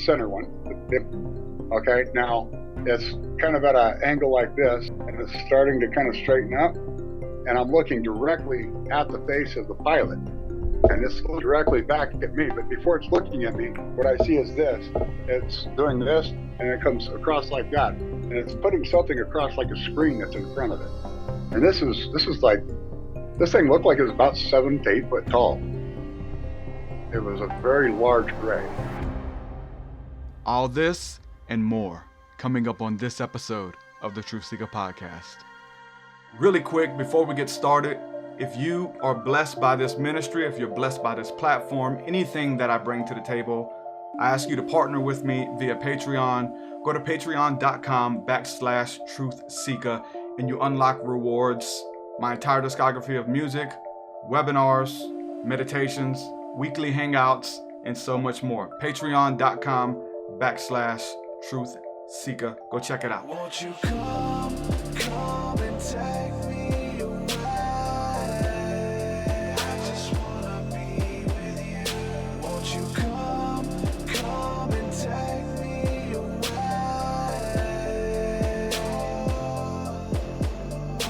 center one. Okay, now it's kind of at an angle like this, and it's starting to kind of straighten up, and I'm looking directly at the face of the pilot, and it's directly back at me. But before it's looking at me, what I see is this. It's doing this, and it comes across like that, and it's putting something across like a screen that's in front of it. And this thing looked like it was about 7 to 8 foot tall. It was a very large gray. All this and more coming up on this episode of the TruthSeekah Podcast. Really quick, before we get started, if you are blessed by this ministry, if you're blessed by this platform, anything that I bring to the table, I ask you to partner with me via Patreon. Go to patreon.com/TruthSeekah and you unlock rewards, my entire discography of music, webinars, meditations, weekly hangouts, and so much more. Patreon.com/TruthSeekah. Go check it out. Won't you come and take me away? I just wanna be with you. Won't you come and take me away? To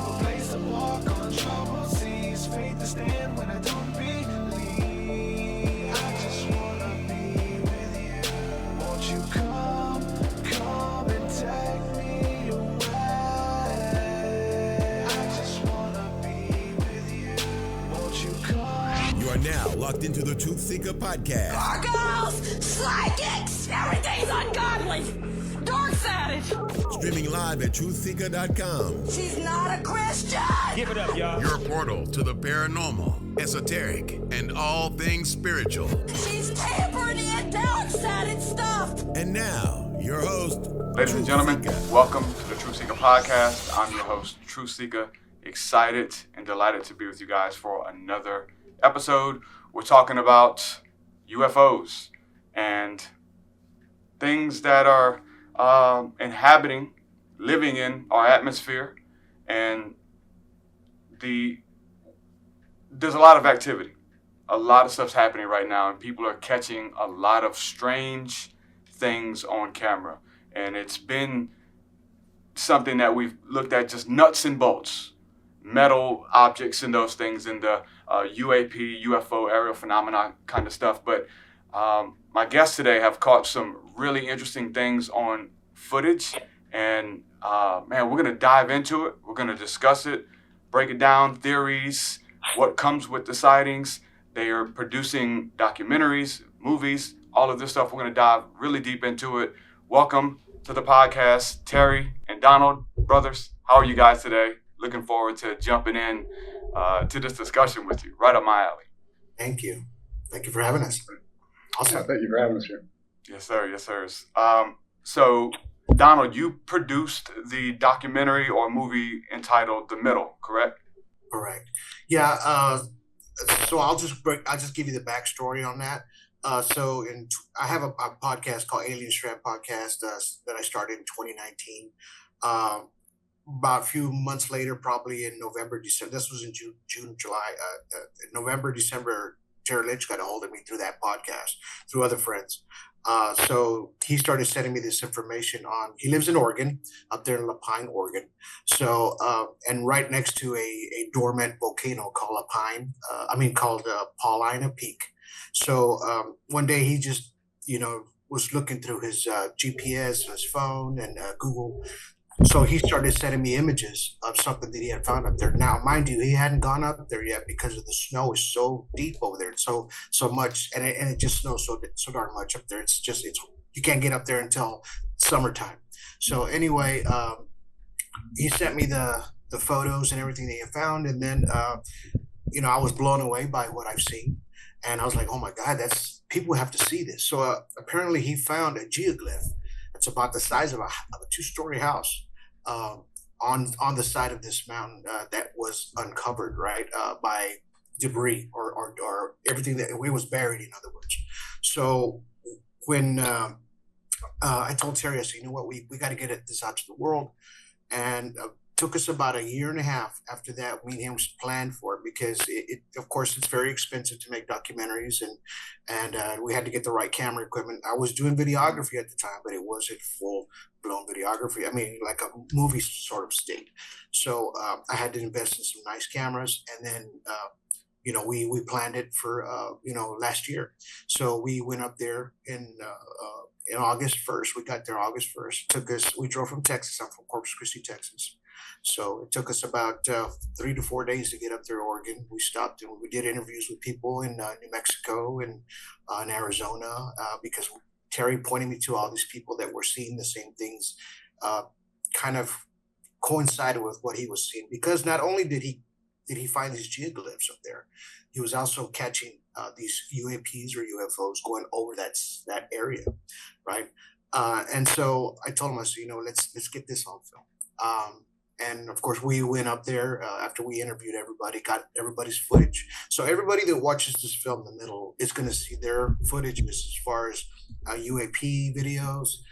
a place to walk on troubled seas, faith to stand when I don't believe. I just wanna be with you. Won't you come and take me away? I just wanna be with you. Won't you come? You are now locked into the TruthSeekah Podcast. Gargoyles, psychics, everything's ungodly. Dark savage. Streaming live at truthseekah.com. She's not a Christian. Give it up, y'all. Your portal to the paranormal, esoteric, and all things spiritual. She's tampering in dark-sided stuff. And now, your host, Ladies and gentlemen, TruthSeekah. welcome to the TruthSeekah Podcast. I'm your host, TruthSeekah. Excited and delighted to be with you guys for another episode. We're talking about UFOs and things that are inhabiting, living in our atmosphere, and there's a lot of activity. A lot of stuff's happening right now, and people are catching a lot of strange things on camera. And it's been something that we've looked at, just nuts and bolts, metal objects and those things in the UAP, UFO, aerial phenomena kind of stuff. But my guests today have caught some really interesting things on footage. And man, we're going to dive into it. We're going to discuss it, break it down, theories, what comes with the sightings. They are producing documentaries, movies, all of this stuff. We're going to dive really deep into it. Welcome to the podcast, Terry and Donald, brothers. How are you guys today? Looking forward to jumping in to this discussion with you. Right up my alley. Thank you. Thank you for having us. Awesome. Thank you for having us here. Yes, sir. Yes, sir. So, Donald, you produced the documentary or movie entitled The Middle, correct? Correct. Yeah. So I'll just give you the backstory on that. I have a podcast called Alien Strand Podcast that I started in 2019. About a few months later, probably in November, December. This was in July, November, December. Terry Linch got a hold of me through that podcast, through other friends. So he started sending me this information he lives in Oregon, up there in La Pine, Oregon. So, and right next to a dormant volcano called Paulina Peak. So one day he just, was looking through his GPS, his phone, and Google. So he started sending me images of something that he had found up there. Now, mind you, he hadn't gone up there yet because of the snow is so deep over there, so much, and it just snows so darn much up there. It's you can't get up there until summertime. So anyway, he sent me the photos and everything that he had found, and then I was blown away by what I've seen, and I was like, oh my God, people have to see this. So apparently, he found a geoglyph. It's about the size of a 2-story house on the side of this mountain that was uncovered, right, by debris or everything that it was buried, in other words. So when I told Terry, I said, you know what, we got to get this out to the world. And took us about a year and a half after that. Me and him planned for it because of course, it's very expensive to make documentaries, and we had to get the right camera equipment. I was doing videography at the time, but it wasn't full blown videography. I mean, like a movie sort of state. So I had to invest in some nice cameras, and then we planned it for last year. So we went up there in August 1st. We got there August 1st. We drove from Texas. I'm from Corpus Christi, Texas. So it took us about 3 to 4 days to get up there, Oregon. We stopped and we did interviews with people in New Mexico and in Arizona because Terry pointed me to all these people that were seeing the same things, kind of coincided with what he was seeing. Because not only did he find these geoglyphs up there, he was also catching these UAPs or UFOs going over that area, right? And so I told him, I said, let's get this on film. And of course, we went up there after we interviewed everybody, got everybody's footage. So everybody that watches this film in the middle is going to see their footage as far as UAP videos,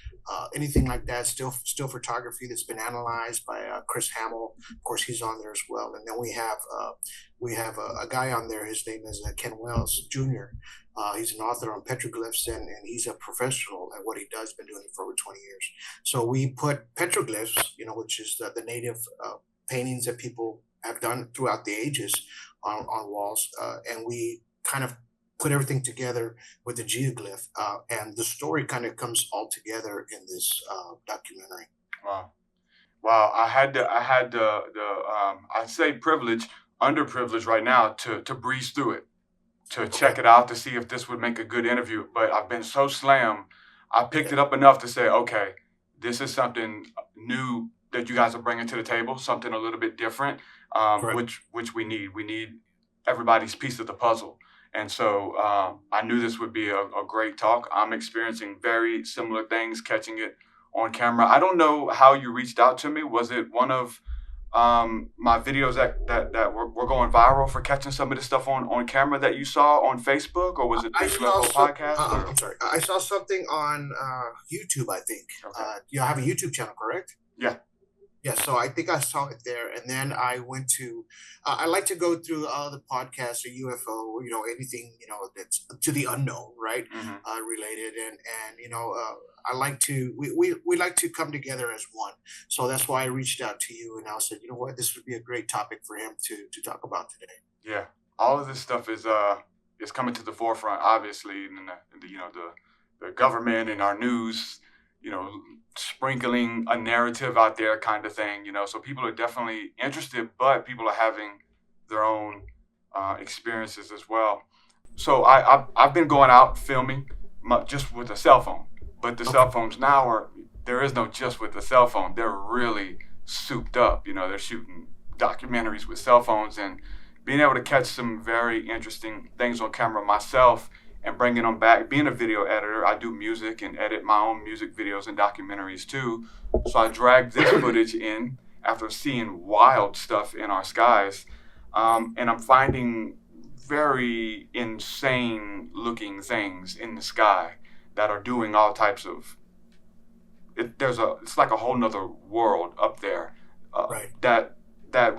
anything like that, still photography that's been analyzed by Chris Hamill. Of course, he's on there as well. And then we have a guy on there. His name is Ken Wells Jr. He's an author on petroglyphs, and he's a professional at what he does. Been doing it for over 20 years. So we put petroglyphs, which is the native paintings that people have done throughout the ages on walls, and we kind of put everything together with the geoglyph, and the story kind of comes all together in this documentary. Wow. I had the I'd say underprivileged right now to breeze through it, to check it out, to see if this would make a good interview. But I've been so slammed, I picked it up enough to say, okay, this is something new that you guys are bringing to the table, something a little bit different, which we need. We need everybody's piece of the puzzle. And so I knew this would be a great talk. I'm experiencing very similar things, catching it on camera. I don't know how you reached out to me. Was it one of my videos that were going viral for catching some of this stuff on camera that you saw on Facebook, or was it the UFO podcast? I'm sorry. I saw something on YouTube, I think. Okay. You have a YouTube channel, correct? Yeah. Yeah, so I think I saw it there, and then I went to. I like to go through all the podcasts or UFO, anything that's to the unknown, right? Mm-hmm. Related, and I like to. We like to come together as one. So that's why I reached out to you, and I said, you know what, this would be a great topic for him to talk about today. Yeah, all of this stuff is coming to the forefront, obviously, in the government and our news. Sprinkling a narrative out there kind of thing, so people are definitely interested, but people are having their own experiences as well. So I've been going out filming just with a cell phone, but the cell phones now there is no just with the cell phone. They're really souped up, they're shooting documentaries with cell phones, and being able to catch some very interesting things on camera myself and bringing them back. Being a video editor, I do music and edit my own music videos and documentaries too. So I dragged this footage in after seeing wild stuff in our skies. And I'm finding very insane looking things in the sky that are doing all types of, it's like a whole nother world up there that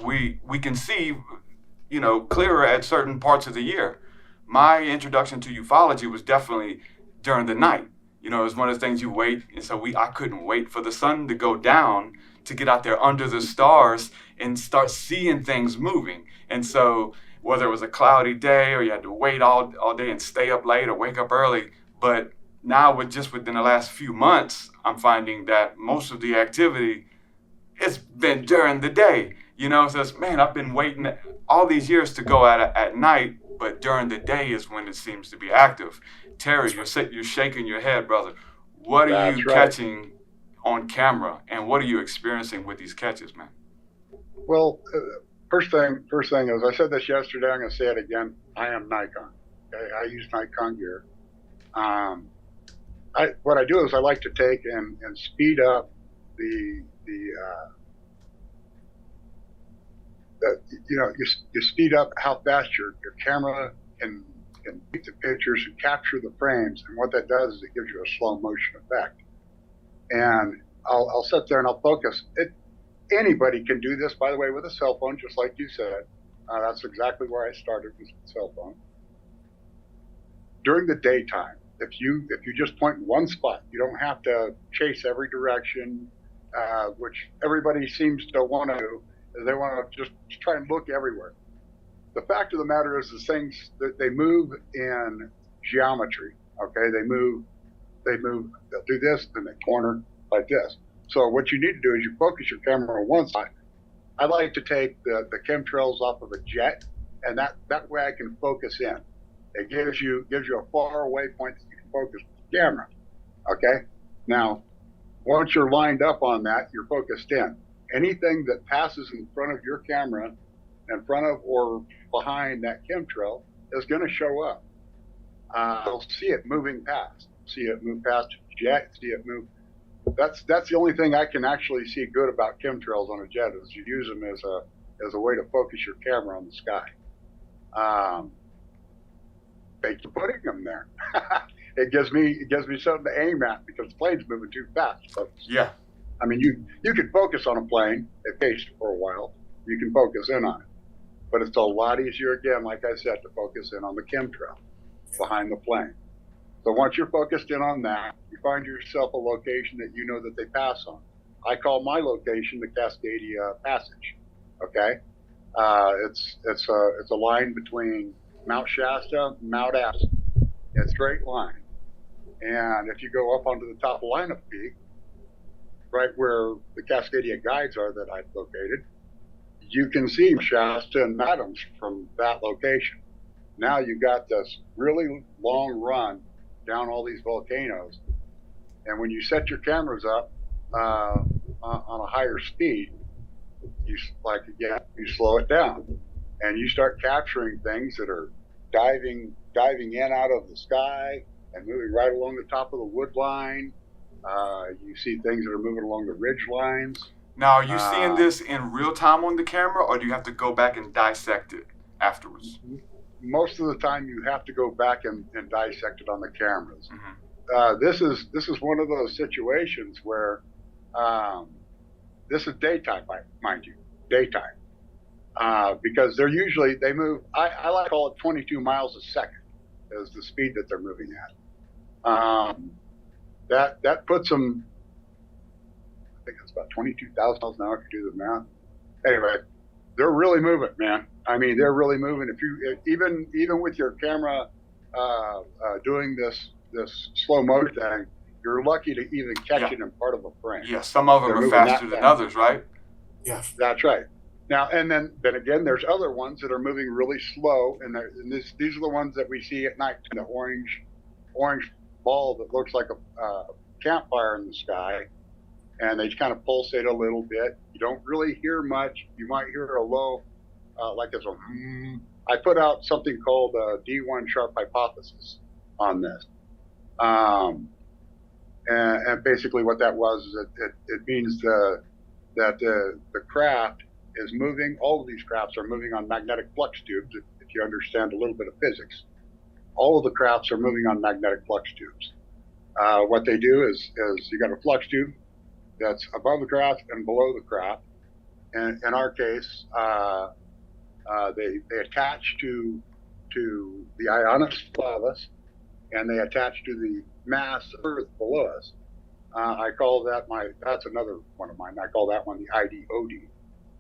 we can see, clearer at certain parts of the year. My introduction to ufology was definitely during the night. It was one of the things you wait. And so I couldn't wait for the sun to go down to get out there under the stars and start seeing things moving. And so whether it was a cloudy day or you had to wait all day and stay up late or wake up early. But now within the last few months, I'm finding that most of the activity, it's been during the day. So I've been waiting all these years to go at night, but during the day is when it seems to be active. Terry, you're shaking your head, brother. What are you catching on camera, and what are you experiencing with these catches, man? Well, first thing is, I said this yesterday, I'm going to say it again. I am Nikon. Okay? I use Nikon gear. What I do is I like to take and speed up you speed up how fast your camera can take the pictures and capture the frames, and what that does is it gives you a slow motion effect. And I'll sit there and I'll focus. Anybody can do this, by the way, with a cell phone, just like you said. That's exactly where I started with the cell phone. During the daytime, if you just point in one spot, you don't have to chase every direction, which everybody seems to want to do. They want to just try and look everywhere. The fact of the matter is, the things that they move in geometry. Okay, they move. They'll do this, then they corner like this. So what you need to do is you focus your camera on one side. I like to take the chemtrails off of a jet, and that way I can focus in. It gives you a far away point that you can focus with the camera. Okay? Now, once you're lined up on that, you're focused in. Anything that passes in front of your camera, in front of or behind that chemtrail, is going to show up. You'll see it moving past. See it move past a jet. See it move. That's the only thing I can actually see good about chemtrails on a jet, is you use them as a way to focus your camera on the sky. Thanks for putting them there. It gives me something to aim at, because the plane's moving too fast. So, Yeah. I mean, you can focus on a plane, it takes for a while. You can focus in on it, but it's a lot easier, again, like I said, to focus in on the chemtrail behind the plane. So once you're focused in on that, you find yourself a location that you know that they pass on. I call my location the Cascadia Passage. Okay, it's a line between Mount Shasta and Mount Adams. It's a straight line, and if you go up onto the top of Lineup Peak, right where the Cascadia Guides are that I've located, you can see Shasta and Adams from that location. Now you've got this really long run down all these volcanoes, and when you set your cameras up on a higher speed, you slow it down, and you start capturing things that are diving in out of the sky and moving right along the top of the wood line. You see things that are moving along the ridge lines. Now, are you seeing this in real time on the camera, or do you have to go back and dissect it afterwards? Most of the time, you have to go back and dissect it on the cameras. Mm-hmm. This is one of those situations where this is daytime, mind you, daytime, because they move. I like to call it 22 miles a second is the speed that they're moving at. That puts them. I think it's about 22,000 miles an hour if you do the math. Anyway, they're really moving, man. I mean, they're really moving. If you even with your camera doing this slow mo thing, you're lucky to even catch it in part of a frame. Yeah, some of them are faster than others, right? Yes, that's right. Now and then again, there's other ones that are moving really slow, and these are the ones that we see at night. The orange ball that looks like a campfire in the sky, and they kind of pulsate a little bit. You don't really hear much. You might hear a low, like it's a. I put out something called a D1 sharp hypothesis on this, and basically what that was is it means that the craft is moving. All of these crafts are moving on magnetic flux tubes. If you understand a little bit of physics, all of the crafts are moving on magnetic flux tubes. What they do is you got a flux tube that's above the craft and below the craft. And in our case, they attach to the ionosphere above us, and they attach to the mass of Earth below us. I call that's another one of mine. I call that one the IDOD,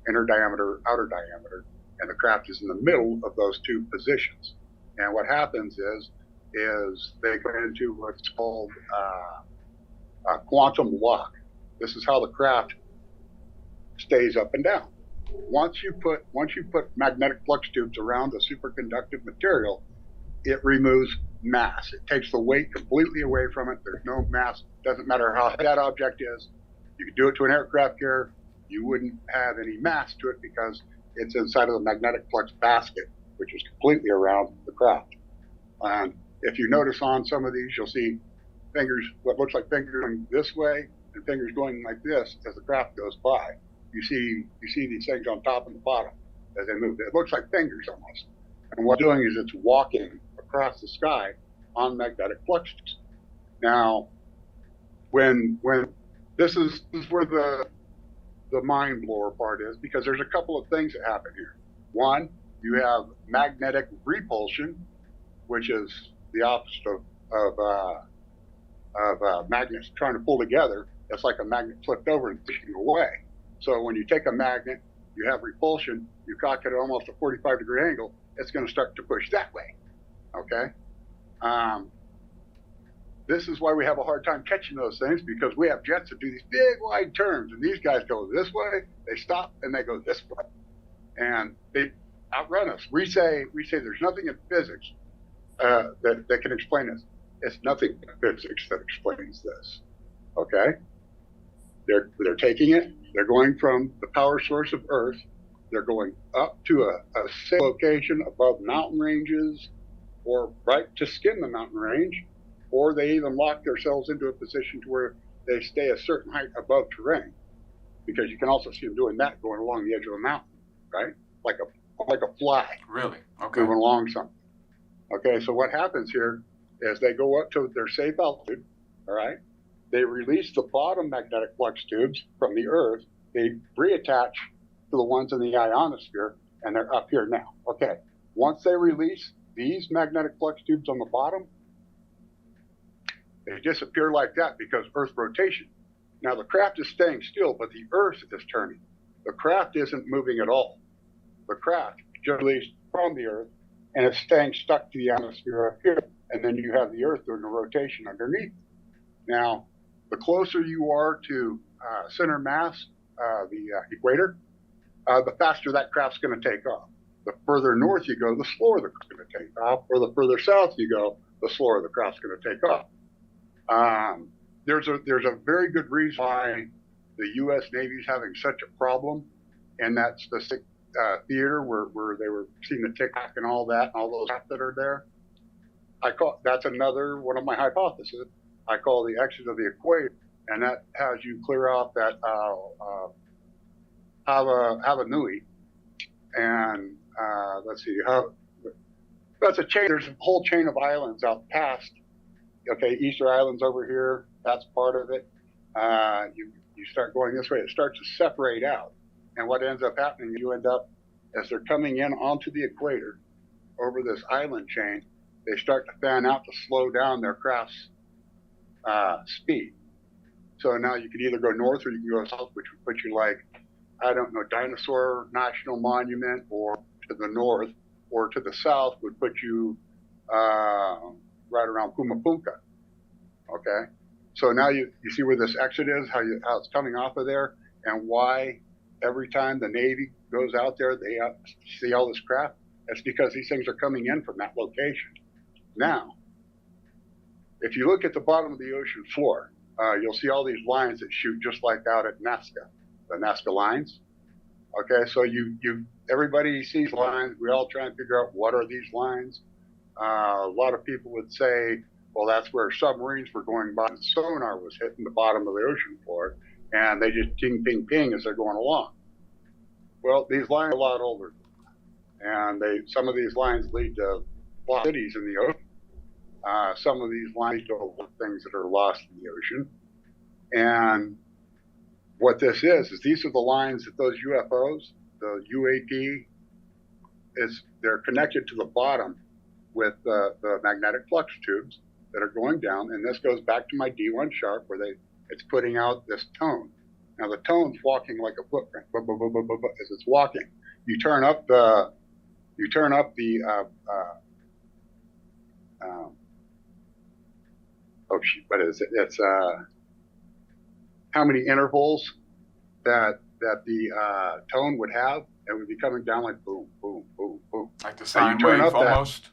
inner diameter, outer diameter, and the craft is in the middle of those two positions. And what happens is they go into what's called a quantum lock. This is how the craft stays up and down. Once you put magnetic flux tubes around a superconductive material, it removes mass. It takes the weight completely away from it. There's no mass. Doesn't matter how heavy that object is. You could do it to an aircraft carrier. You wouldn't have any mass to it because it's inside of the magnetic flux basket, which is completely around the craft. And if you notice on some of these, you'll see fingers, what looks like fingers going this way and fingers going like this as the craft goes by. You see these things on top and the bottom as they move. It looks like fingers almost. And what it's doing is it's walking across the sky on magnetic fluxes. Now, when this is where the mind blower part is, because there's a couple of things that happen here. One, you have magnetic repulsion, which is the opposite of magnets trying to pull together. It's like a magnet flipped over and pushing away. So when you take a magnet, you have repulsion, you cock it at almost a 45-degree angle, it's going to start to push that way. Okay? This is why we have a hard time catching those things, because we have jets that do these big wide turns, and these guys go this way, they stop, and they go this way, and they outrun us. We say there's nothing in physics that can explain this. It's nothing in physics that explains this. Okay? They're taking it. They're going from the power source of Earth. They're going up to a safe location above mountain ranges, or right to skim the mountain range, or they even lock themselves into a position to where they stay a certain height above terrain, because you can also see them doing that going along the edge of a mountain, right? Like a fly. Really? Okay. Moving along something. Okay, so what happens here is they go up to their safe altitude, all right? They release the bottom magnetic flux tubes from the Earth. They reattach to the ones in the ionosphere, and they're up here now. Okay, once they release these magnetic flux tubes on the bottom, they disappear like that because Earth rotation. Now the craft is staying still, but the Earth is turning. The craft isn't moving at all. The craft just released from the Earth, and it's staying stuck to the atmosphere up here. And then you have the Earth doing the rotation underneath. Now, the closer you are to center mass, the equator, the faster that craft's going to take off. The further north you go, the slower the craft's going to take off, or the further south you go, the slower the craft's going to take off. There's a very good reason why the U.S. Navy is having such a problem in that specific theater where they were seeing the tic-tac and all that, and all those craft that are there. That's another one of my hypotheses. I call the exit of the equator, and that has you clear off that Hava Nui, and let's see how. That's a chain. There's a whole chain of islands out past. Okay, Easter Island's over here. That's part of it. You start going this way, it starts to separate out, and what ends up happening, you end up as they're coming in onto the equator over this island chain. They start to fan out to slow down their craft's speed. So now you can either go north or you can go south, which would put you like, I don't know, Dinosaur National Monument, or to the north, or to the south would put you right around Pumapunka. Okay? So now you see where this exit is, how it's coming off of there, and why every time the Navy goes out there, they see all this craft. It's because these things are coming in from that location. Now, if you look at the bottom of the ocean floor, you'll see all these lines that shoot just like out at Nazca, the Nazca lines. Okay, so everybody sees lines. We all try and figure out what are these lines. A lot of people would say, well, that's where submarines were going by and sonar was hitting the bottom of the ocean floor, and they just ping, ping, ping as they're going along. Well, these lines are a lot older, and some of these lines lead to lost cities in the ocean. Some of these lines go to things that are lost in the ocean. And what this is these are the lines that those UFOs, the UAP, they're connected to the bottom with the magnetic flux tubes that are going down. And this goes back to my D1 sharp where it's putting out this tone. Now the tone's walking like a footprint, as it's walking. You turn up the what is it? It's how many intervals that the tone would have. It would be coming down like boom, boom, boom, boom. Like the sine wave almost.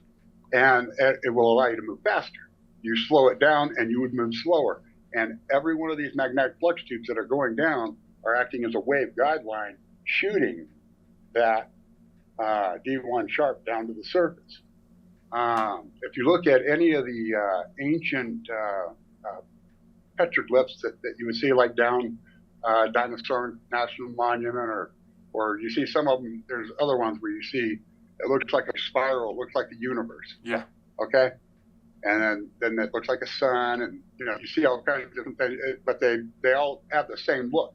And it will allow you to move faster. You slow it down and you would move slower. And every one of these magnetic flux tubes that are going down are acting as a wave guideline, shooting that D1 sharp down to the surface. If you look at any of the ancient petroglyphs that you would see like down Dinosaur National Monument, or you see some of them, there's other ones where you see it looks like a spiral, it looks like the universe. Yeah. Okay? And then it looks like a sun, and you see all kinds of different things, but they all have the same look.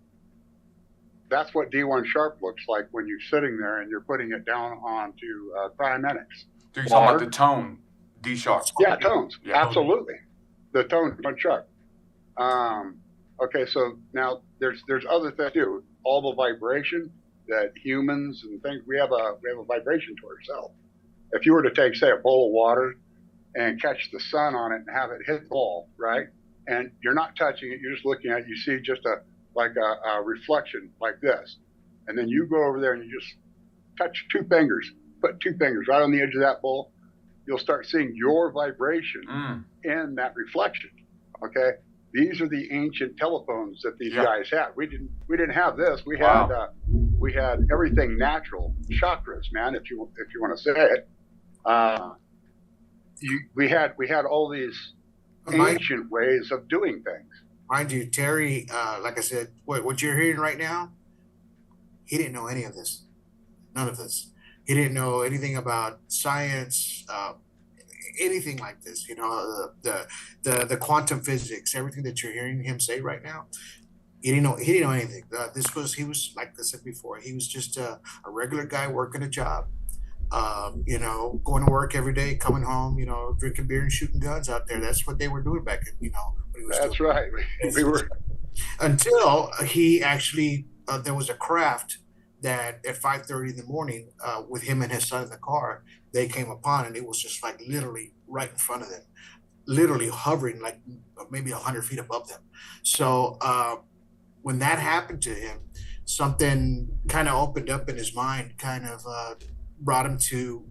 That's what D1 sharp looks like when you're sitting there and you're putting it down onto cryometics. So you're talking about the tone, D sharp. Yeah, tones. Yeah. Absolutely. The tone sharp. Okay, so now there's other things too. All the vibration that humans and things, we have a vibration to ourselves. If you were to take, say, a bowl of water and catch the sun on it and have it hit the ball, right? And you're not touching it, you're just looking at it, you see just a reflection like this. And then you go over there and you just touch put 2 fingers right on the edge of that bowl. You'll start seeing your vibration in that reflection. Okay? These are the ancient telephones that these guys had. We didn't have this. We had everything natural, chakras, man, if you want to say it. We had all these ancient ways of doing things. Mind you, Terry, like I said, what you're hearing right now, he didn't know any of this. None of this. He didn't know anything about science, anything like this. You know, the quantum physics, everything that you're hearing him say right now. He didn't know anything. He was, like I said before, he was just a regular guy working a job. You know, going to work every day, coming home, you know, drinking beer and shooting guns out there. That's what they were doing back in, you know, when he was That's right. We were until he actually there was a craft that at 5:30 in the morning, with him and his son in the car, they came upon, and it was just like literally right in front of them, literally hovering like maybe 100 feet above them. So when that happened to him, something kind of opened up in his mind, kind of brought him to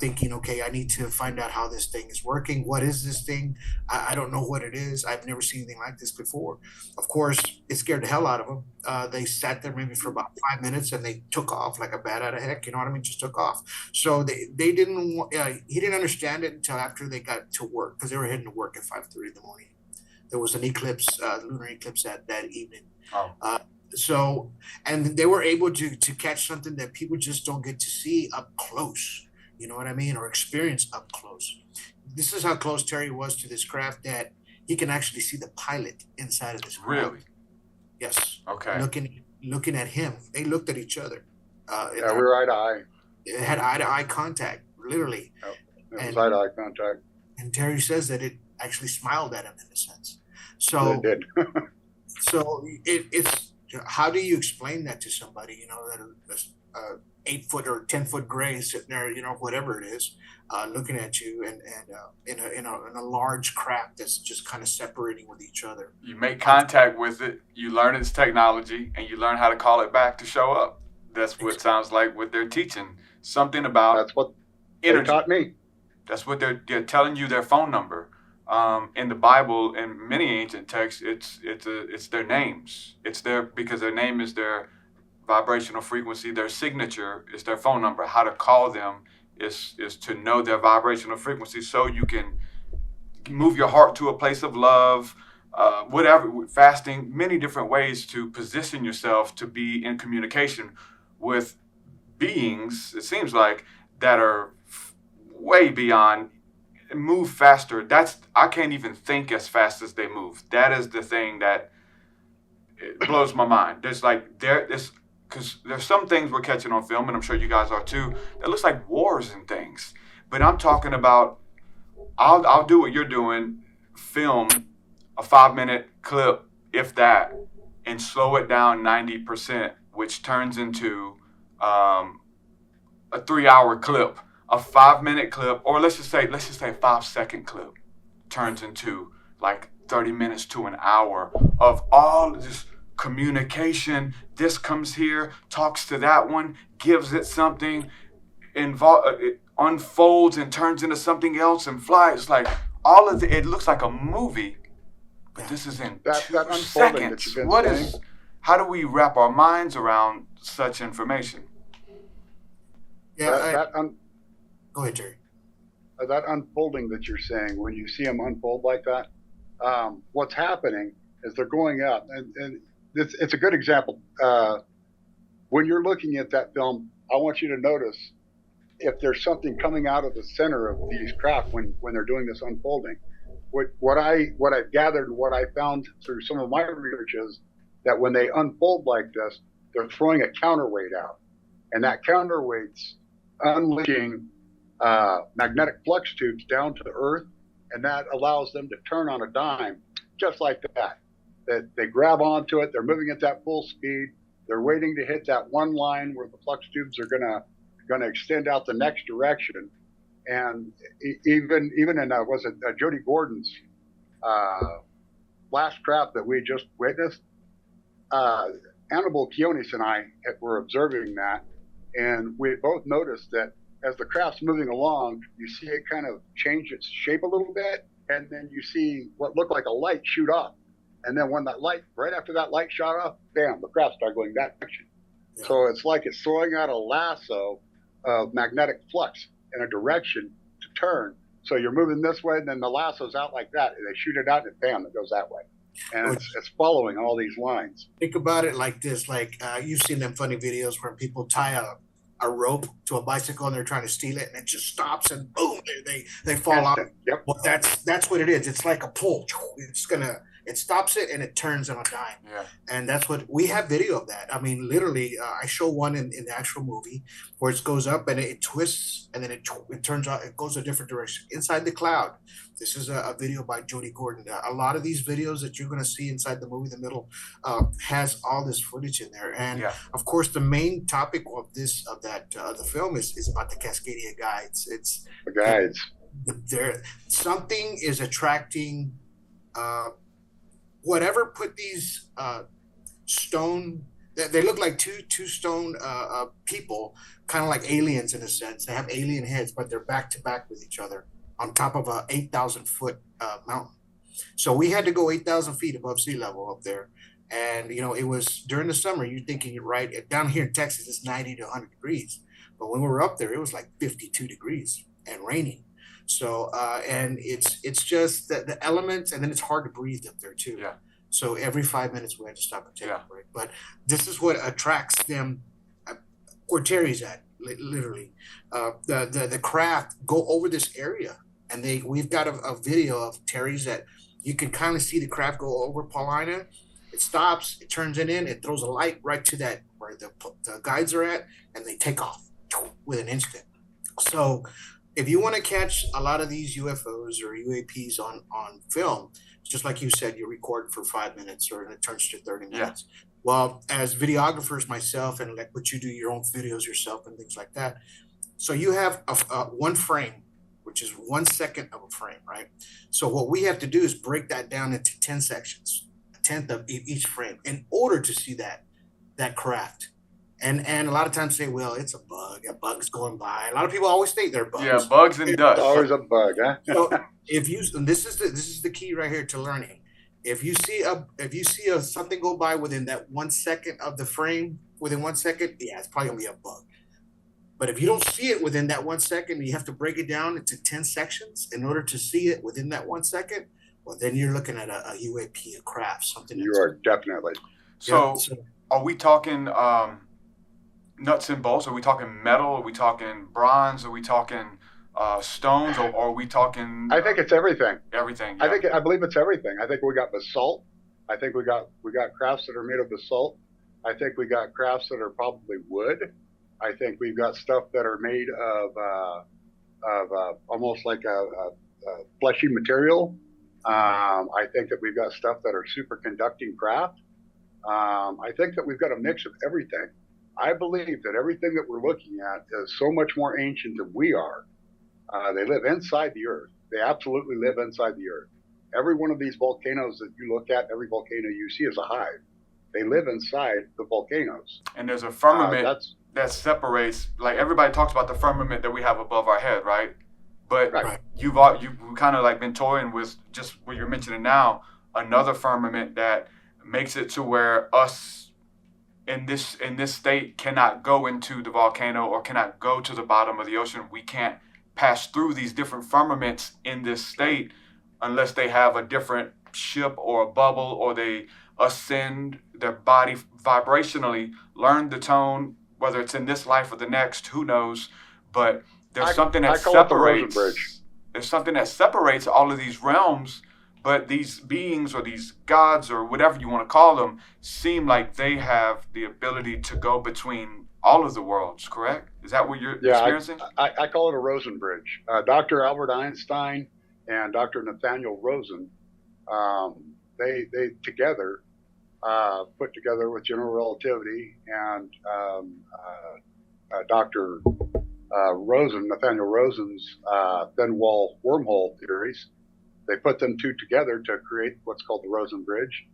thinking, okay, I need to find out how this thing is working. What is this thing? I don't know what it is. I've never seen anything like this before. Of course, it scared the hell out of them. They sat there maybe for about 5 minutes and they took off like a bat out of heck. You know what I mean? Just took off. So they didn't, he didn't understand it until after they got to work, because they were heading to work at 5:30 in the morning. There was an eclipse, lunar eclipse that evening. Oh. So, and they were able to catch something that people just don't get to see up close. You know what I mean? Or experience up close. This is how close Terry was to this craft, that he can actually see the pilot inside of this craft. Really? Yes. Okay. Looking at him. They looked at each other. we were eye to eye. It had eye to eye contact, literally. Yep. It was eye to eye contact. And Terry says that it actually smiled at him in a sense. So It did. so it's, how do you explain that to somebody, you know, that 8 foot or 10 foot gray sitting there, you know, whatever it is, looking at you, and in a large craft that's just kind of separating with each other. You make contact with it, you learn its technology, and you learn how to call it back to show up. That's what it sounds like what they're teaching. Something about That's what energy. they taught me. That's what they're telling you, their phone number. In the Bible, in many ancient texts, it's their names. It's because their name is their vibrational frequency. Their signature is their phone number. How to call them is to know their vibrational frequency, so you can move your heart to a place of love, whatever, fasting, many different ways to position yourself to be in communication with beings, it seems like, that are way beyond, move faster. I can't even think as fast as they move. That is the thing that it blows my mind. Because there's some things we're catching on film, and I'm sure you guys are too, that looks like wars and things. But I'm talking about, I'll do what you're doing, film a 5-minute clip, if that, and slow it down 90%, which turns into a 3-hour clip. A 5-minute clip, or let's just say a 5-second clip, turns into like 30 minutes to an hour of all this communication. This comes here, talks to that one, gives it something, it unfolds and turns into something else and flies. Like all of it looks like a movie, but this is in That 2 unfolding that seconds. you've been saying. How do we wrap our minds around such information? Yeah. That Go ahead, Jerry. that unfolding that you're saying, when you see them unfold like that, what's happening is they're going up, and it's a good example. When you're looking at that film, I want you to notice if there's something coming out of the center of these craft when they're doing this unfolding. What I've gathered and what I found through some of my research is that when they unfold like this, they're throwing a counterweight out, and that counterweight's unleashing magnetic flux tubes down to the Earth, and that allows them to turn on a dime, just like that. That they grab onto it, they're moving at that full speed, they're waiting to hit that one line where the flux tubes are gonna extend out the next direction. And even in was it Jody Gordon's last craft that we just witnessed, Annabelle Kionis and I were observing that, and we both noticed that as the craft's moving along, you see it kind of change its shape a little bit, and then you see what looked like a light shoot off. And then when that light, right after that light shot off, bam, the craft started going that direction. Yeah. So it's like it's throwing out a lasso of magnetic flux in a direction to turn. So you're moving this way, and then the lasso's out like that, and they shoot it out, and bam, it goes that way. And it's following all these lines. Think about it like this, like you've seen them funny videos where people tie a rope to a bicycle and they're trying to steal it, and it just stops, and boom, they fall off. Yep. Well, that's what it is. It's like a pull. It stops it and it turns on a dime. Yeah. And that's what we have video of that. I mean, literally, I show one in the actual movie where it goes up and it twists, and then it turns out, it goes a different direction inside the cloud. This is a video by Jody Gordon. A lot of these videos that you're going to see inside the movie, the middle, has all this footage in there. And of course, the main topic of the film is about the Cascadia Guides. It's the guides. Something is attracting. Whatever put these stone, they look like two stone people, kind of like aliens in a sense. They have alien heads, but they're back to back with each other on top of a 8,000 foot mountain. So we had to go 8,000 feet above sea level up there. And, it was during the summer, you're thinking you're right. Down here in Texas, it's 90 to 100 degrees. But when we were up there, it was like 52 degrees and raining. So, and it's just the elements, and then it's hard to breathe up there too. Yeah. So every 5 minutes we had to stop and take a break. But this is what attracts them where Terry's at, literally. The craft go over this area, and we've got a video of Terry's that you can kind of see the craft go over Paulina. It stops, it turns it in, it throws a light right to that where the guides are at, and they take off with an instant. So if you want to catch a lot of these UFOs or UAPs on film, just like you said, you record for 5 minutes or it turns to 30 minutes. Yeah. Well, as videographers myself, and like what you do your own videos yourself and things like that. So you have one frame, which is 1 second of a frame, right? So what we have to do is break that down into 10 sections, a tenth of each frame, in order to see that craft. And a lot of times say, well, it's a bug's going by. A lot of people always think they're bugs. Yeah, bugs and dust. It's always a bug, huh? So and this is the key right here to learning. If you see something go by within that 1 second of the frame, within 1 second, it's probably gonna be a bug. But if you don't see it within that 1 second, you have to break it down into 10 sections in order to see it within that 1 second. Well, then you're looking at a UAP, a craft, something. You are definitely. So are we talking nuts and bolts? Are we talking metal? Are we talking bronze? Are we talking stones? Or are we talking? I think it's everything. Everything. Yeah. I believe it's everything. I think we got basalt. I think we got crafts that are made of basalt. I think we got crafts that are probably wood. I think we've got stuff that are made of almost like a fleshy material. I think that we've got stuff that are superconducting craft. I think that we've got a mix of everything. I believe that everything that we're looking at is so much more ancient than we are. They live inside the earth. They absolutely live inside the earth. Every one of these volcanoes that you look at, every volcano you see is a hive. They live inside the volcanoes. And there's a firmament that separates, like everybody talks about the firmament that we have above our head, right? But you've kind of like been toying with just what you're mentioning now, another firmament that makes it to where us in this state cannot go into the volcano or cannot go to the bottom of the ocean. We can't pass through these different firmaments in this state unless they have a different ship or a bubble, or they ascend their body vibrationally, learn the tone, whether it's in this life or the next, who knows. But there's something that separates. There's something that separates all of these realms but these beings or these gods or whatever you want to call them seem like they have the ability to go between all of the worlds, correct? Is that what you're experiencing? I call it a Rosen bridge. Dr. Albert Einstein and Dr. Nathaniel Rosen, they together put together with general relativity and Dr. Nathaniel Rosen's thin wall wormhole theories. They put them two together to create what's called the Rosen Bridge.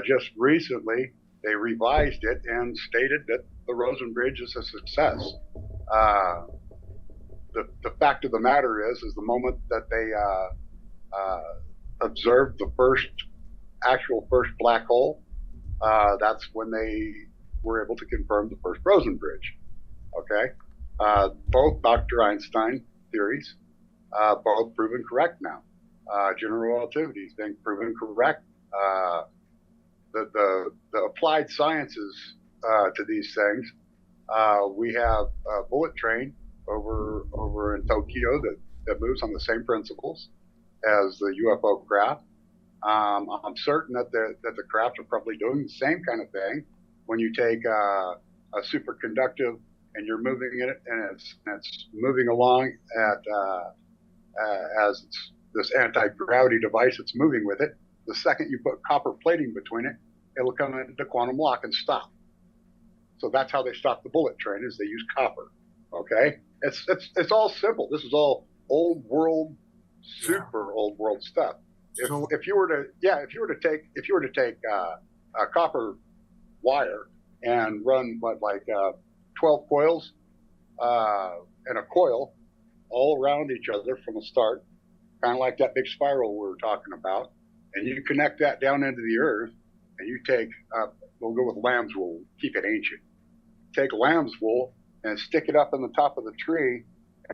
Just recently, they revised it and stated that the Rosen Bridge is a success. The fact of the matter is the moment that they observed the first black hole, that's when they were able to confirm the first Rosen Bridge. Okay, both Dr. Einstein theories, both proven correct now. General relativity is being proven correct. The applied sciences to these things. We have a bullet train over in Tokyo that moves on the same principles as the UFO craft. I'm certain that the craft are probably doing the same kind of thing. When you take a superconductive and you're moving it and it's moving along as it's this anti-gravity device that's moving with it. The second you put copper plating between it, it'll come into quantum lock and stop. So that's how they stop the bullet train, is they use copper. Okay, it's all simple. This is all old world, super old world stuff. If you were to take a copper wire and run 12 coils and a coil all around each other from the start, kind of like that big spiral we were talking about, and you connect that down into the earth, and you take, we'll go with lamb's wool, keep it ancient. Take lamb's wool and stick it up in the top of the tree,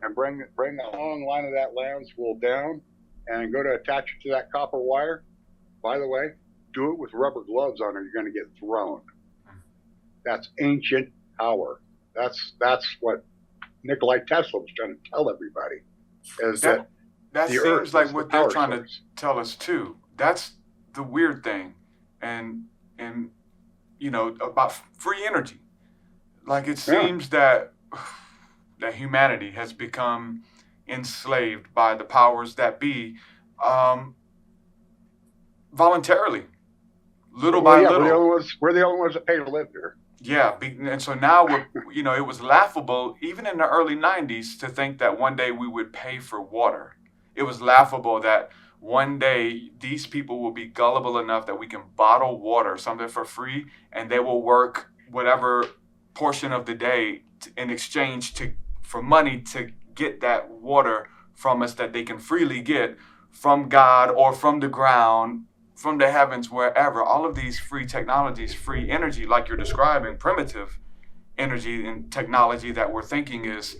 and bring a long line of that lamb's wool down, and go to attach it to that copper wire. By the way, do it with rubber gloves on, or you're going to get thrown. That's ancient power. That's what Nikolai Tesla was trying to tell everybody. That seems like what they're trying to tell us too. That's the weird thing, and about free energy. Like it seems that humanity has become enslaved by the powers that be, voluntarily, little by little. We're the only ones that pay to live here. Yeah, and so now it was laughable even in the early 90s to think that one day we would pay for water. It was laughable that one day these people will be gullible enough that we can bottle water, something for free, and they will work whatever portion of the day in exchange for money to get that water from us that they can freely get from God or from the ground, from the heavens, wherever. All of these free technologies, free energy, like you're describing, primitive energy and technology that we're thinking is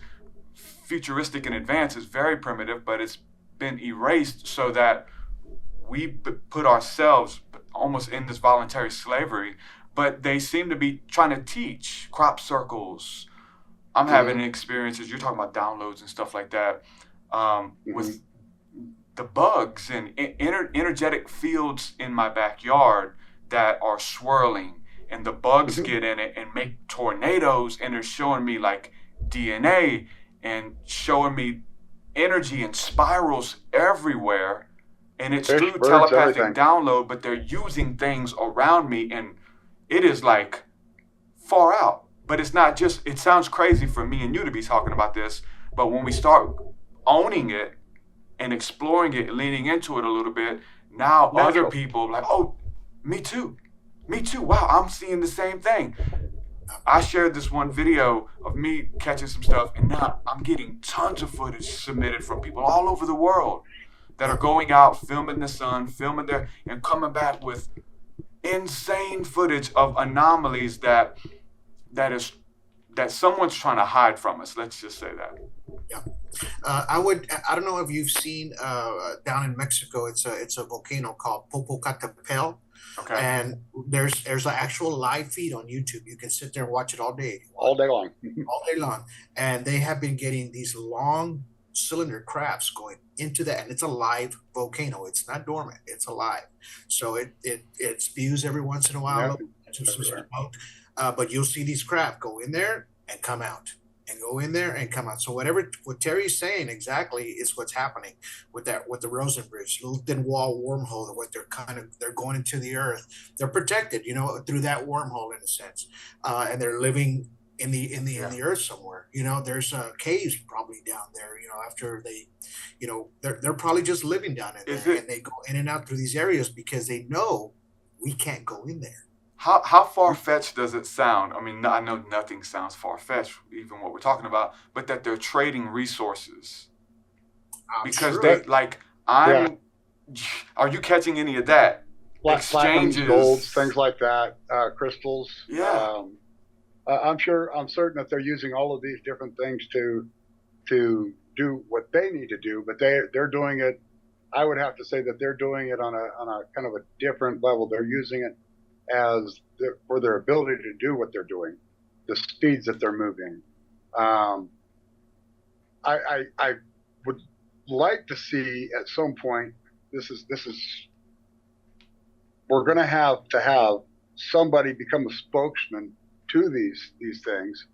futuristic and advanced, is very primitive, but it's been erased so that we put ourselves almost in this voluntary slavery. But they seem to be trying to teach crop circles. I'm having experiences, you're talking about downloads and stuff like that, with the bugs and energetic fields in my backyard that are swirling, and the bugs get in it and make tornadoes, and they're showing me like DNA and showing me energy and spirals everywhere, and it's through telepathic download, but they're using things around me, and it is like far out. But it's not just, it sounds crazy for me and you to be talking about this, but when we start owning it and exploring it, leaning into it a little bit, now other people like, oh, me too. Wow, I'm seeing the same thing. I shared this one video of me catching some stuff, and now I'm getting tons of footage submitted from people all over the world that are going out, filming the sun, and coming back with insane footage of anomalies that someone's trying to hide from us. Let's just say that. Yeah. I don't know if you've seen down in Mexico, it's a volcano called Popocatépetl. Okay. And there's an actual live feed on YouTube. You can sit there and watch it all day. All day long. All day long. And they have been getting these long cylinder crafts going into that, and it's a live volcano. It's not dormant, it's alive. So it spews every once in a while, Yeah, to some everywhere. smoke. But you'll see these craft go in there and come out, and go in there and come out. So what Terry's saying exactly is what's happening with the Rosen Bridge, little thin wall wormhole. What they're going into the earth. They're protected, through that wormhole in a sense, and they're living in the earth somewhere. There's caves probably down there. After they, they're probably just living down in there, and they go in and out through these areas because they know we can't go in there. How far-fetched does it sound? I mean, I know nothing sounds far-fetched, even what we're talking about, but that they're trading resources. Because sure. are you catching any of that? Exchanges, golds, things like that, crystals. Yeah. I'm certain that they're using all of these different things to do what they need to do, but they're doing it. I would have to say that they're doing it on a kind of a different level. They're using it for their ability to do what they're doing, the speeds that they're moving. I would like to see at some point. We're going to have somebody become a spokesman to these things.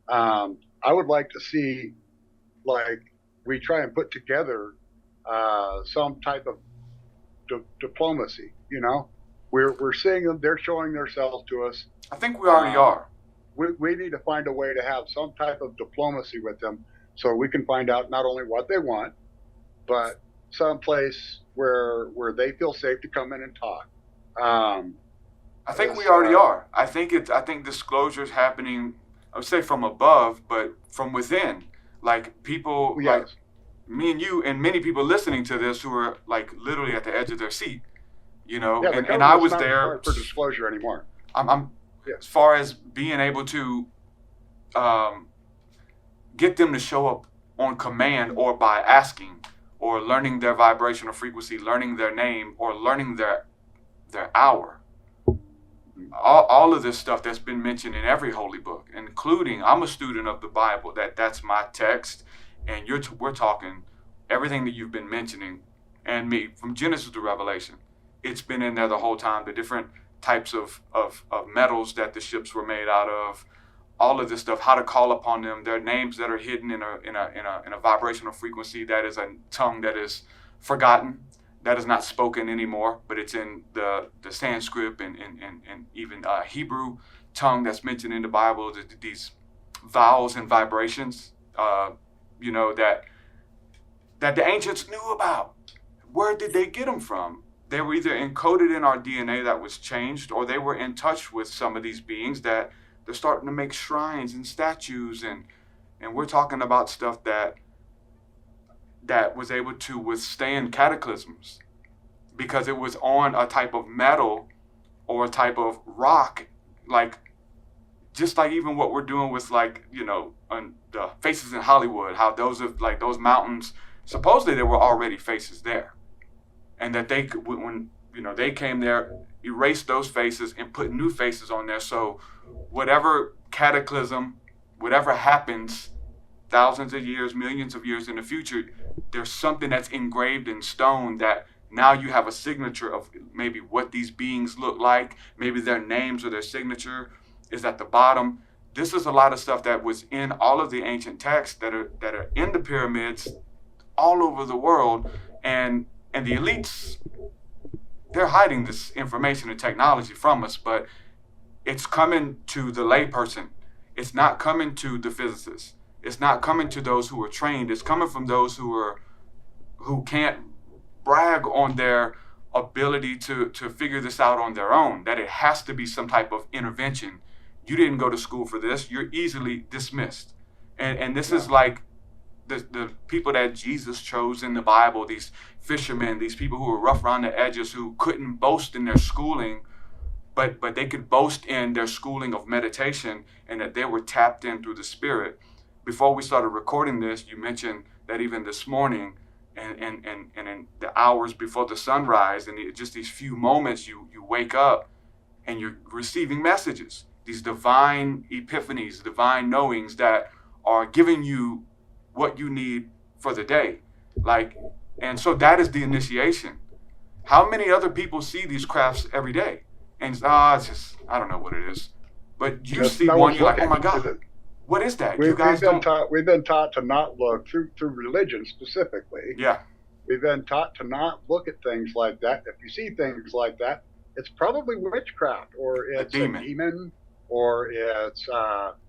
I would like to see, like, we try and put together some type of diplomacy. We're seeing them; they're showing themselves to us. I think we already are. We need to find a way to have some type of diplomacy with them, so we can find out not only what they want, but some place where they feel safe to come in and talk. I think we already are. I think disclosure is happening. I would say from above, but from within. Like people, Yes. like me and you, and many people listening to this who are like literally at the edge of their seat. Yeah, and I was not there required for disclosure anymore. I'm as far as being able to get them to show up on command or by asking or learning their vibrational frequency, learning their name, or learning their hour. All of this stuff that's been mentioned in every holy book, including, I'm a student of the Bible, that's my text, and we're talking everything that you've been mentioning, and me, from Genesis to Revelation. It's been in there the whole time, the different types of metals that the ships were made out of, all of this stuff, how to call upon them, their names that are hidden in a vibrational frequency that is a tongue that is forgotten, that is not spoken anymore, but it's in the Sanskrit and even Hebrew tongue that's mentioned in the Bible, these vowels and vibrations, that the ancients knew about. Where did they get them from? They were either encoded in our DNA that was changed, or they were in touch with some of these beings that they're starting to make shrines and statues, and we're talking about stuff that was able to withstand cataclysms because it was on a type of metal or a type of rock, like just like even what we're doing with on the faces in Hollywood, how those mountains, supposedly there were already faces there. And that they could, when they came there, erased those faces and put new faces on there. So whatever cataclysm, whatever happens, thousands of years, millions of years in the future, there's something that's engraved in stone that now you have a signature of maybe what these beings look like. Maybe their names or their signature is at the bottom. This is a lot of stuff that was in all of the ancient texts that are in the pyramids all over the world, and the elites, they're hiding this information and technology from us, but it's coming to the layperson. It's not coming to the physicists. It's not coming to those who are trained. It's coming from those who can't brag on their ability to figure this out on their own, that it has to be some type of intervention. You didn't go to school for this. You're easily dismissed. And this is like the people that Jesus chose in the Bible, these fishermen, these people who were rough around the edges, who couldn't boast in their schooling, but they could boast in their schooling of meditation, and that they were tapped in through the Spirit. Before we started recording this, you mentioned that even this morning and in the hours before the sunrise, and just these few moments, you wake up and you're receiving messages, these divine epiphanies, divine knowings that are giving you what you need for the day. Like, and so that is the initiation. How many other people see these crafts every day? And it's just, I don't know what it is. But you see no one, one's you're like, oh looking. my God, what is that? We've You guys been don't. taught. We've been taught to not look through religion specifically. Yeah. We've been taught to not look at things like that. If you see things like that, it's probably witchcraft, or it's a demon, or it's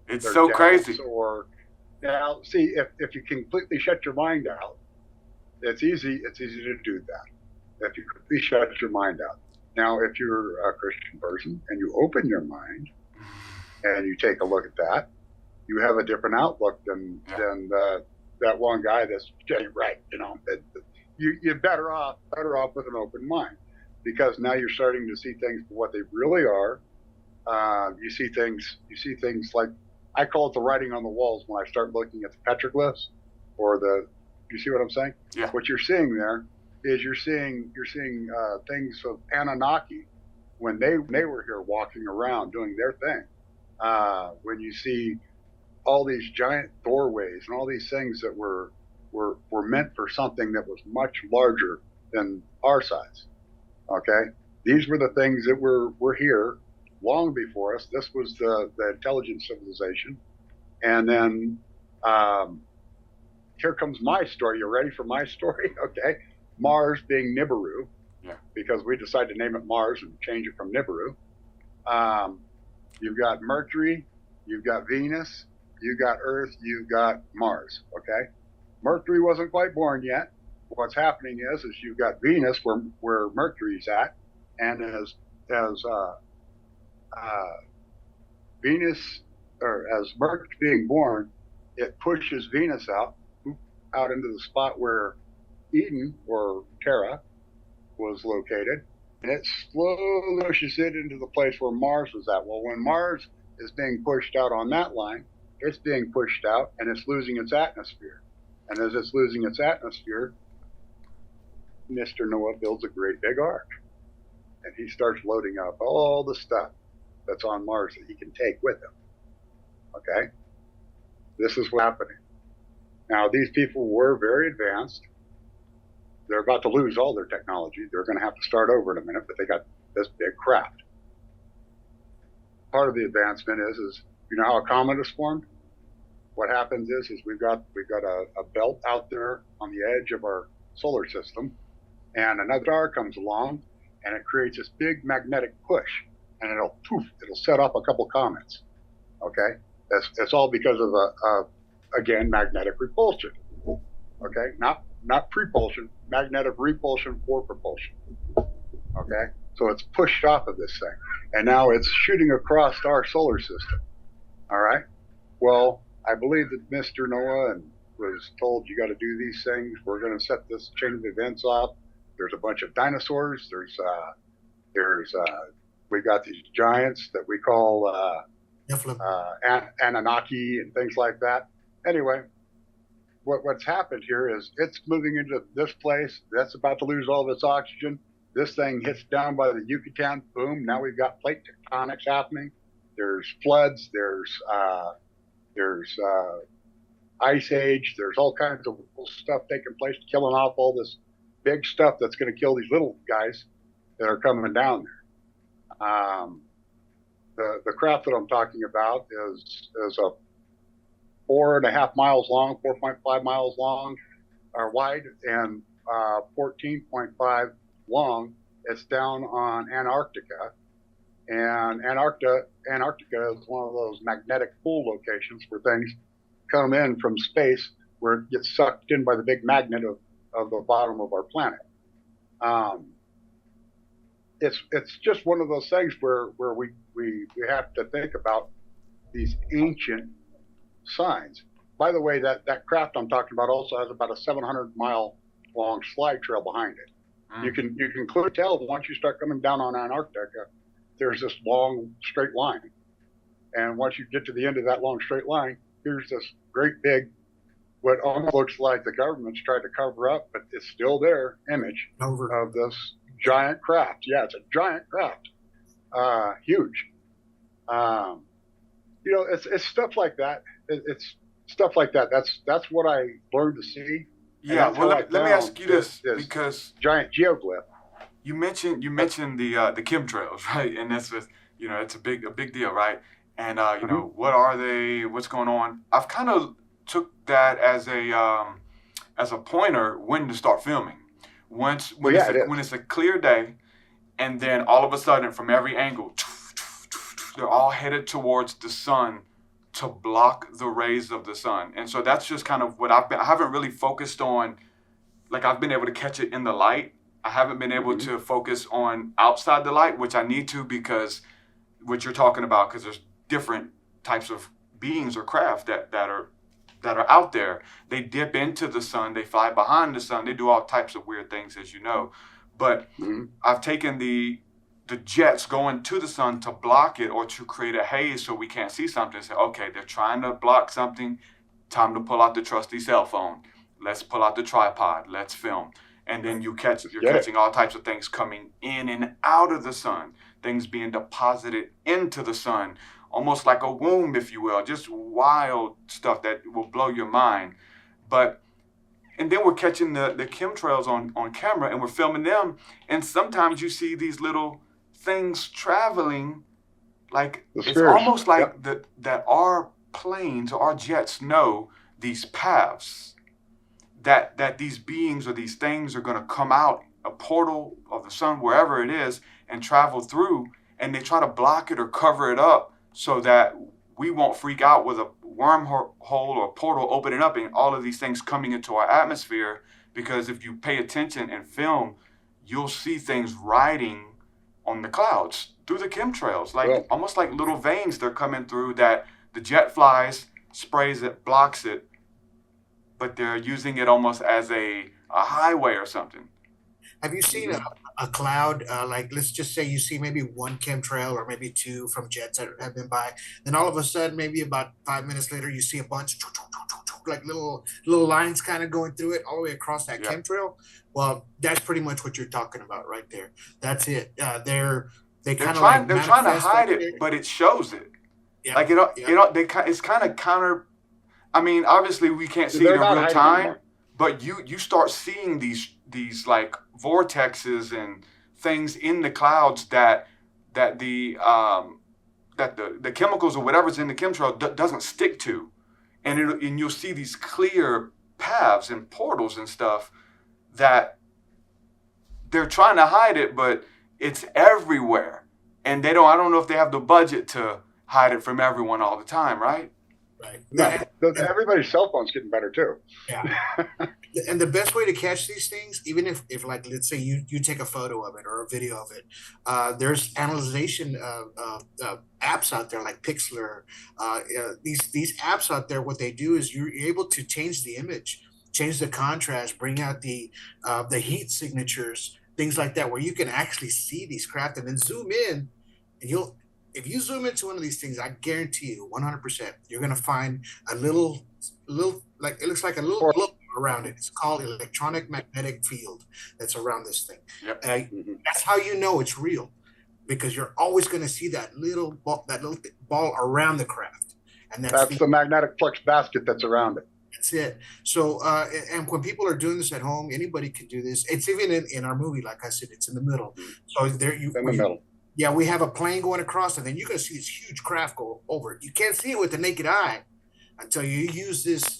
It's so crazy. Or now, see, if you completely shut your mind out, it's easy to do that. If you completely shut your mind out. Now, if you're a Christian person and you open your mind and you take a look at that, you have a different outlook than that one guy that's getting right. You know, you're better off with an open mind, because now you're starting to see things for what they really are. You see things like, I call it the writing on the walls when I start looking at the petroglyphs, or you see what I'm saying? Yeah. What you're seeing there is you're seeing things of Anunnaki when they were here walking around doing their thing. When you see all these giant doorways and all these things that were meant for something that was much larger than our size. Okay, these were the things that were here long before us. This was the intelligent civilization. And then here comes my story. You ready for my story? Okay. Mars being Nibiru, because we decided to name it Mars and change it from Nibiru. You've got Mercury, you've got Venus, you've got Earth, you've got Mars. Okay. Mercury wasn't quite born yet. What's happening is you've got Venus where Mercury's at, and as Venus, or as Mercury being born, it pushes Venus out into the spot where Eden, or Terra, was located, and it slowly pushes it into the place where Mars was at. Well, when Mars is being pushed out on that line, it's being pushed out and it's losing its atmosphere. And as it's losing its atmosphere, Mr. Noah builds a great big ark, and he starts loading up all the stuff that's on Mars that he can take with him. Okay? This is what's happening. Now, these people were very advanced. They're about to lose all their technology. They're going to have to start over in a minute, but they got this big craft. Part of the advancement is you know how a comet is formed? What happens is we've got a belt out there on the edge of our solar system, and another star comes along, and it creates this big magnetic push, and it'll set off a couple comets. Okay, that's all because of again, magnetic repulsion. Okay, not propulsion, magnetic repulsion for propulsion. Okay, so it's pushed off of this thing, and now it's shooting across our solar system. All right, well, I believe that Mr. Noah was told, you got to do these things. We're going to set this chain of events up. There's a bunch of dinosaurs. We've got these giants that we call Anunnaki and things like that. Anyway, what's happened here is it's moving into this place that's about to lose all of its oxygen. This thing hits down by the Yucatan. Boom! Now we've got plate tectonics happening. There's floods. There's ice age. There's all kinds of stuff taking place, killing off all this big stuff that's going to kill these little guys that are coming down there. The craft that I'm talking about is a 4.5 miles long, 4.5 miles long, or wide, and 14.5 long. It's down on Antarctica. And Antarctica is one of those magnetic pool locations where things come in from space, where it gets sucked in by the big magnet of the bottom of our planet. It's just one of those things where we have to think about these ancient signs. By the way, that craft I'm talking about also has about a 700-mile long slide trail behind it. You can clearly tell once you start coming down on Antarctica, there's this long straight line, and once you get to the end of that long straight line, here's this great big, what almost looks like the government's tried to cover up, but it's still there, image of this giant craft. Yeah, it's a giant craft, huge. You know, it's stuff like that. It's stuff like that. That's what I learned to see Yeah, that's well, how I let me found ask you this, this because giant geoglyph. you mentioned the chemtrails, right? And that's just, it's a big deal, right? And what are they? What's going on? I've kind of took that as a pointer when to start filming. When it's a clear day, and then all of a sudden from every angle, they're all headed towards the sun to block the rays of the sun. And so that's just kind of what I haven't really focused on. Like, I've been able to catch it in the light. I haven't been able to focus on outside the light, which I need to, because what you're talking about, because there's different types of beings or craft that are out there. They dip into the sun, they fly behind the sun, they do all types of weird things, as you know. But I've taken the jets going to the sun to block it or to create a haze so we can't see something. Say, okay, they're trying to block something. Time to pull out the trusty cell phone. Let's pull out the tripod. Let's film. And then you're catching all types of things coming in and out of the sun. Things being deposited into the sun, almost like a womb, if you will. Just wild stuff that will blow your mind. And then we're catching the chemtrails on camera, and we're filming them. And sometimes you see these little things traveling, like it's almost like that our planes or our jets know these paths that these beings or these things are going to come out a portal of the sun, wherever it is, and travel through, and they try to block it or cover it up so that we won't freak out with a wormhole or portal opening up and all of these things coming into our atmosphere. Because if you pay attention and film, you'll see things riding on the clouds through the chemtrails, almost like little veins they're coming through that the jet flies, sprays it, blocks it, but they're using it almost as a highway or something. Have you seen a cloud, like let's just say you see maybe one chemtrail or maybe two from jets that have been by, then all of a sudden, maybe about 5 minutes later, you see a bunch, like little lines kind of going through it all the way across that chemtrail? Well, that's pretty much what you're talking about right there. That's it. They're trying to hide it, but it shows it. Yeah. Like it's kind of counter. I mean, obviously we can't see it in real time, but you start seeing these like vortexes and things in the clouds that the chemicals or whatever's in the chemtrail doesn't stick to, and you'll see these clear paths and portals and stuff that they're trying to hide it, but it's everywhere, and I don't know if they have the budget to hide it from everyone all the time, right? Right. No, everybody's cell phone's getting better too. Yeah. And the best way to catch these things, even if like, let's say you take a photo of it or a video of it, there's analyzation apps out there like Pixlr. These apps out there, what they do is you're able to change the image, change the contrast, bring out the heat signatures, things like that, where you can actually see these craft and then zoom in, and if you zoom into one of these things, I guarantee you 100%, you're going to find a little, like, it looks like a little glow around it. It's called electronic magnetic field that's around this thing. Yep. That's how you know it's real, because you're always going to see that little ball around the craft. And that's the magnetic flux basket that's around it. That's it. So, and when people are doing this at home, anybody can do this. It's even in our movie, like I said, it's in the middle. So in the middle. Yeah, we have a plane going across, and then you're going to see this huge craft go over it. You can't see it with the naked eye until you use these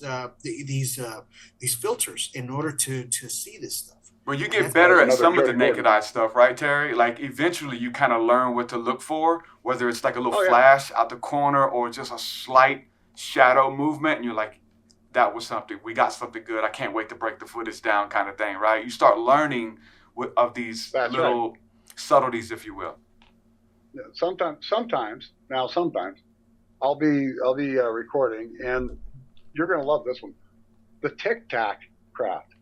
filters in order to see this stuff. Well, you get better at some of the naked eye stuff, right, Terry? Like, eventually you kind of learn what to look for, whether it's like a little flash out the corner or just a slight shadow movement, and you're like, that was something. We got something good. I can't wait to break the footage down, kind of thing, right? You start learning of these little subtleties, if you will. Sometimes I'll be recording, and you're going to love this one. The Tic Tac craft.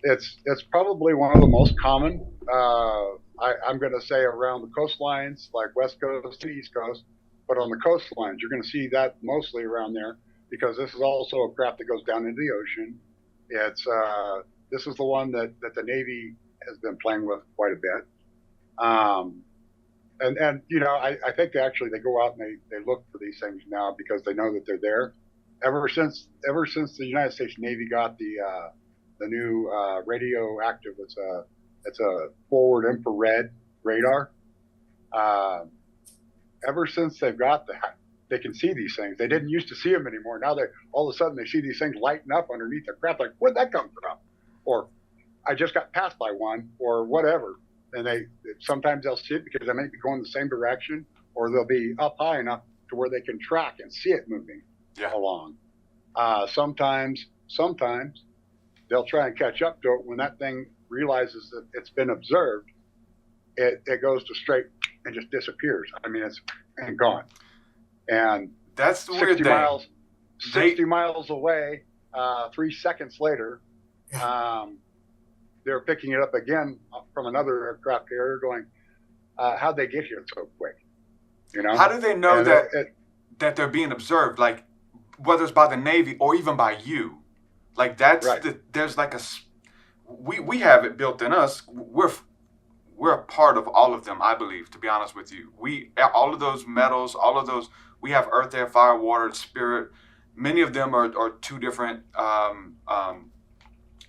It's probably one of the most common. I'm going to say around the coastlines, like West Coast to East Coast, but on the coastlines, you're going to see that mostly around there, because this is also a craft that goes down into the ocean. This is the one that the Navy has been playing with quite a bit. And I think they go out and they look for these things now because they know that they're there. ever since the United States Navy got the new radioactive, it's a forward infrared radar. Ever since they've got that, they can see these things. They didn't used to see them anymore. Now they all of a sudden they see these things lighting up underneath the craft. Like, where'd that come from? Or I just got passed by one, or whatever. And sometimes they'll see it because they might be going the same direction, or they'll be up high enough to where they can track and see it moving along. Sometimes they'll try and catch up to it. When that thing realizes that it's been observed, it goes to straight and just disappears. I mean, it's gone. And that's the weird thing. 60 miles away, 3 seconds later, they're picking it up again from another aircraft carrier going, how'd they get here so quick? You know? How do they know that they're being observed? Like, whether it's by the Navy or even by you, like that's right. There's like we have it built in us. We're a part of all of them, I believe, to be honest with you. All of those metals, all of those, we have earth, air, fire, water, spirit. Many of them are two different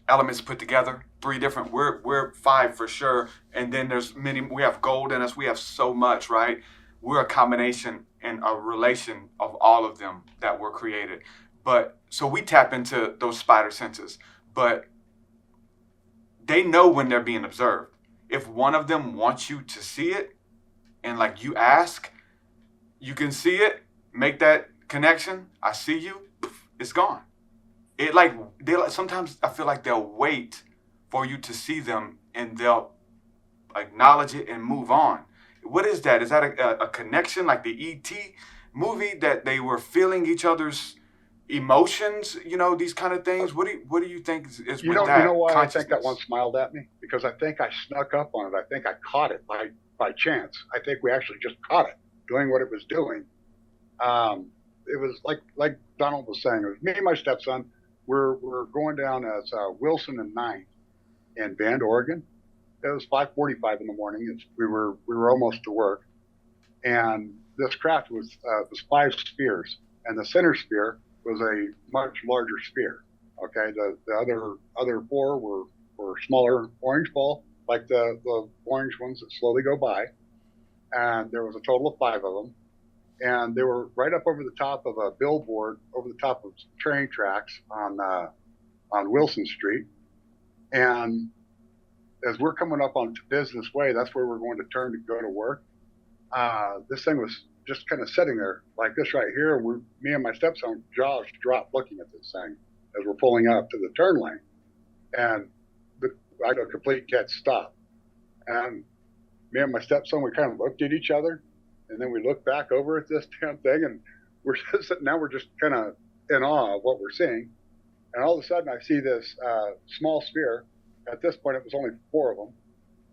elements put together. 3 different, we're 5 for sure. And then there's many, we have gold in us. We have so much, right? We're a combination and a relation of all of them that were created. But so we tap into those spider senses, but they know when they're being observed. If one of them wants you to see it and like you ask, you can see it, make that connection. I see you, it's gone. Sometimes I feel like they'll wait for you to see them and they'll acknowledge it and move on. What is that? Is that a connection like the E.T. movie that they were feeling each other's emotions, these kind of things? What do you think is with that? You know why I think that one smiled at me? Because I think I snuck up on it. I think I caught it by chance. I think we actually just caught it doing what it was doing. It was like Donald was saying, it was me and my stepson. We're going down as Wilson and 9th in Bend, Oregon. It was 5:45 in the morning. We were almost to work, and this craft was 5 spheres, and the center sphere was a much larger sphere. Okay, the other 4 were smaller orange ball, like the orange ones that slowly go by, and there was a total of 5 of them, and they were right up over the top of a billboard, over the top of train tracks on Wilson Street, and as we're coming up on Business Way, that's where we're going to turn to go to work. This thing was just kind of sitting there like this right here. Me and my stepson jaws dropped looking at this thing as we're pulling up to the turn lane, and I got a complete dead stop. And me and my stepson, we kind of looked at each other, and then we looked back over at this damn thing, and we're just kind of in awe of what we're seeing. And all of a sudden, I see this small sphere. At this point, it was only 4 of them.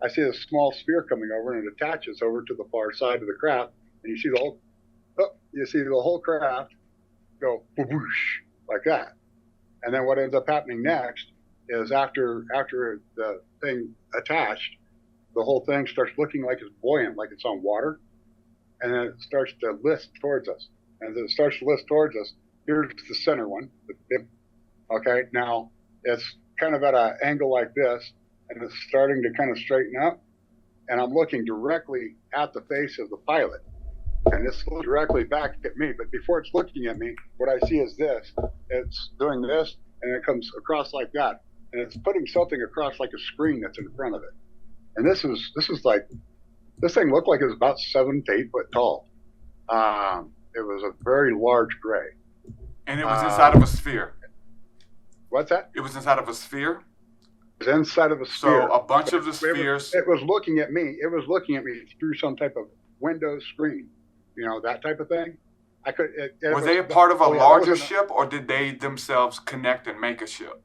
I see this small sphere coming over, and it attaches over to the far side of the craft, and you see the whole craft go whoosh like that. And then what ends up happening next is after the thing attached, the whole thing starts looking like it's buoyant, like it's on water, and then it starts to list towards us. And as it starts to list towards us, here's the center one. Okay, now it's kind of at an angle like this, and it's starting to kind of straighten up, and I'm looking directly at the face of the pilot, and it's looking directly back at me. But before it's looking at me, what I see is this. It's doing this, and it comes across like that, and it's putting something across like a screen that's in front of it. And this thing looked like it was about 7 to 8 foot tall. It was a very large gray. And it was inside of a sphere. What's that? It was inside of a sphere? It was inside of a sphere. So a bunch of the spheres. It was looking at me. It was looking at me through some type of window screen, that type of thing. Were they a part of a larger ship, or did they themselves connect and make a ship?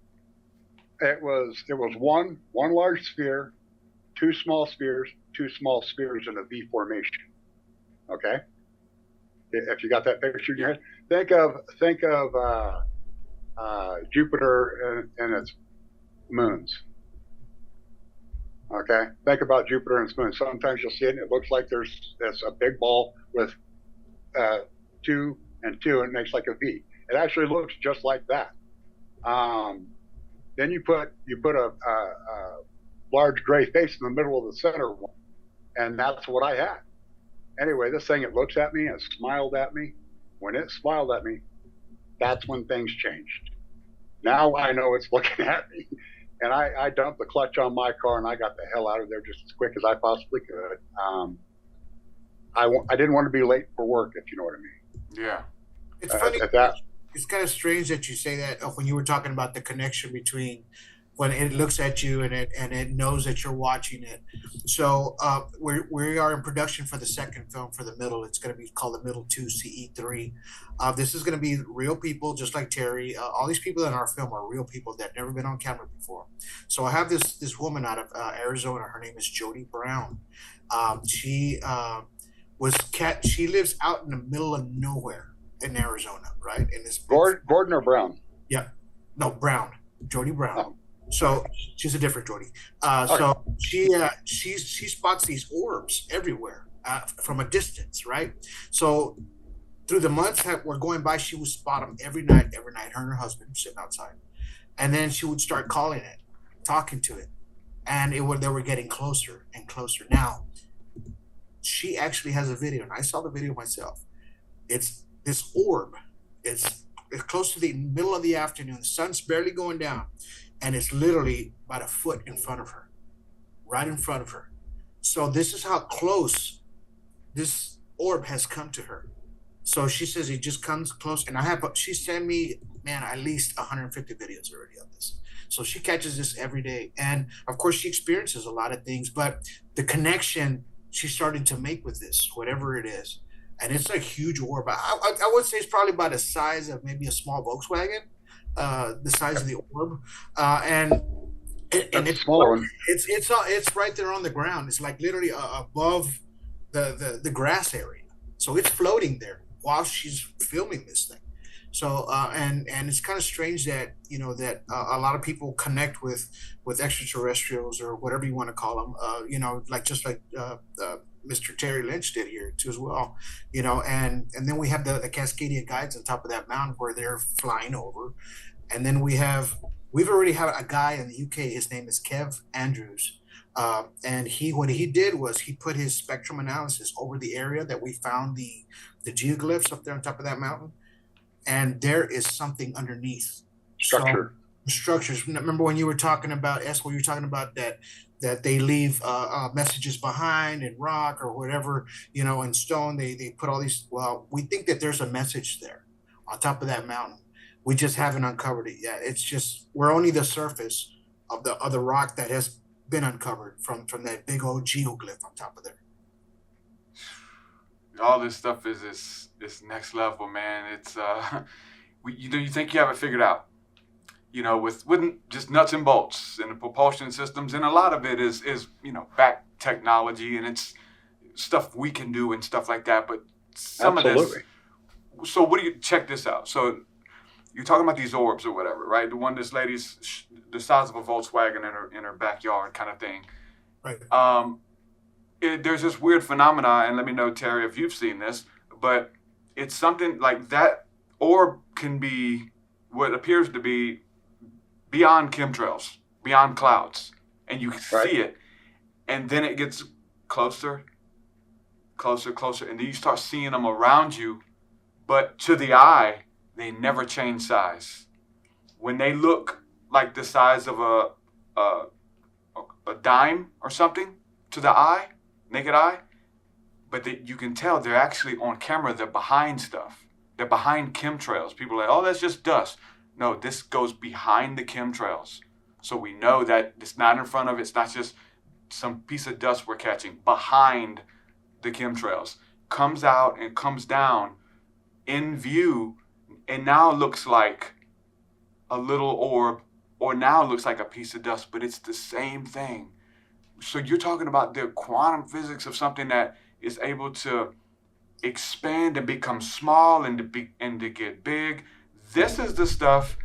It was one large sphere, 2 small spheres, 2 small spheres in a V formation. Okay? If you got that picture in your head, think of Jupiter and its moons. Okay, think about Jupiter and its moons. Sometimes you'll see it, and it looks like there's a big ball with 2 and 2, and it makes like a V. It actually looks just like that. Then you put a large gray face in the middle of the center one, and that's what I had. Anyway, this thing, it looks at me and smiled at me. When it smiled at me, that's when things changed. Now I know it's looking at me. And I dumped the clutch on my car and I got the hell out of there just as quick as I possibly could. I didn't want to be late for work, if you know what I mean. Yeah. It's funny. It's kind of strange that you say that when you were talking about the connection between when it looks at you and it knows that you're watching it. So we are in production for the second film for the middle. It's going to be called the Middle 2 CE3. This is going to be real people, just like Terry. All these people in our film are real people that never been on camera before. So I have this woman out of Arizona. Her name is Jody Brown. She lives out in the middle of nowhere in Arizona, right? In this Gordon or Brown? Yeah, no, Brown. Jody Brown. Oh. So she's a different Jody. Okay. So she spots these orbs everywhere from a distance, right? So through the months that were going by, she would spot them every night. Her and her husband sitting outside, and then she would start calling it, talking to it, and they were getting closer and closer. Now she actually has a video, and I saw the video myself. It's this orb. It's close to the middle of the afternoon. The sun's barely going down. And it's literally about a foot in front of her, right in front of her. So this is how close this orb has come to her. So she says it just comes close. And she sent me, man, at least 150 videos already of this. So she catches this every day. And of course she experiences a lot of things, but the connection she's starting to make with this, whatever it is. And it's a huge orb. I would say it's probably about the size of maybe a small Volkswagen. The size of the orb, and it's smaller one. It's right there on the ground. It's like literally above the grass area. So it's floating there while she's filming this thing. So and it's kind of strange that that a lot of people connect with extraterrestrials or whatever you want to call them. Like Mr. Terry Linch did here too as well, and then we have the Cascadia Guides on top of that mountain where they're flying over, and then we've already had a guy in the UK. His name is Kev Andrews, and what he did was he put his spectrum analysis over the area that we found the geoglyphs up there on top of that mountain, and there is something underneath. Structure. So, structures. Remember when you were talking about you were talking about that they leave messages behind in rock or whatever, in stone. They put all these. Well, we think that there's a message there on top of that mountain. We just haven't uncovered it yet. It's just we're only the surface of the rock that has been uncovered from that big old geoglyph on top of there. All this stuff is this next level, man. It's you think you have it figured out. With just nuts and bolts and the propulsion systems, and a lot of it is back technology, and it's stuff we can do and stuff like that. But some Absolutely. of this. So check this out. So you're talking about these orbs or whatever, right? The one this lady's the size of a Volkswagen in her backyard, kind of thing. Right. There's this weird phenomena, and let me know, Terry, if you've seen this. But it's something like that orb can be what appears to be beyond chemtrails, beyond clouds, and you see it, and then it gets closer, and then you start seeing them around you, but to the eye, they never change size. When they look like the size of a dime or something to the eye, naked eye, but you can tell they're actually on camera, they're behind stuff. They're behind chemtrails. People are like, oh, that's just dust. No, this goes behind the chemtrails. So we know that it's not in front of it. It's not just some piece of dust we're catching. Behind the chemtrails. Comes out and comes down in view, and now looks like a little orb, or now looks like a piece of dust, but it's the same thing. So you're talking about the quantum physics of something that is able to expand and become small and to get big. This is the stuff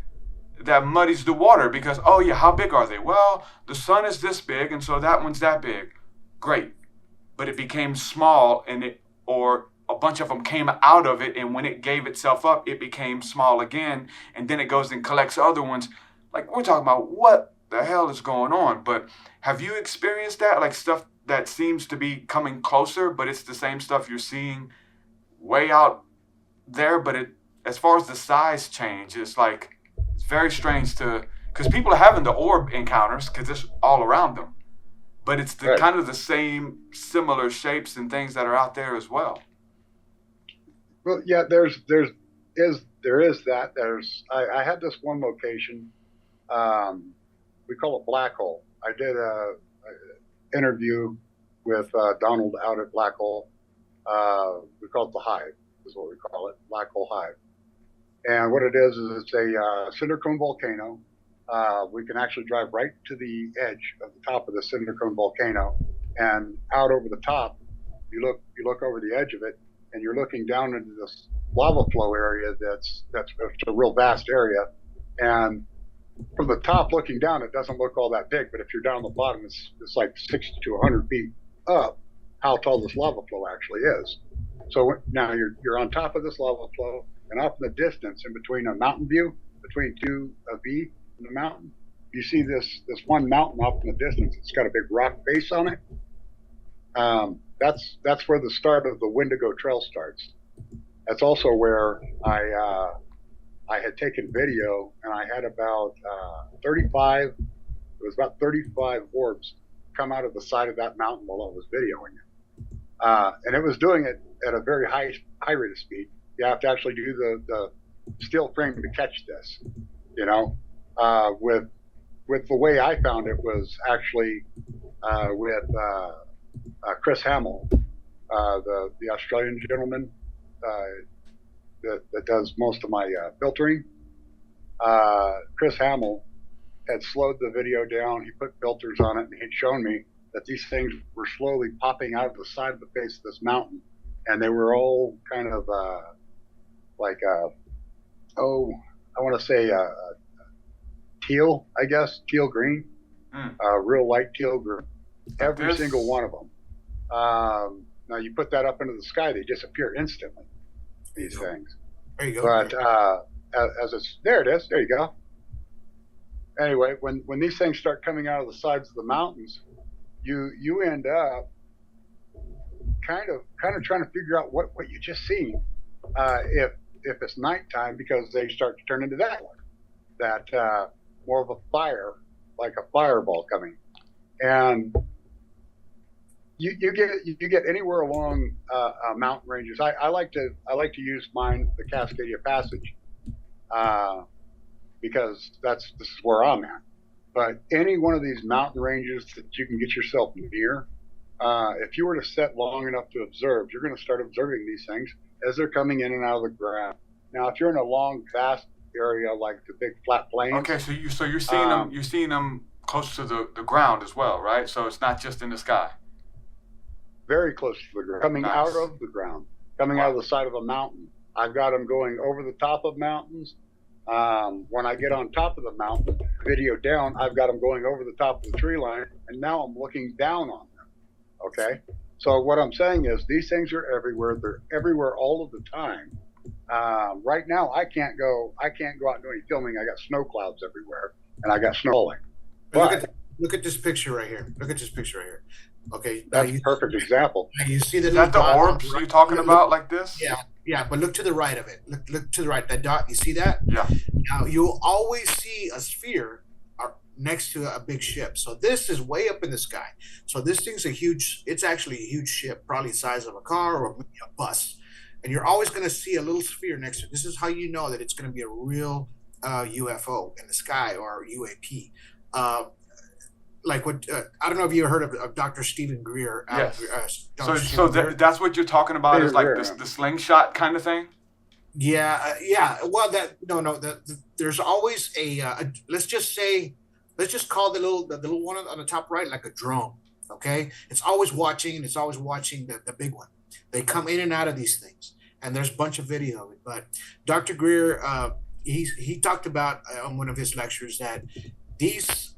that muddies the water because, oh yeah, how big are they? Well, the sun is this big, and so that one's that big. Great. But it became small, or a bunch of them came out of it, and when it gave itself up, it became small again, and then it goes and collects other ones. Like, we're talking about what the hell is going on? But have you experienced that? Like, stuff that seems to be coming closer, but it's the same stuff you're seeing way out there, but it, as far as the size change, it's like, it's very strange because people are having the orb encounters because it's all around them, but it's the kind of the same similar shapes and things that are out there as well. Well, yeah, there is that. I had this one location, we call it Black Hole. I did a interview with Donald out at Black Hole. We call it the Hive, is what we call it, Black Hole Hive. And what it is it's a cinder cone volcano. We can actually drive right to the edge of the top of the cinder cone volcano, and out over the top, you look over the edge of it, and you're looking down into this lava flow area. That's a real vast area, and from the top looking down, it doesn't look all that big. But if you're down the bottom, it's like 60 to 100 feet up. How tall this lava flow actually is. So now you're on top of this lava flow, and off in the distance, in between a mountain view, between a V in the mountain, you see this one mountain off in the distance. It's got a big rock face on it. That's where the start of the Wendigo Trail starts. That's also where I had taken video, and I had about 35 orbs come out of the side of that mountain while I was videoing it. And it was doing it at a very high rate of speed. You have to actually do the still frame to catch this, with the way I found it was actually with Chris Hamill, the Australian gentleman that does most of my filtering. Chris Hamill had slowed the video down. He put filters on it, and he'd shown me that these things were slowly popping out of the side of the face of this mountain, and they were all kind of I want to say teal, I guess, teal green, real light teal green, every single one of them. Now you put that up into the sky, they disappear instantly, these things. There you go. But there it is, there you go. Anyway, when these things start coming out of the sides of the mountains, you end up kind of trying to figure out what you just seen, if it's nighttime, because they start to turn into that more of a fire, like a fireball coming, and you get anywhere along mountain ranges. I like to use mine, the Cascadia Passage, because this is where I'm at. But any one of these mountain ranges that you can get yourself near, if you were to set long enough to observe, you're going to start observing these things as they're coming in and out of the ground. Now, if you're in a long, vast area like the big flat plains, okay, so you're seeing them. You're seeing them close to the ground as well, right? So it's not just in the sky. Very close to the ground, coming out of the ground, coming out of the side of a mountain. I've got them going over the top of mountains. When I get on top of the mountain, video down, I've got them going over the top of the tree line, and now I'm looking down on them. Okay, so what I'm saying is these things are everywhere. They're everywhere all of the time. Right now, I can't go out and do any filming. I got snow clouds everywhere, and I got snow falling. Look at this picture right here. Look at this picture right here. Okay, that's a perfect example. You see the is that the orbs you're talking about, like this? Yeah, but look to the right of it. Look to the right. That dot, you see that? Yeah. Now you'll always see a sphere next to a big ship. So this is way up in the sky. So this thing's it's actually a huge ship, probably the size of a car or a bus. And you're always going to see a little sphere next to it. This is how you know that it's going to be a real UFO in the sky, or UAP. Like what I don't know if you heard of Dr. Stephen Greer. Yes. That's what you're talking about, is like the slingshot kind of thing. Yeah. Well, there's always let's just call the little one on the top right like a drone. Okay, it's always watching the big one. They come in and out of these things, and there's a bunch of video of it. But Dr. Greer, he talked about on one of his lectures that these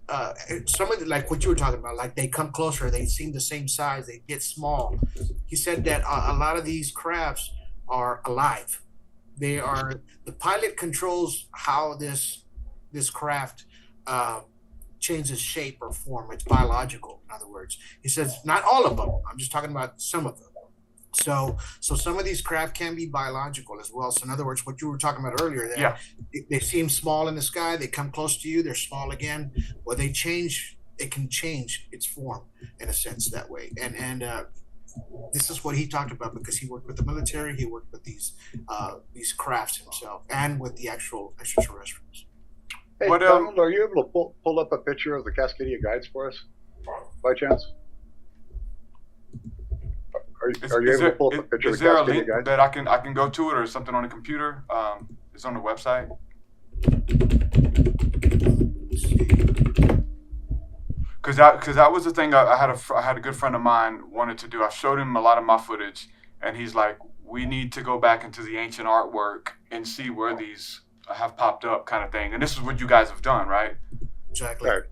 some of the, like what you were talking about, like they come closer, they seem the same size, they get small. He said that a lot of these crafts are alive. They are, the pilot controls how this craft changes shape or form. It's biological, in other words. He says not all of them. I'm just talking about some of them. So some of these craft can be biological as well. So in other words, what you were talking about earlier, that they seem small in the sky, they come close to you, they're small again, or they change. It can change its form in a sense that way. And this is what he talked about because he worked with the military, he worked with these crafts himself, and with the actual extraterrestrials. Hey, Donald, are you able to pull up a picture of the Cascadia Guides for us, by chance? Are you able to pull up a picture of the Cascadia Guides? Is there a link that I can go to it, or something on the computer? It's on the website. Because that was the thing I had a good friend of mine wanted to do. I showed him a lot of my footage, and he's like, we need to go back into the ancient artwork and see where these have popped up, kind of thing. And this is what you guys have done, right? Exactly. Right.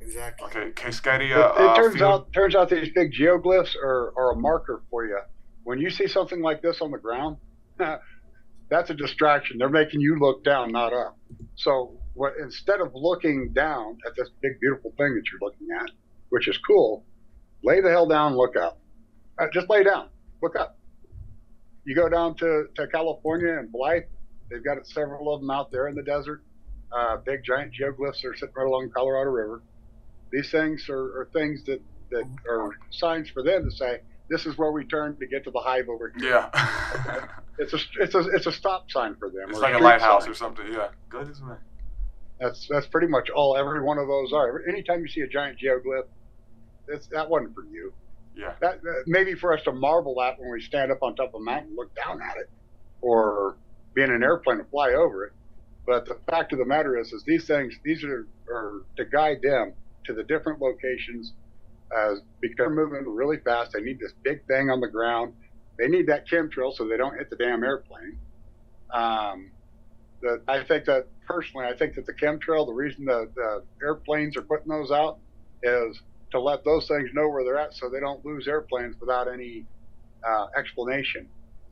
Exactly. Okay, Cascadia. It turns out these big geoglyphs are a marker for you. When you see something like this on the ground, that's a distraction. They're making you look down, not up. So instead of looking down at this big, beautiful thing that you're looking at, which is cool, lay the hell down, look up. Just lay down, look up. You go down to California and Blythe, they've got several of them out there in the desert. Big, giant geoglyphs are sitting right along the Colorado River. These things are things that are signs for them to say, this is where we turn to get to the hive over here. Yeah. It's a stop sign for them. It's like a lighthouse or something. Yeah. Good as man. That's pretty much all every one of those are. Anytime you see a giant geoglyph, that wasn't for you. Yeah. That maybe for us to marvel at when we stand up on top of a mountain and look down at it, or be in an airplane and fly over it. But the fact of the matter is these are to guide them to the different locations. Because they're moving really fast, they need this big thing on the ground. They need that chemtrail so they don't hit the damn airplane. I think that the chemtrail, the reason the airplanes are putting those out is to let those things know where they're at so they don't lose airplanes without any explanation.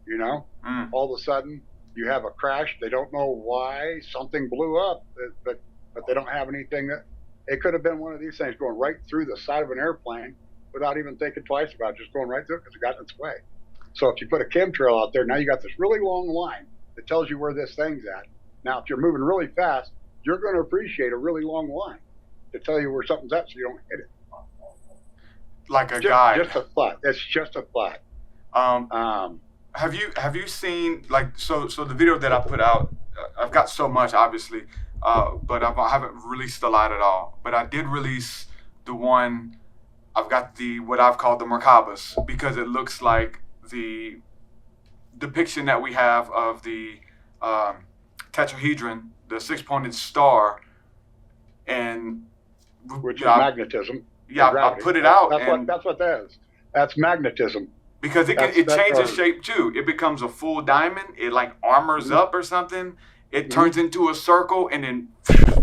You know, all of a sudden you have a crash. They don't know why something blew up, but they don't have anything that. It could have been one of these things going right through the side of an airplane without even thinking twice about it, just going right through it because it got in its way. So if you put a chemtrail out there, now you got this really long line that tells you where this thing's at. Now, if you're moving really fast, you're going to appreciate a really long line to tell you where something's at so you don't hit it. Like a guide. Just a thought. It's just a thought. Have you seen, like, so the video that I put out, I've got so much, obviously, but I haven't released a lot at all. But I did release the one, I've got what I've called the Merkabas, because it looks like the depiction that we have of the tetrahedron, the six-pointed star, and which is magnetism. Yeah, I put it out. That's what that is. That's magnetism. Because it changes shape too. It becomes a full diamond. It like armors up or something. It turns into a circle and then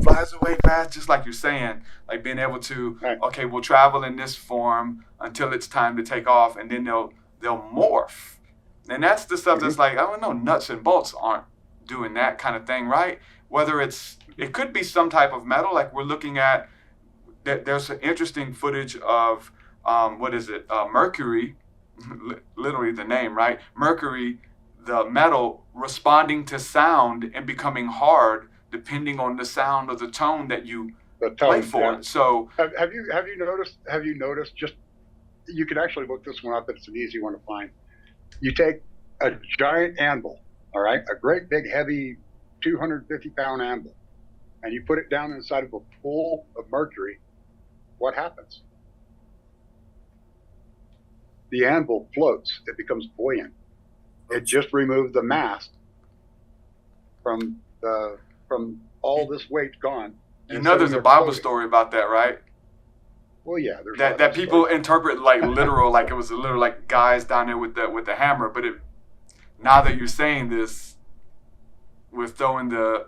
flies away fast, just like you're saying. Like being able to, okay, we'll travel in this form until it's time to take off, and then they'll morph. And that's the stuff that's like, I don't know, nuts and bolts aren't doing that kind of thing, right? Whether it could be some type of metal, like we're looking at. There's some interesting footage of Mercury. Literally the name, right? Mercury, the metal responding to sound and becoming hard depending on the sound or the tone that you play for. Yeah. So have you noticed just, you can actually look this one up, it's an easy one to find. You take a giant anvil, all right, a great big heavy 250-pound anvil, and you put it down inside of a pool of mercury. What happens? The anvil floats. It becomes buoyant. It just removed the mass from all this weight gone. You know, there's a Bible story about that, right? Well, yeah. There's that people interpret like literal, like it was a literal, like guys down there with the hammer. But now that you're saying this, with throwing the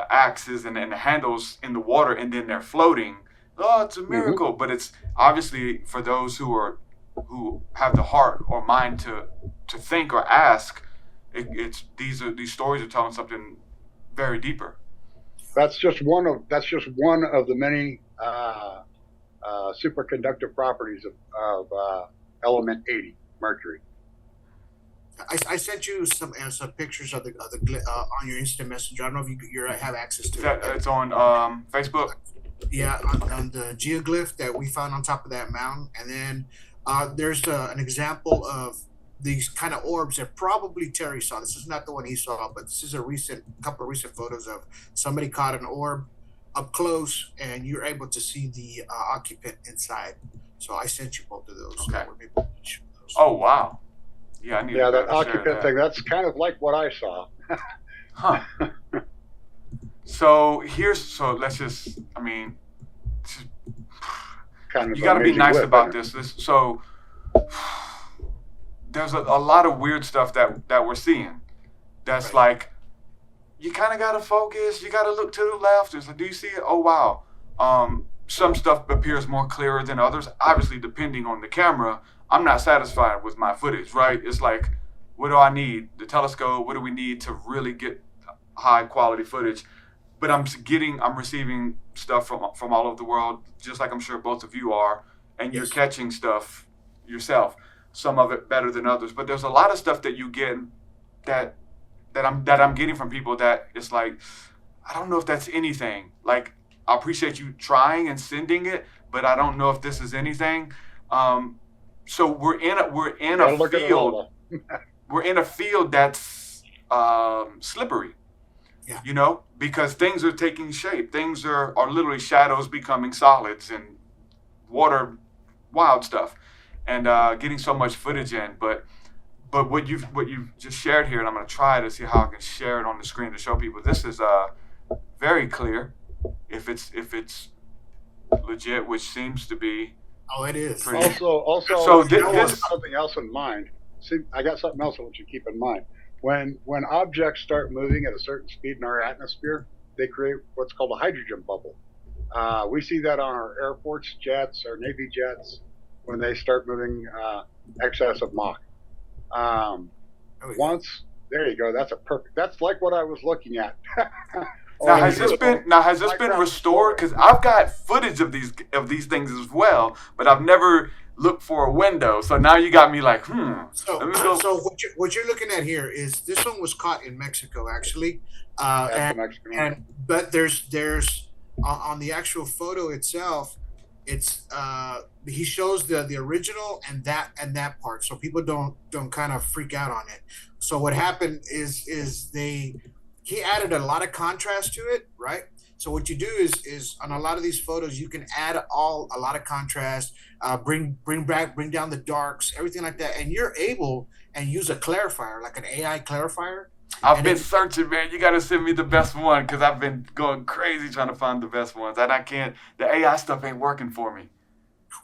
axes and the handles in the water and then they're floating. Oh, it's a miracle. But it's obviously for those who have the heart or mind to think or ask. These stories are telling something very deeper. That's just one of the many superconductive properties of element 80, Mercury. I sent you some pictures of the on your instant messenger. I don't know if you have access to it. It's on Facebook. Yeah, on the geoglyph that we found on top of that mountain, and then there's an example of these kind of orbs that probably Terry saw. This is not the one he saw, but this is a couple of recent photos of somebody caught an orb up close, and you're able to see the occupant inside. So I sent you both of those. Okay. So we're able to show those. Oh wow. Yeah, I need Yeah, to that occupant thing. That's kind of like what I saw. Huh. So let's just. I mean, Kind of you got to be amazing nice whip, about isn't it? this. So there's a lot of weird stuff that we're seeing. That's Right. like, you kind of got to focus. You got to look to the left. It's like, do you see it? Oh wow. Some stuff appears more clearer than others. Obviously, depending on the camera. I'm not satisfied with my footage, right? It's like, what do I need? The telescope. What do we need to really get high quality footage? But I'm receiving stuff from all over the world, just like I'm sure both of you are, and you're Yes. catching stuff yourself. Some of it better than others, but there's a lot of stuff that you get that I'm getting from people that it's like, I don't know if that's anything. Like, I appreciate you trying and sending it, but I don't know if this is anything. So we're in Gotta a look at it all, field. We're in a field that's slippery. Yeah. You know, because things are taking shape. Things are literally shadows becoming solids and water, wild stuff, and getting so much footage in. But what you've just shared here, and I'm going to try to see how I can share it on the screen to show people. This is very clear. If it's legit, which seems to be. Oh, it is. Pretty- Also, So I want this- something else in mind. See, I got something else I want you to keep in mind. When objects start moving at a certain speed in our atmosphere, they create what's called a hydrogen bubble. We see that on our Air Force jets, our Navy jets, when they start moving excess of Mach. Oh, yeah. Once, there you go. That's like what I was looking at. Now has this been restored? Because I've got footage of these things as well, but I've never looked for a window. So now you got me like, So, let me go. so what you're looking at here is this one was caught in Mexico, actually, but there's on the actual photo itself, it's he shows the original and that part, so people don't kind of freak out on it. So what happened is he added a lot of contrast to it, right? So what you do is on a lot of these photos, you can add a lot of contrast, bring down the darks, everything like that, and you're able and use a clarifier, like an AI clarifier. I've been searching, man. You got to send me the best one because I've been going crazy trying to find the best ones, and I can't. The AI stuff ain't working for me.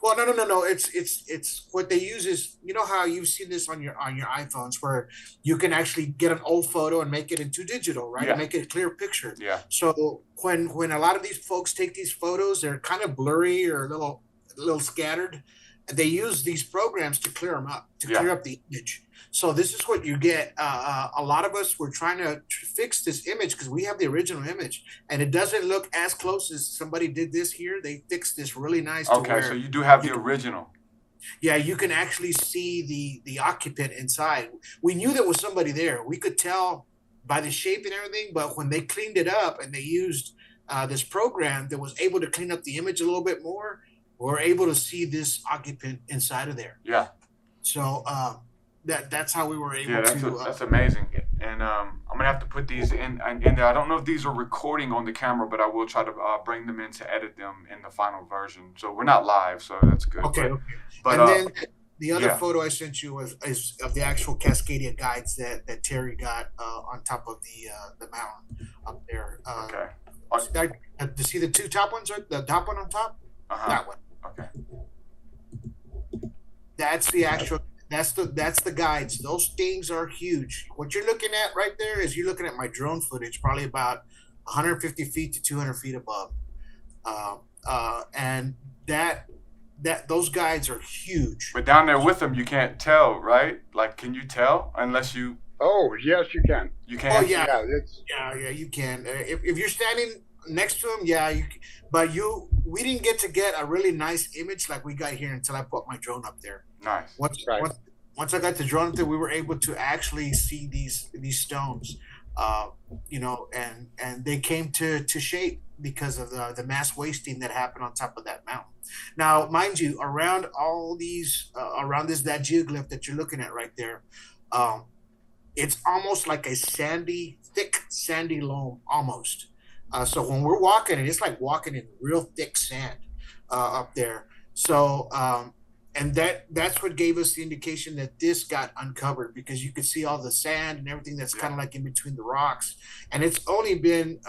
Well, no. It's what they use is, you know how you've seen this on your iPhones where you can actually get an old photo and make it into digital, right? Yeah. Make it a clear picture. Yeah. So when a lot of these folks take these photos, they're kind of blurry or a little scattered. And they use these programs to clear them up, clear up the image. So this is what you get. A lot of us were trying to fix this image because we have the original image, and it doesn't look as close as somebody did this here. They fixed this really nice. Okay, so you do have the original. Yeah, you can actually see the occupant inside. We knew there was somebody there. We could tell by the shape and everything, but when they cleaned it up and they used this program that was able to clean up the image a little bit more, we're able to see this occupant inside of there. Yeah. So that's how we were able to. That's amazing. And I'm gonna have to put these in there. I don't know if these are recording on the camera, but I will try to bring them in to edit them in the final version. So we're not live, so that's good. Okay. But and then the other yeah. photo I sent you is of the actual Cascadia Guides that Terry got on top of the mountain up there. Okay. To see the two top ones, right? The top one on top, that one. Okay. That's the actual. That's the guides. Those things are huge. What you're looking at right there is you're looking at my drone footage, probably about 150 feet to 200 feet above, and that those guides are huge. But down there with them, you can't tell, right? Like, can you tell unless you? Oh, yes, you can. You can. Oh yeah, Yeah, you can. If you're standing next to them, yeah, but we didn't get a really nice image like we got here until I put my drone up there. Nice. Once I got the drone up there, we were able to actually see these stones, and they came to shape because of the mass wasting that happened on top of that mountain. Now, mind you, around all these, around that geoglyph that you're looking at right there, it's almost like a thick sandy loam almost. So when we're walking, it's like walking in real thick sand up there. So, and that's what gave us the indication that this got uncovered, because you could see all the sand and everything that's kind of like in between the rocks. And it's only been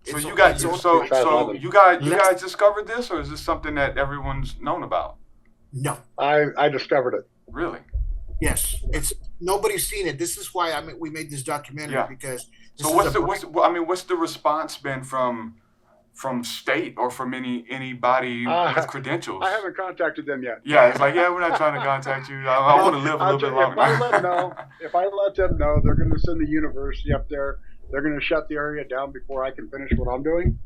So you guys discovered this, or is this something that everyone's known about? No, I discovered it. Really? Yes, it's nobody's seen it. This is why we made this documentary, because. So what's the response been from state or from anybody with credentials? I haven't contacted them yet. Yeah, it's like, we're not trying to contact you. I want to live a little bit longer. If I let them know, they're going to send the university up there. They're going to shut the area down before I can finish what I'm doing.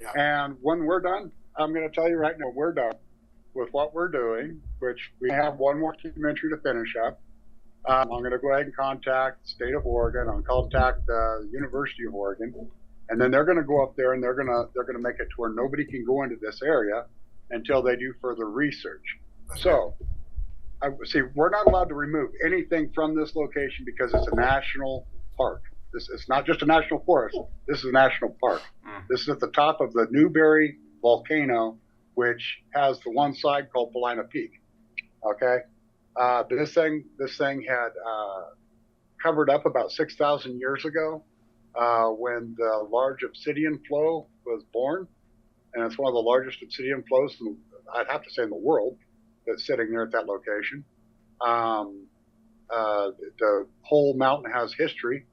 Yeah. And when we're done, I'm going to tell you right now, we're done with what we're doing, which we have one more documentary to finish up. I'm going to go ahead and contact the state of Oregon. I'll contact the University of Oregon, and then they're going to go up there and they're going to make it to where nobody can go into this area until they do further research. So, we're not allowed to remove anything from this location because it's a national park. It's not just a national forest. This is a national park. This is at the top of the Nibiru volcano, which has the one side called Paulina Peak. Okay. This thing had covered up about 6,000 years ago when the large obsidian flow was born, and it's one of the largest obsidian flows, I'd have to say, in the world, that's sitting there at that location. The whole mountain has history.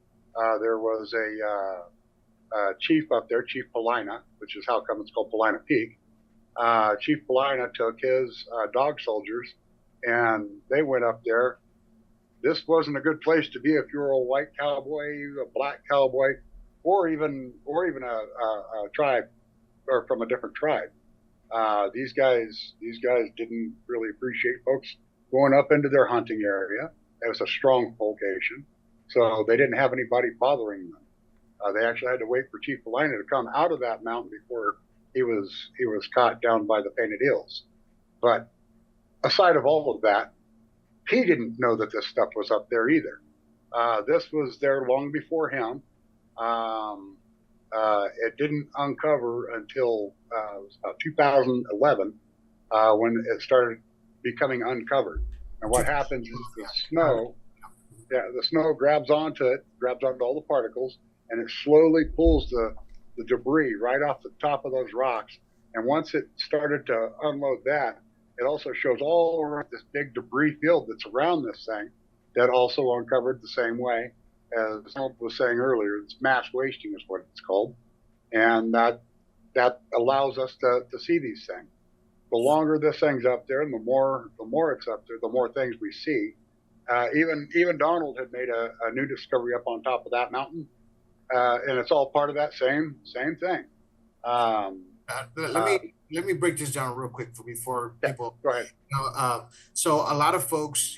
There was a chief up there, Chief Paulina, which is how come it's called Paulina Peak. Chief Paulina took his dog soldiers, and they went up there. This wasn't a good place to be if you were a white cowboy, a black cowboy, or even a tribe, or from a different tribe. These guys didn't really appreciate folks going up into their hunting area. It was a strong location, so they didn't have anybody bothering them. They actually had to wait for Chief Paulina to come out of that mountain before he was caught down by the Painted Hills. But aside of all of that, he didn't know that this stuff was up there either. This was there long before him. It didn't uncover until 2011 when it started becoming uncovered. And what happens is the snow grabs onto all the particles, and it slowly pulls the debris right off the top of those rocks. And once it started to unload that, it also shows all around this big debris field that's around this thing that also uncovered the same way. As someone was saying earlier, it's mass wasting is what it's called. And that allows us to see these things. The longer this thing's up there and the more it's up there, the more things we see. Even Donald had made a new discovery up on top of that mountain. And it's all part of that same thing. Let me break this down real quick before people. Go ahead. So a lot of folks,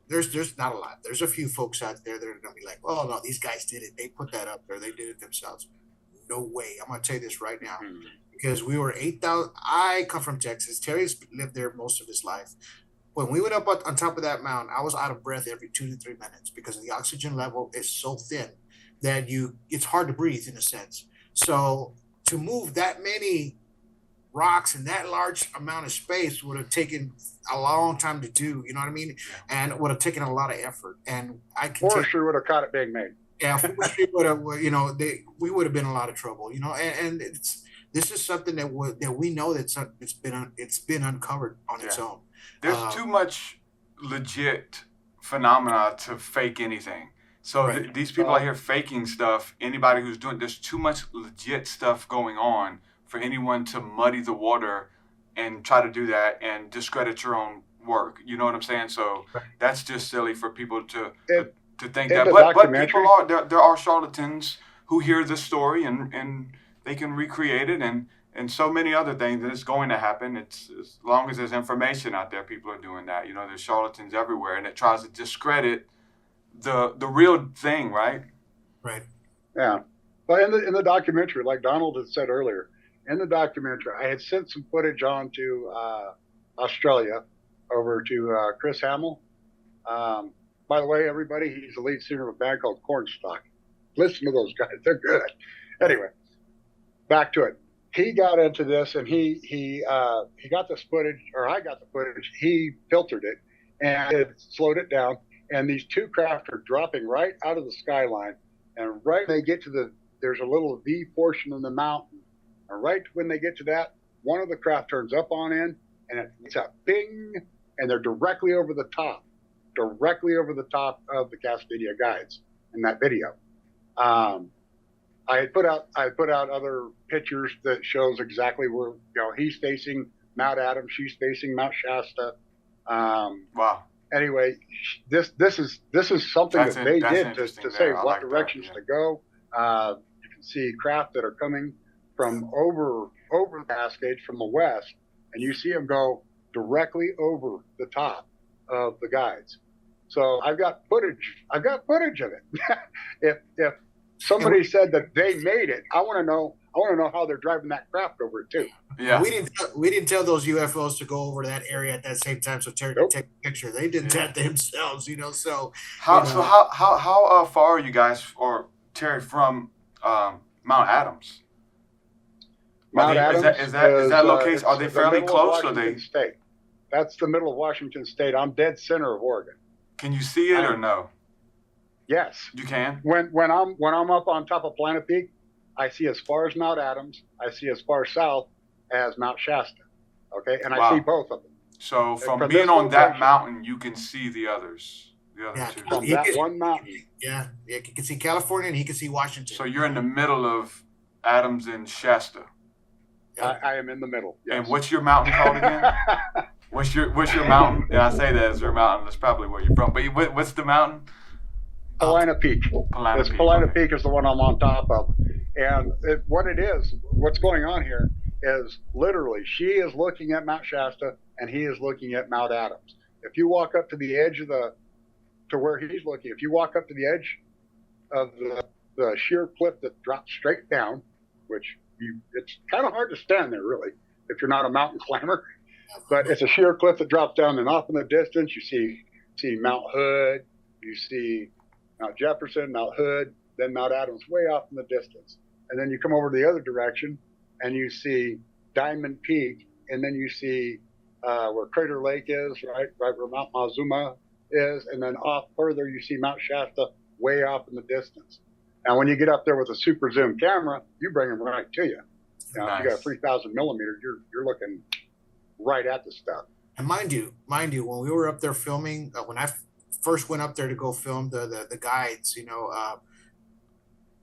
there's not a lot. There's a few folks out there that are going to be like, "Oh no, these guys did it. They put that up there. They did it themselves." No way. I'm going to tell you this right now, because we were 8,000. I come from Texas. Terry's lived there most of his life. When we went up on top of that mountain, I was out of breath every 2 to 3 minutes because the oxygen level is so thin that it's hard to breathe in a sense. So to move that many rocks in that large amount of space would have taken a long time to do, you know what I mean? And it would have taken a lot of effort. And forestry would have caught it being made. Yeah, forestry would have, we would have been in a lot of trouble, and this is something that we know it's been uncovered on its own. There's too much legit phenomena to fake anything. So these people out here faking stuff, anybody who's doing, there's too much legit stuff going on for anyone to muddy the water and try to do that and discredit your own work. You know what I'm saying? So that's just silly for people to think that. But people are, there are charlatans who hear this story and they can recreate it and so many other things that it's going to happen. It's as long as there's information out there, people are doing that. You know, there's charlatans everywhere, and it tries to discredit the real thing, right? Right. Yeah. But in the documentary, like Donald had said earlier, in the documentary, I had sent some footage on to Australia over to Chris Hamill. By the way, everybody, he's the lead singer of a band called Cornstalk. Listen to those guys; they're good. Anyway, back to it. He got into this, and he got this footage, or I got the footage. He filtered it, and it slowed it down. And these two craft are dropping right out of the skyline, and right when they get to there's a little V portion in the mountain, and right when they get to that, one of the craft turns up on in, and it's a bing, and they're directly over the top of the Cascadia Guides in that video. I put out other pictures that shows exactly where, he's facing Mount Adams, she's facing Mount Shasta. Wow. Anyway, this is something that they did to say what directions to go. You can see craft that are coming from over the Cascades from the west, and you see them go directly over the top of the guides. So I've got footage of it. If somebody said that they made it, I want to know how they're driving that craft over it too. Yeah, we didn't tell those UFOs to go over to that area at that same time so Terry could take a picture. They did that themselves, So how far are you guys, or Terry, from Mount Adams? Mount Adams is that location? Are they fairly close? Or they? State. That's the middle of Washington State. I'm dead center of Oregon. Can you see it or no? Yes. You can? When I'm up on top of Planet Peak, I see as far as Mount Adams. I see as far south as Mount Shasta. Okay, and I see both of them. So from being on that mountain, you can see the others. The other two. From that one mountain. Yeah, you can see California and he can see Washington. So you're in the middle of Adams and Shasta. I am in the middle. Yes. And what's your mountain called again? What's your mountain? And I say that as your mountain. That's probably where you're from. But what's the mountain? Paulina Peak. Paulina Peak is the one I'm on top of. And what's going on here is literally she is looking at Mount Shasta and he is looking at Mount Adams. If you walk up to the edge of to where he's looking, if you walk up to the edge of the sheer cliff that drops straight down, which it's kind of hard to stand there really if you're not a mountain climber, but it's a sheer cliff that drops down, and off in the distance you see Mount Hood, you see Mount Jefferson, Mount Hood, then Mount Adams way off in the distance. And then you come over to the other direction and you see Diamond Peak, and then you see where Crater Lake is, right where Mount Mazuma is, and then off further you see Mount Shasta way off in the distance. Now when you get up there with a super zoom camera, you bring them right to you. Nice. If you got a 3,000 millimeter, you're looking right at the stuff. And mind you, when we were up there filming, when I first went up there to go film the guides,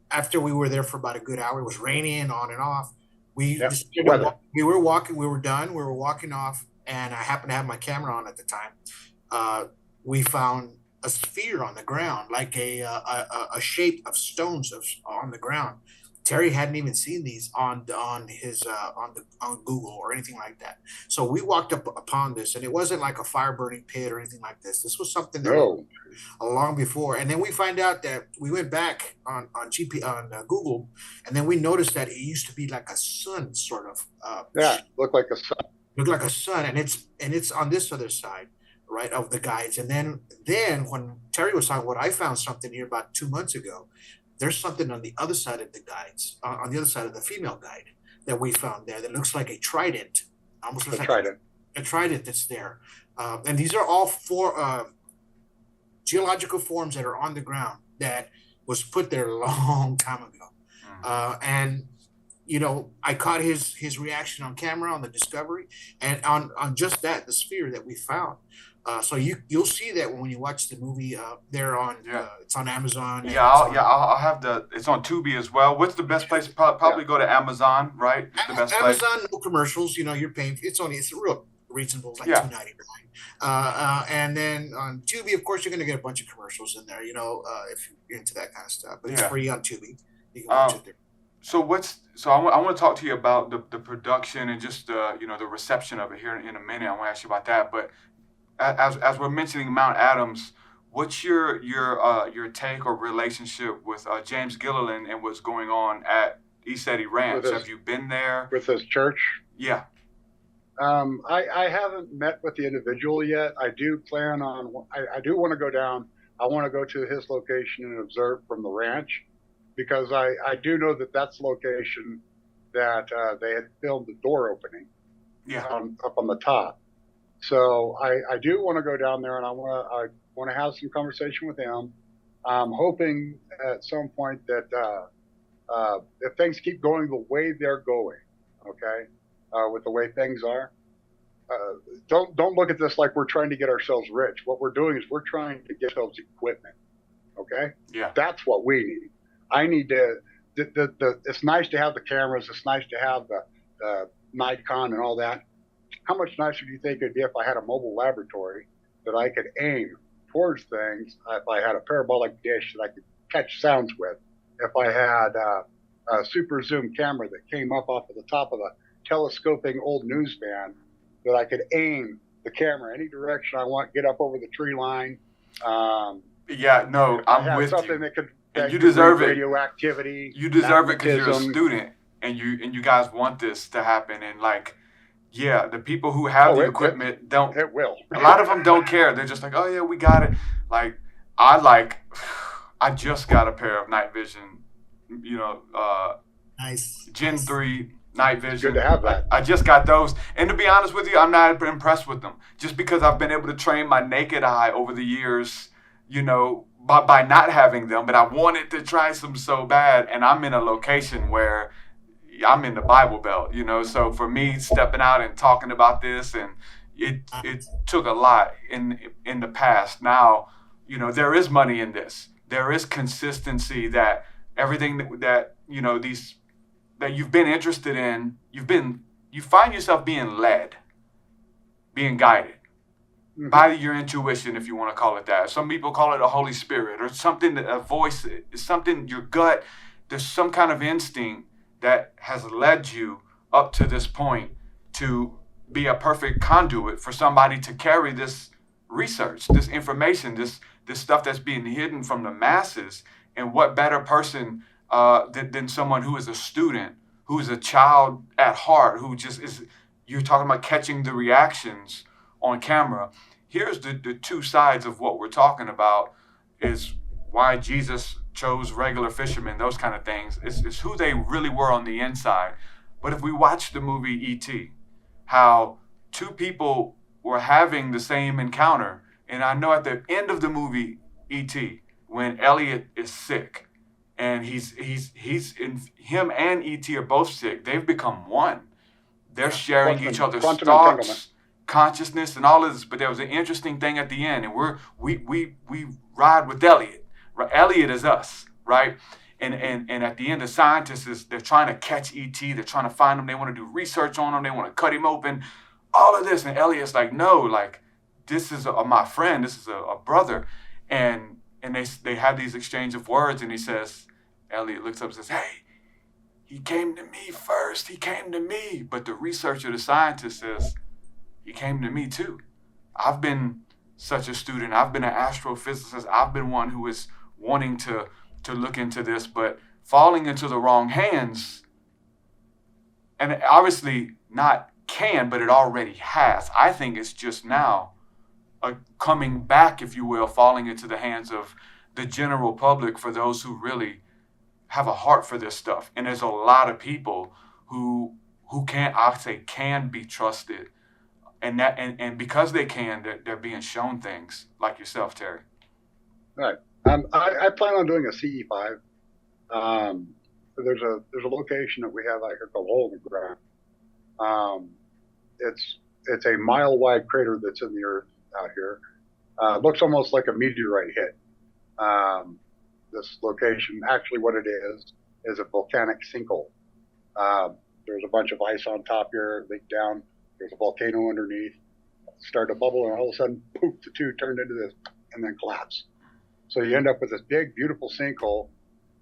after we were there for about a good hour, it was raining on and off. We were walking off, and I happened to have my camera on at the time. We found a sphere on the ground, like a shape of stones on the ground. Terry hadn't even seen these on Google or anything like that. So we walked up upon this, and it wasn't like a fire burning pit or anything like this. This was something that was long before. And then we find out that we went back on Google, and then we noticed that it used to be like a sun sort of. Looked like a sun. Looked like a sun, and it's on this other side, right, of the guides. And then when Terry was talking, I found something here about 2 months ago. There's something on the other side of the guides, on the other side of the female guide that we found there that looks like a trident, almost looks like a trident that's there. And these are all four geological forms that are on the ground that was put there a long time ago. And I caught his reaction on camera on the discovery, and on just that, the sphere that we found. So you'll see that when you watch the movie. They're on. It's on Amazon. I'll have it's on Tubi as well. What's the best place? Probably go to Amazon, right? It's the best place. Amazon, no commercials. You're paying. It's real reasonable. It's like $2.99. And then on Tubi, of course, you're going to get a bunch of commercials in there. If you're into that kind of stuff. But it's free on Tubi. You can watch it there. So I want to talk to you about the production and just the reception of it here in a minute. I want to ask you about that, but as we're mentioning Mount Adams, what's your take or relationship with James Gilliland and what's going on at East Eddy Ranch? Have you been there with his church? Yeah. I haven't met with the individual yet. I do plan on. I do want to go down. I want to go to his location and observe from the ranch, because I do know that that's the location that they had filmed the door opening. Up on the top. So I do want to go down there, and I want to have some conversation with him. I'm hoping at some point that if things keep going the way they're going, okay, with the way things are, don't look at this like we're trying to get ourselves rich. What we're doing is we're trying to get ourselves equipment, okay? Yeah. That's what we need. I need to. It's nice to have the cameras. It's nice to have the Nikon and all that. How much nicer do you think it'd be if I had a mobile laboratory that I could aim towards things? If I had a parabolic dish that I could catch sounds with, if I had a super zoom camera that came up off of the top of a telescoping old news van that I could aim the camera any direction I want, get up over the tree line. I'm with something you. That could. And you deserve it. Radioactivity. You deserve it because you're a student, and you guys want this to happen. And the people who have the equipment don't. It will. A lot of them don't care. They're just like, oh yeah, we got it. I just got a pair of night vision. Nice. Gen 3 night vision. Good to have that. I just got those, and to be honest with you, I'm not impressed with them. Just because I've been able to train my naked eye over the years, by not having them, but I wanted to try some so bad, and I'm in a location where I'm in the Bible Belt, so for me stepping out and talking about this, and it took a lot in the past. Now, there is money in this. There is consistency that everything that you've been interested in, you find yourself being led, being guided. Mm-hmm. By your intuition, if you want to call it that. Some people call it a Holy Spirit or something, a voice, something, your gut. There's some kind of instinct that has led you up to this point to be a perfect conduit for somebody to carry this research, this information, this stuff that's being hidden from the masses. And what better person than someone who is a student, who is a child at heart, who just is, you're talking about catching the reactions on camera. Here's the two sides of what we're talking about is why Jesus chose regular fishermen, those kind of things. It's who they really were on the inside. But if we watch the movie E.T., how two people were having the same encounter, and I know at the end of the movie E.T., when Elliot is sick, and he's in, him and E.T. are both sick, they've become one. They're sharing each other's thoughts, consciousness, and all of this. But there was an interesting thing at the end, and we ride with Elliot. Right? Elliot is us, right? And at the end, the scientists they're trying to catch E.T. They're trying to find him. They want to do research on him. They want to cut him open. All of this, and Elliot's like, no, this is my friend. This is a brother, and they have these exchange of words, and he says, Elliot looks up and says, hey. He came to me first. He came to me. But the researcher, the scientist says, he came to me too. I've been such a student. I've been an astrophysicist. I've been one who is wanting to look into this, but falling into the wrong hands. And obviously not can, but it already has. I think it's just now coming back, if you will, falling into the hands of the general public for those who really have a heart for this stuff. And there's a lot of people who can be trusted. And because they can, they're being shown things like yourself, Terry. Right. I plan on doing a CE5. There's a location that we have out here called Hole in the Ground. It's a mile wide crater that's in the earth. out here. Looks almost like a meteorite hit. This location, actually what it is a volcanic sinkhole. There's a bunch of ice on top here, leaked down. There's a volcano underneath. Started to bubble, and all of a sudden, poof, the two turned into this, and then collapsed. So you end up with this big, beautiful sinkhole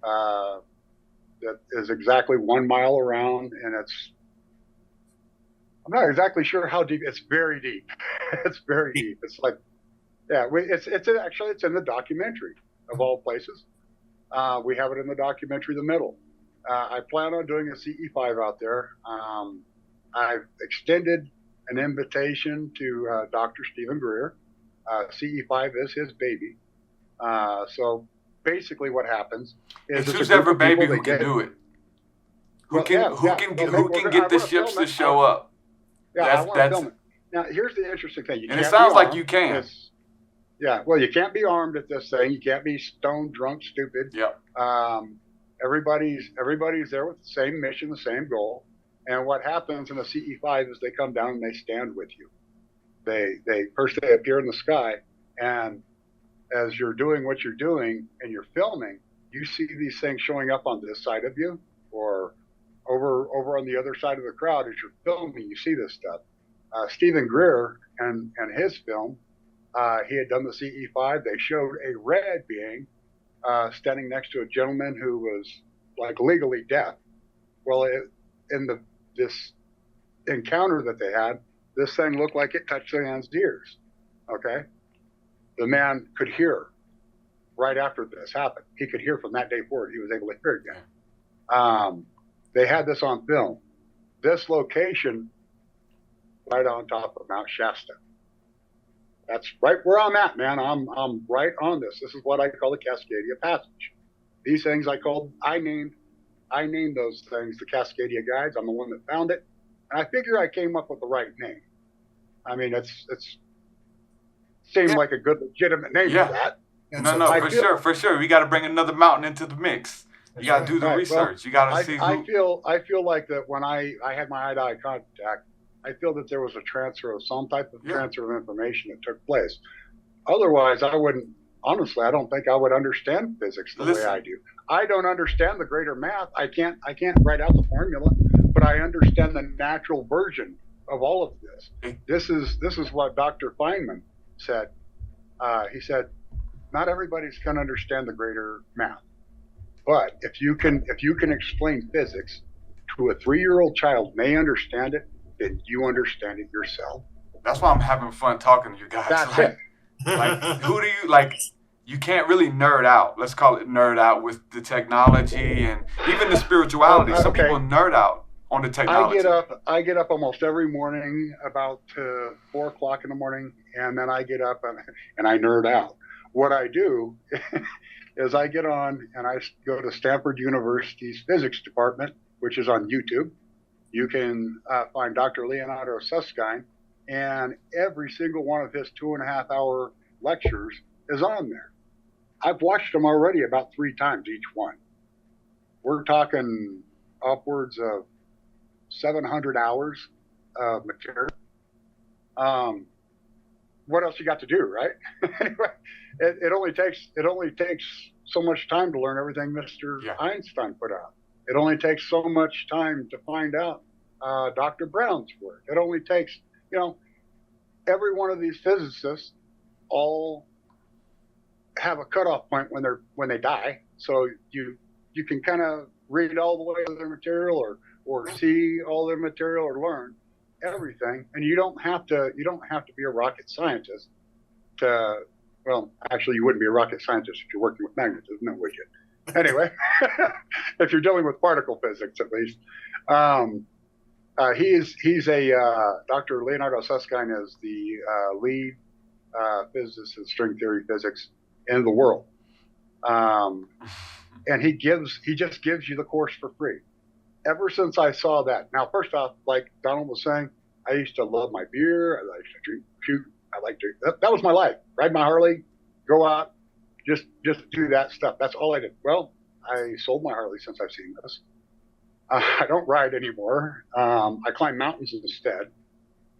that is exactly 1 mile around, and I'm not exactly sure how deep. It's very deep. It's very deep. It's like, yeah, it's in the documentary of all places. We have it in the documentary, The Middle. I plan on doing a CE5 out there. I've extended an invitation to Dr. Stephen Greer. CE5 is his baby. So basically what happens is it's whichever baby who can do it. Who can get the ships to show up. Yeah, I want to film it. Now, here's the interesting thing. And it sounds like you can. Yeah, well, you can't be armed at this thing. You can't be stoned, drunk, stupid. Yeah. Everybody's there with the same mission, the same goal. And what happens in a CE5 is they come down and they stand with you. They first they appear in the sky, and as you're doing what you're doing and you're filming, you see these things showing up on this side of you or over on the other side of the crowd. As you're filming, you see this stuff. Stephen Greer and his film, he had done the CE5. They showed a red being standing next to a gentleman who was like legally deaf. Well, this encounter that they had, this thing looked like it touched the man's ears. Okay, the man could hear right after this happened. He could hear from that day forward. He was able to hear again. They had this on film. This location, right on top of Mount Shasta. That's right where I'm at, man. I'm right on this. This is what I call the Cascadia Passage. These things I named those things the Cascadia Guides. I'm the one that found it, and I figure I came up with the right name. I mean, it's seemed like a good, legitimate name for that. No, for sure. We got to bring another mountain into the mix. You got to do the research. Well, you got to see who. I feel like that when I had my eye-to-eye contact, I feel that there was a transfer of some type of transfer of information that took place. Otherwise, I wouldn't. Honestly, I don't think I would understand physics the way I do. I don't understand the greater math. I can't write out the formula, but I understand the natural version of all of this. This is what Dr. Feynman said. He said, not everybody's going to understand the greater math, but if you can explain physics to a 3-year-old child, and they understand it, then you understand it yourself. That's why I'm having fun talking to you guys. That's it. Like, who do you like? You can't really nerd out. Let's call it nerd out with the technology and even the spirituality. Some people nerd out on the technology. I get up almost every morning about 4 o'clock in the morning, and then I get up and I nerd out. What I do is I get on and I go to Stanford University's physics department, which is on YouTube. You can find Dr. Leonardo Susskind, and every single one of his 2.5-hour lectures is on there. I've watched them already about 3 times each one. We're talking upwards of 700 hours of material. What else you got to do, right? Anyway, it only takes so much time to learn everything Mr. Einstein put out. It only takes so much time to find out Dr. Brown's work. It only takes, every one of these physicists all have a cutoff point when they die. So you can kind of read all the way to their material or see all their material or learn everything. And you don't have to be a rocket scientist well, actually you wouldn't be a rocket scientist if you're working with magnetism, no, would you? Anyway, if you're dealing with particle physics, at least. He's a Dr. Leonardo Susskind is the lead physicist in string theory physics in the world, and he just gives you the course for free. Ever since I saw that, now first off, like Donald was saying, I used to love my beer. I used to shoot. That was my life. Ride my Harley, go out, just do that stuff. That's all I did. Well, I sold my Harley since I've seen this. I don't ride anymore. I climb mountains instead.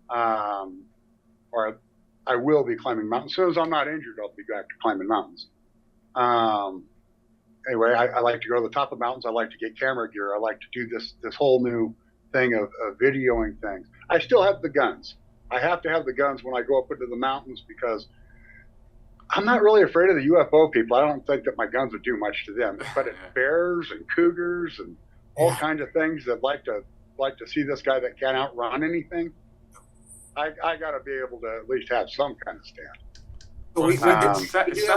Or I will be climbing mountains. As soon as I'm not injured, I'll be back to climbing mountains. Anyway, I like to go to the top of mountains. I like to get camera gear. I like to do this whole new thing of videoing things. I still have the guns. I have to have the guns when I go up into the mountains because I'm not really afraid of the UFO people. I don't think that my guns would do much to them. But it's bears and cougars and all kinds of things that like to see this guy that can't outrun anything. I got to be able to at least have some kind of stand. So we do have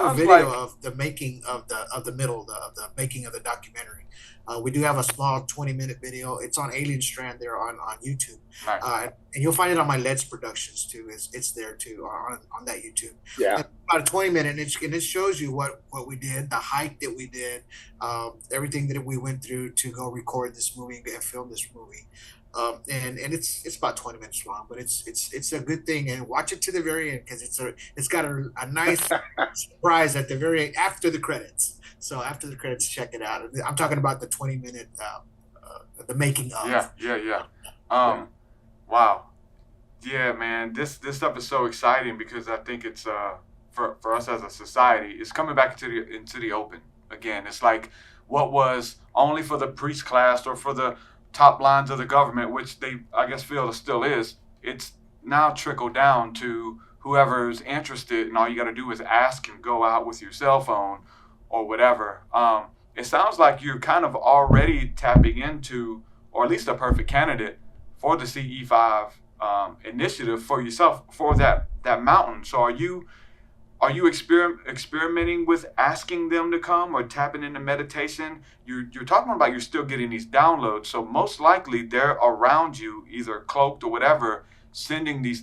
a video of the making of the making of the documentary. We do have a small 20-minute video. It's on Alien Strand there on YouTube. Nice. And you'll find it on my Leds Productions too. It's there too on that YouTube. Yeah. And about a 20-minute, and it shows you what we did, the hike that we did, everything that we went through to go record this movie and film this movie. And it's about 20 minutes long, but it's a good thing, and watch it to the very end because it's got a nice surprise at the very after the credits. So after the credits, check it out. I'm talking about the 20-minute the making of. Yeah. Wow. Yeah, man. This stuff is so exciting because I think it's for us as a society, it's coming back into the open again. It's like what was only for the priest class or for the top lines of the government, which they, I guess, feel it still is. It's now trickled down to whoever's interested, and all you got to do is ask and go out with your cell phone or whatever. It sounds like you're kind of already tapping into, or at least a perfect candidate for the CE5 initiative for yourself for that mountain. So are you experimenting with asking them to come or tapping into meditation? You're talking about you're still getting these downloads, so most likely they're around you, either cloaked or whatever, sending these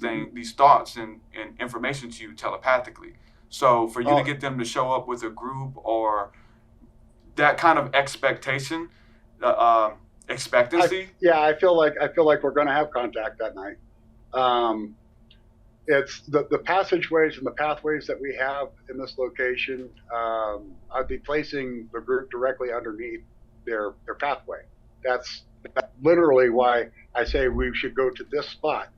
thoughts and information to you telepathically. So for you to get them to show up with a group or that kind of expectancy. I feel like we're going to have contact that night. It's the passageways and the pathways that we have in this location. I'd be placing the group directly underneath their pathway. That's literally why I say we should go to this spot.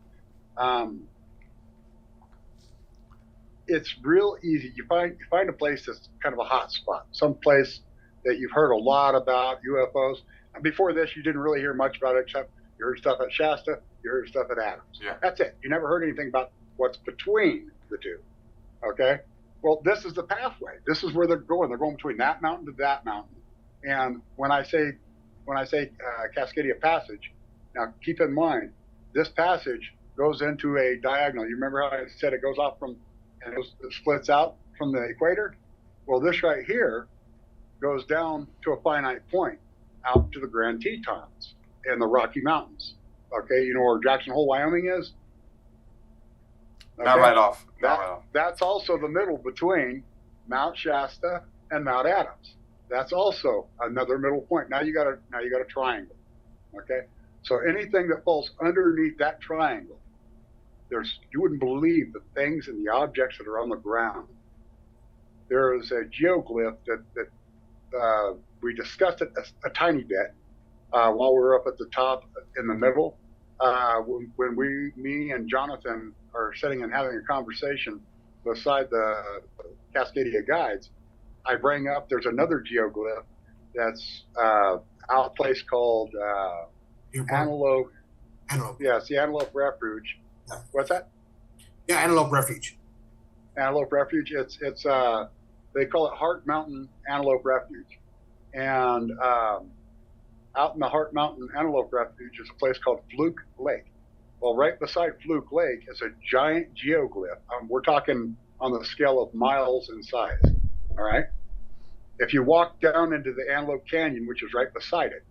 It's real easy. You find a place that's kind of a hot spot, some place that you've heard a lot about UFOs. And before this, you didn't really hear much about it, except you heard stuff at Shasta, you heard stuff at Adams. Yeah. That's it. You never heard anything about what's between the two. Okay? Well, this is the pathway. This is where they're going. They're going between that mountain to that mountain. And when I say Cascadia Passage, now keep in mind, this passage goes into a diagonal. You remember how I said it goes off from, and it splits out from the equator? Well, this right here goes down to a finite point out to the Grand Tetons and the Rocky Mountains. Okay, you know where Jackson Hole, Wyoming is? Okay? Not right off. That's also the middle between Mount Shasta and Mount Adams. That's also another middle point. Now you got a triangle. Okay, so anything that falls underneath that triangle, you wouldn't believe the things and the objects that are on the ground. There is a geoglyph that we discussed it a tiny bit while we were up at the top in the middle. When me and Jonathan are sitting and having a conversation beside the Cascadia Guides, I bring up there's another geoglyph that's out a place called Antelope. Yes, the Antelope Refuge. Yeah. What's that? Yeah, Antelope Refuge. Antelope Refuge. It's they call it Heart Mountain Antelope Refuge, and out in the Heart Mountain Antelope Refuge is a place called Fluke Lake. Well, right beside Fluke Lake is a giant geoglyph. We're talking on the scale of miles in size. All right. If you walk down into the Antelope Canyon, which is right beside it,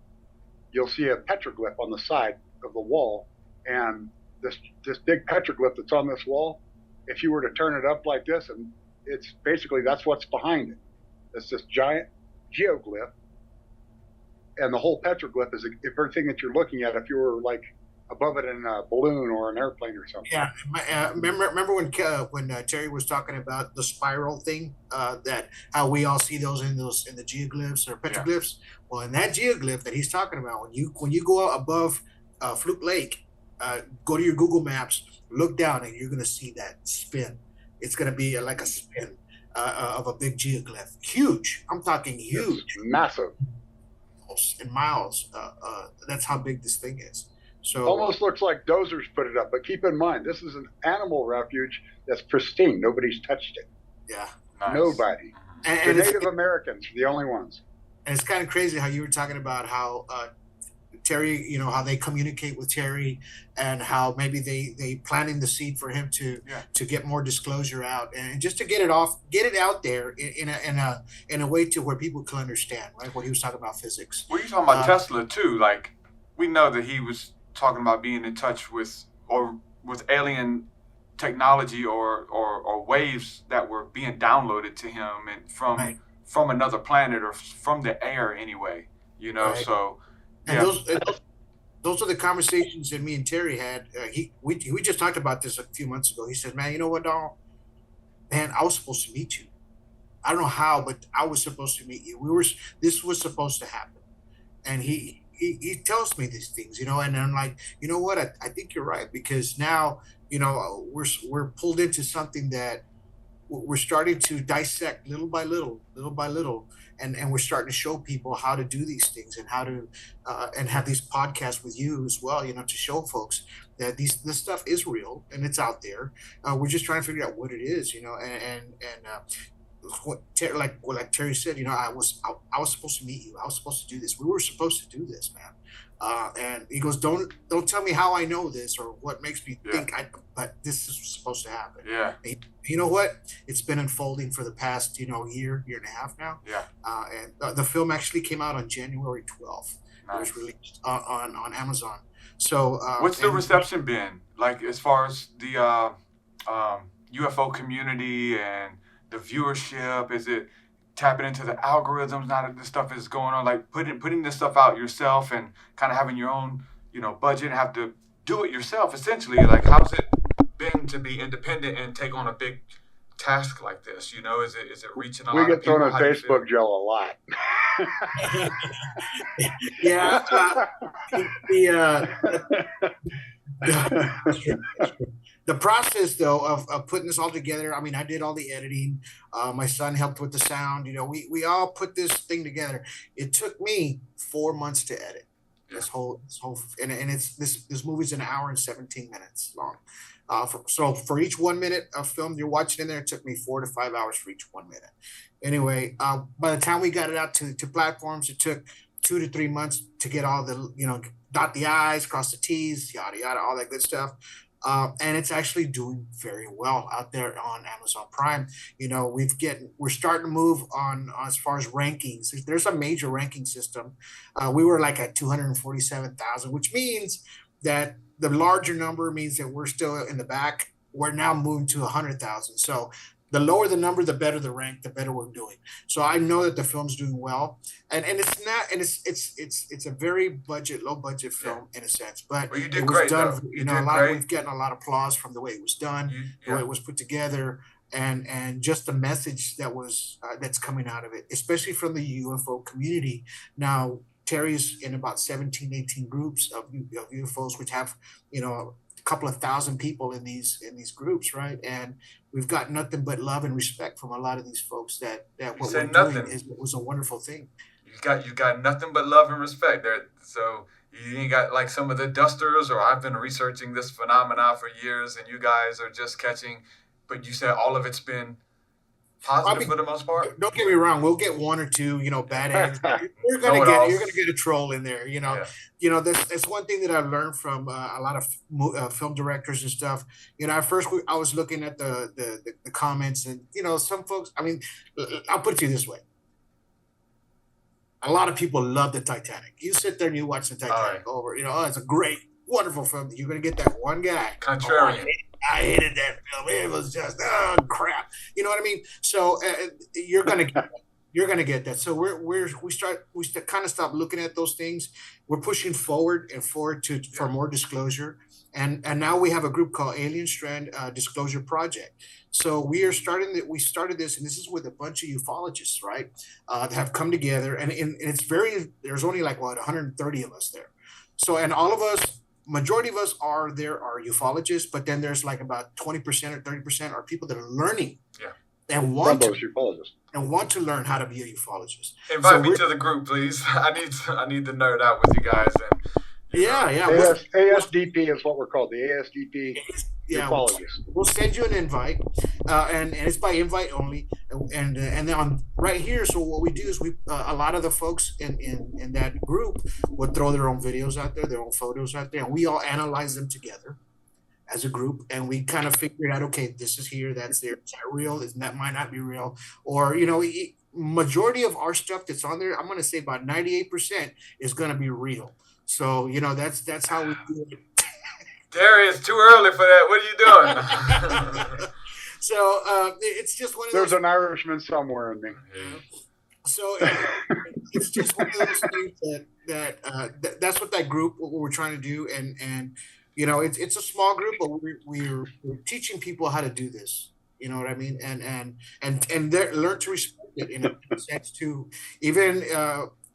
you'll see a petroglyph on the side of the wall, and this big petroglyph that's on this wall, if you were to turn it up like this, and it's basically that's what's behind it. It's this giant geoglyph, and the whole petroglyph is everything that you're looking at if you were like above it in a balloon or an airplane or something. Yeah, remember when Terry was talking about the spiral thing, that how we all see those in the geoglyphs or petroglyphs. Yeah. Well, in that geoglyph that he's talking about, when you go above Fluke Lake, Go to your Google Maps, look down, and you're going to see that spin. It's going to be like a spin of a big geoglyph. Huge. I'm talking huge. It's massive. In miles. That's how big this thing is. So Almost looks like dozers put it up. But keep in mind, this is an animal refuge that's pristine. Nobody's touched it. yeah. Nice. Nobody. And The it's, Native Americans, the only ones. and it's kind of crazy how you were talking about how Terry, you know, how they communicate with Terry, and how maybe they planting the seed for him to get more disclosure out, and just to get it out there in a way to where people can understand, right? What he was talking about physics. Well, you're talking about Tesla too. Like, we know that he was talking about being in touch with alien technology or waves that were being downloaded to him and from another planet or from the air anyway. You know, Right. so. And Yeah. those are the conversations that me and Terry had. We just talked about this a few months ago. He said, "Man, you know what, Donald? Man, I was supposed to meet you. I don't know how, but I was supposed to meet you. This was supposed to happen." And he tells me these things, you know, and I'm like, you know what? I think you're right, because now, you know, we're pulled into something that we're starting to dissect little by little, and we're starting to show people how to do these things, and how to and have these podcasts with you as well, you know, to show folks that this stuff is real and it's out there. We're just trying to figure out what it is, you know, and like Terry said, you know, I was supposed to meet you. I was supposed to do this. We were supposed to do this, man. And he goes, don't tell me how I know this or what makes me think but this is supposed to happen. Yeah. And you know what? It's been unfolding for the past, you know, year and a half now. Yeah. And the film actually came out on January 12th. It was released on Amazon. So What's the reception been like as far as the UFO community and the viewership? Is it tapping into the algorithms now that this stuff is going on? Like putting this stuff out yourself and kind of having your own, you know, budget and have to do it yourself essentially. Like, how's it been to be independent and take on a big task like this? You know, is it reaching a We lot get of people? thrown How a do you feel? Facebook jail a lot. Yeah. The process, though, of putting this all together, I mean, I did all the editing. My son helped with the sound. You know, we all put this thing together. It took me 4 months to edit this whole, and it's this movie's an hour and 17 minutes long. So for each 1 minute of film you're watching in there, it took me 4 to 5 hours for each 1 minute. Anyway, by the time we got it out to platforms, it took 2 to 3 months to get all the, you know, dot the I's, cross the T's, yada, yada, all that good stuff. And it's actually doing very well out there on Amazon Prime. You know, we're starting to move on as far as rankings. There's a major ranking system. We were like at 247,000, which means that the larger number means that we're still in the back. We're now moving to 100,000. So the lower the number, the better the rank, the better we're doing. So I know that the film's doing well, and it's not, and it's a very low budget film in a sense, but Well, you did it was great, done. though. You You know, did a lot. great. We've gotten a lot of applause from the way it was done, the way it was put together, and just the message that was that's coming out of it, especially from the UFO community. Now Terry's in about 17, 18 groups of UFOs, which have, you know, a couple of thousand people in these groups, right? And we've got nothing but love and respect from a lot of these folks that what said we're doing nothing. was a wonderful thing. You got nothing but love and respect there. So you ain't got like some of the dusters, or I've been researching this phenomena for years, and you guys are just catching. But you said all of it's been positive for the most part. Don't get me wrong, we'll get one or two, you know, bad eggs. You're gonna get a troll in there, you know. Yeah. You know, that's one thing that I've learned from a lot of film directors and stuff. You know, at first I was looking at the comments, and you know, some folks. I mean, I'll put it to you this way: a lot of people love the Titanic. You sit there and you watch the Titanic over. You know, oh, it's a great, wonderful film. You're gonna get that one guy. Contrarian. I hated that film. It was just crap. You know what I mean? So you're gonna get that. So we kind of stop looking at those things. We're pushing forward for more disclosure. And now we have a group called Alien Strand Disclosure Project. So we started this, and this is with a bunch of ufologists, right? That have come together, and it's there's only like 130 of us there. So, and all of us majority of us are ufologists, but then there's like about 20% or 30% are people that are learning and want to learn how to be a ufologist. Invite me to the group, please. I need to nerd out with you guys. And ASDP is what we're called, the ASDP ufologist. We'll send you an invite, and it's by invite only. And then on right here, so what we do is a lot of the folks in that group would throw their own videos out there, their own photos out there, and we all analyze them together as a group, and we kind of figured out, okay, this is here, that's there, is that real? That might not be real, or majority of our stuff that's on there, I'm going to say about 98% is going to be real. So that's how we do it. Terry, it's too early for that. What are you doing? So it's just one of those. There's an Irishman somewhere in me. So it's just one of those things that's what that group, what we're trying to do, and it's a small group, but we're teaching people how to do this. You know what I mean? And learn to respect it in a sense too. Even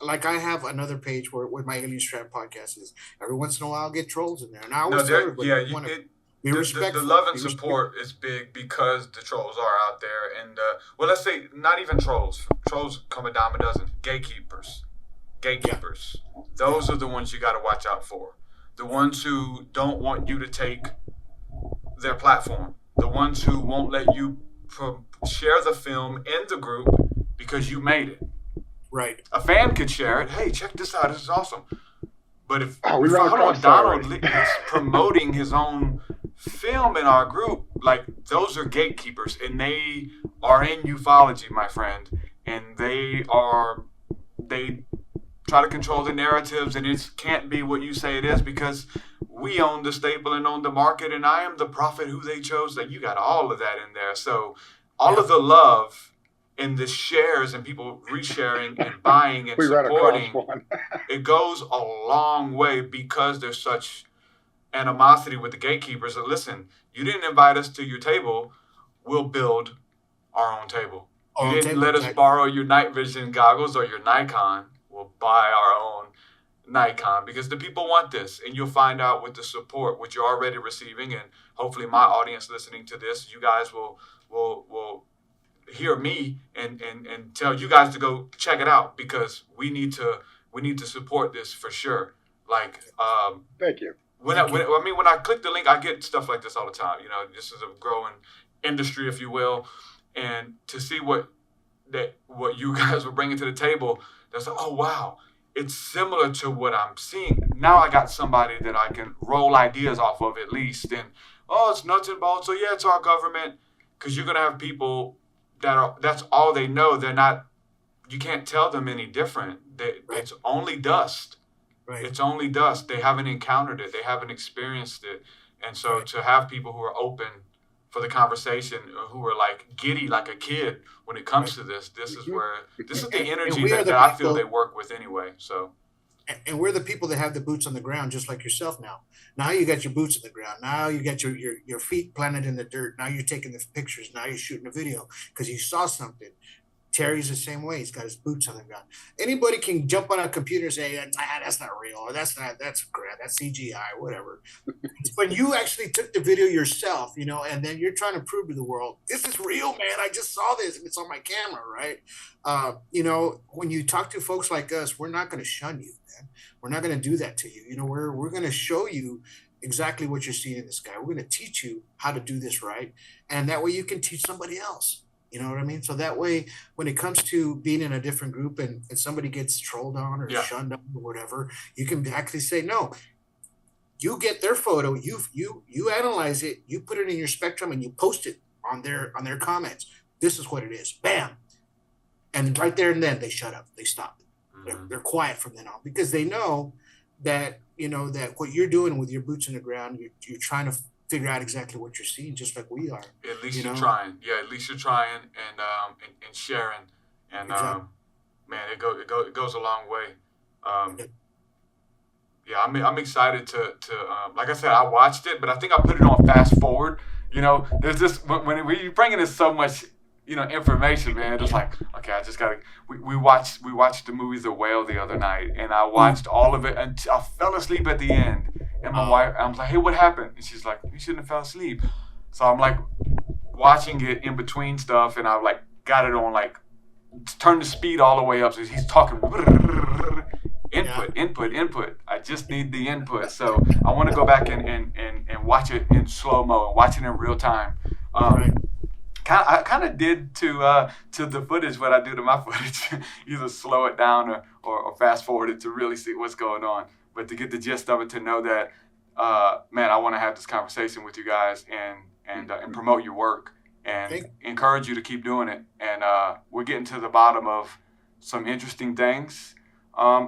like I have another page where my Alien Strap podcast is. Every once in a while, I'll get trolls in there, and I always tell everybody, the love and support is big because the trolls are out there, and let's say not even trolls. Trolls come a dime a dozen. Gatekeepers. Those are the ones you got to watch out for. The ones who don't want you to take their platform. The ones who won't let you share the film in the group because you made it. Right. A fan could share it. Hey, check this out. This is awesome. But if Donald is promoting his own film in our group, like, those are gatekeepers, and they are in ufology, my friend, and they try to control the narratives, and it can't be what you say it is because we own the staple and own the market, and I am the prophet who they chose. That you got all of that in there. So all of the love and the shares and people resharing and buying and supporting, it goes a long way because there's such animosity with the gatekeepers. That, listen, you didn't invite us to your table, we'll build our own table. You didn't let us borrow your night vision goggles or your Nikon, we'll buy our own Nikon, because the people want this, and you'll find out with the support which you're already receiving, and hopefully my audience listening to this, you guys will hear me and tell you guys to go check it out, because we need to support this for sure. Like, thank you. When I click the link, I get stuff like this all the time. This is a growing industry, if you will, and to see what you guys were bringing to the table, that's like, oh wow, it's similar to what I'm seeing. Now I got somebody that I can roll ideas off of at least, and it's nuts and bolts. So yeah, it's our government, because you're gonna have people that's all they know. They're not. You can't tell them any different. It's only dust. Right. It's only dust. They haven't encountered it. They haven't experienced it. And so to have people who are open for the conversation, who are like giddy like a kid when it comes to this is the energy that I feel they work with anyway. So. And we're the people that have the boots on the ground, just like yourself now. Now you got your boots on the ground. Now you got your feet planted in the dirt. Now you're taking the pictures. Now you're shooting a video because you saw something. Terry's the same way. He's got his boots on the ground. Anybody can jump on a computer and say, that's not real, or that's crap, that's CGI, whatever. When you actually took the video yourself, and then you're trying to prove to the world, this is real, man. I just saw this and it's on my camera, right? When you talk to folks like us, we're not going to shun you, man. We're not going to do that to you. We're going to show you exactly what you're seeing in the sky. We're going to teach you how to do this right. And that way you can teach somebody else. You know what I mean? So that way, when it comes to being in a different group and somebody gets trolled on or shunned on or whatever, you can actually say, no, you get their photo, you analyze it, you put it in your spectrum, and you post it on their comments. This is what it is. Bam. And right there and then they shut up. They stop. They're quiet from then on, because they know that, that what you're doing with your boots in the ground, you're trying to figure out exactly what you're seeing, just like we are. At least you're trying. Yeah, at least you're trying and sharing. And exactly. Man, it goes a long way. Yeah, I'm excited to like I said, I watched it, but I think I put it on fast forward. There's this when we bringing in so much information, man. It's like, okay, I just gotta. We watched the movie The Whale the other night, and I watched all of it until I fell asleep at the end. And my wife, I'm like, hey, what happened? And she's like, you shouldn't have fell asleep. So I'm like watching it in between stuff, and I like got it on like turn the speed all the way up. So he's talking input. I just need the input. So I want to go back and watch it in slow mo and watch it in real time. I kind of did to the footage what I do to my footage, either slow it down or fast forward it to really see what's going on. But to get the gist of it, to know that, man, I want to have this conversation with you guys and promote your work and encourage you to keep doing it. And we're getting to the bottom of some interesting things.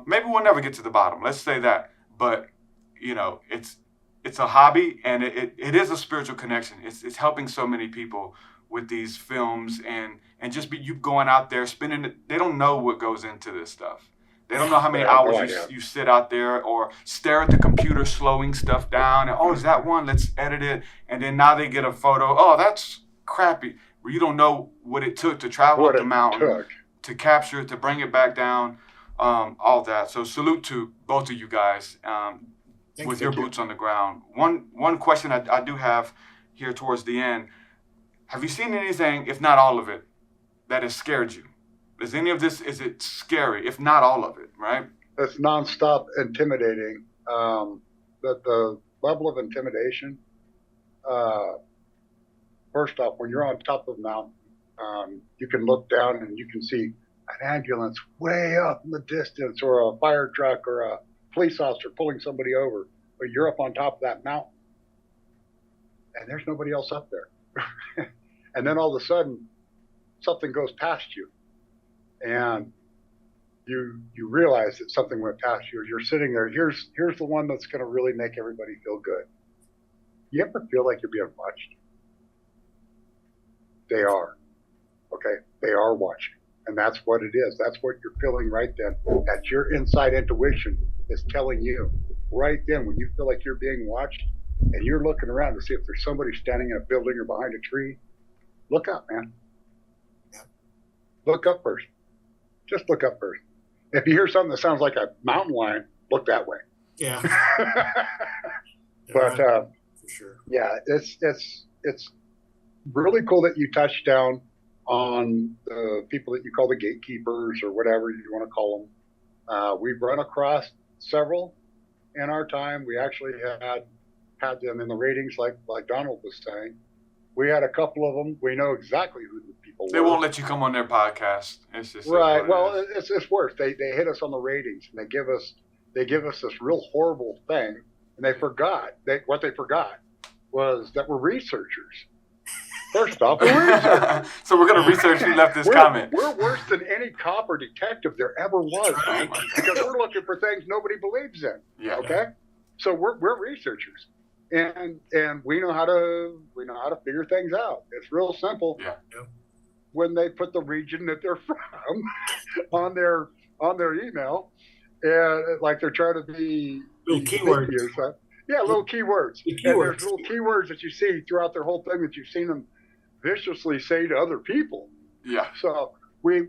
Maybe we'll never get to the bottom. Let's say that. But, you know, it's a hobby, and it is a spiritual connection. It's helping so many people with these films and just you going out there spending it. They don't know what goes into this stuff. They don't know how many hours you sit out there or stare at the computer slowing stuff down. And, oh, is that one? Let's edit it. And then now they get a photo. Oh, that's crappy. Well, you don't know what it took to travel up the mountain, to capture it, to bring it back down, all that. So salute to both of you guys with your boots on the ground. One question I do have here towards the end. Have you seen anything, if not all of it, that has scared you? Is any of this, is it scary, if not all of it, right? It's nonstop intimidating. The level of intimidation, first off, when you're on top of the mountain, you can look down and you can see an ambulance way up in the distance, or a fire truck, or a police officer pulling somebody over. But you're up on top of that mountain, and there's nobody else up there. And then all of a sudden, something goes past you, and you realize that something went past you. You're sitting there. Here's the one that's going to really make everybody feel good. You ever feel like you're being watched? They are. Okay, they are watching, and that's what it is. That's what you're feeling right then. That's your inside intuition is telling you right then, when you feel like you're being watched, and you're looking around to see if there's somebody standing in a building or behind a tree. Look up, man. Yeah. Look up first. Just look up first. If you hear something that sounds like a mountain lion, look that way. Yeah. But for sure. Yeah, it's really cool that you touched down on the people that you call the gatekeepers, or whatever you want to call them. We've run across several in our time. We actually had them in the ratings, like Donald was saying. We had a couple of them. We know exactly who the people were. They won't let you come on their podcast. It's just right. Well, it's worse. They hit us on the ratings, and they give us this real horrible thing, and they forgot. What they forgot was that we're researchers. First off, we're researchers. So we're going to research who left this comment. We're worse than any cop or detective there ever was, right. Because we're looking for things nobody believes in. Yeah. Okay. So we're researchers. And we know how to figure things out. It's real simple. Yeah. When they put the region that they're from on their email, and like they're trying to be little keywords. Yeah, little keywords. And there's little keywords that you see throughout their whole thing that you've seen them viciously say to other people. Yeah. So I'm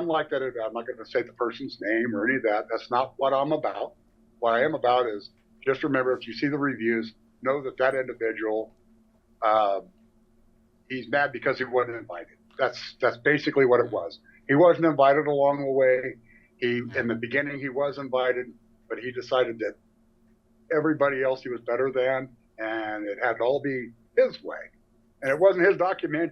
like that. I'm not going to say the person's name or any of that. That's not what I'm about. What I am about is, just remember, if you see the reviews, know that individual, he's mad because he wasn't invited. That's basically what it was. He wasn't invited along the way. In the beginning, he was invited, but he decided that everybody else he was better than, and it had to all be his way. And it wasn't his documentary,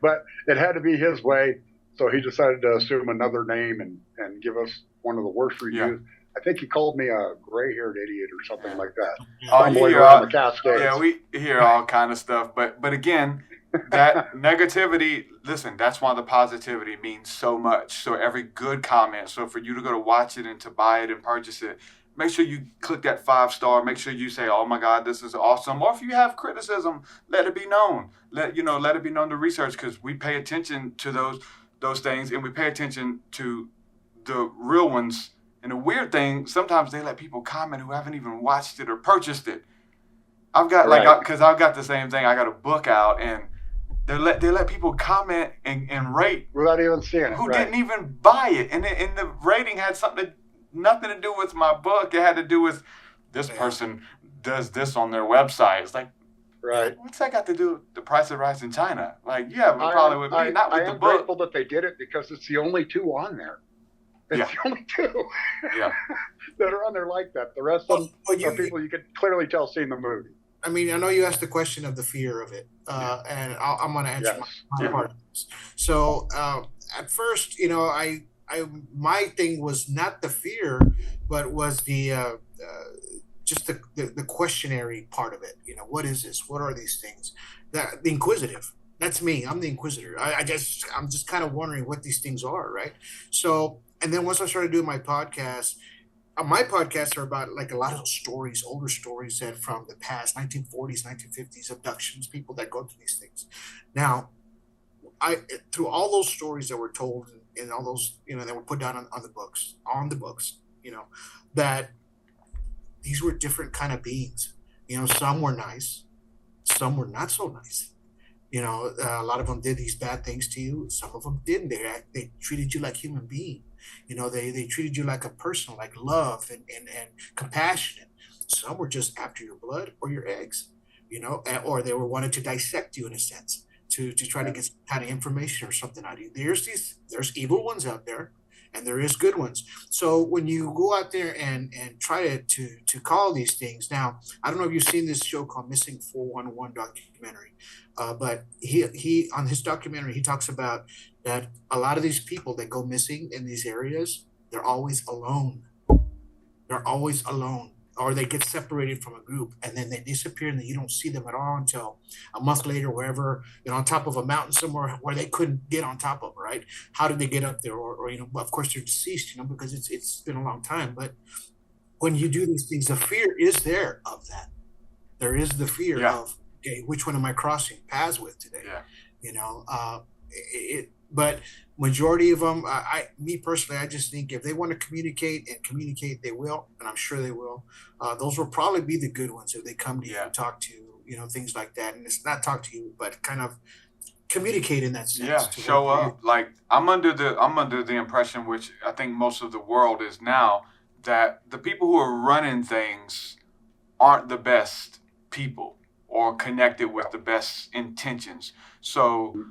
but it had to be his way. So he decided to assume another name and give us one of the worst reviews. Yeah. I think he called me a gray-haired idiot or something like that. The Cascades. Yeah, we hear all kind of stuff. But again, that negativity, listen, that's why the positivity means so much. So every good comment, so for you to go to watch it and to buy it and purchase it, make sure you click that 5-star. Make sure you say, oh, my God, this is awesome. Or if you have criticism, let it be known. Let it be known to research, because we pay attention to those things, and we pay attention to the real ones. And the weird thing, sometimes they let people comment who haven't even watched it or purchased it. I've got because I've got the same thing. I got a book out, and they let people comment and rate without even seeing it. Who didn't even buy it, and the rating had nothing to do with my book. It had to do with this person does this on their website. It's like, Right. what's that got to do with the price of rice in China? Like, yeah, but probably would be not with I the am book. grateful that they did it because it's the only two on there. It's the only two Yeah. that are on there like that. The rest of them are people you could clearly tell seeing the movie. I mean, I know you asked the question of the fear of it, and I'm going to answer my part of this. So at first, you know, my thing was not the fear, but was the just the questionary part of it. You know, what is this? What are these things? The inquisitive. That's me. I'm the inquisitor. I'm just kind of wondering what these things are, right? So, and then once I started doing my podcasts are about like a lot of those stories, older stories that from the past, 1940s, 1950s, abductions, people that go through these things. Now, through all those stories that were told and all those, you know, that were put down on the books, you know, that these were different kind of beings. You know, some were nice, some were not so nice. You know, a lot of them did these bad things to you. Some of them didn't. They treated you like human being. You know, they treated you like a person, like love and compassionate. Some were just after your blood or your eggs, you know, or they were wanting to dissect you in a sense to try to get some kind of information or something out of you. There's evil ones out there, and there is good ones. So when you go out there and try to call these things, now I don't know if you've seen this show called Missing 411 documentary, but he on his documentary he talks about that a lot of these people that go missing in these areas, they're always alone. They're always alone, or they get separated from a group and then they disappear and then you don't see them at all until a month later, wherever, you know, on top of a mountain somewhere where they couldn't get on top of, right? How did they get up there? Or you know, of course they're deceased, you know, because it's been a long time. But when you do these things, the fear is there of that. There is the fear of, okay, which one am I crossing paths with today? Yeah. You know, but majority of them, me personally, I just think if they want to communicate, they will, and I'm sure they will. Those will probably be the good ones if they come to you and talk to you, you know, things like that. And it's not talk to you, but kind of communicate in that sense. Yeah, show up. Like I'm under the impression, which I think most of the world is now, that the people who are running things aren't the best people or connected with the best intentions. So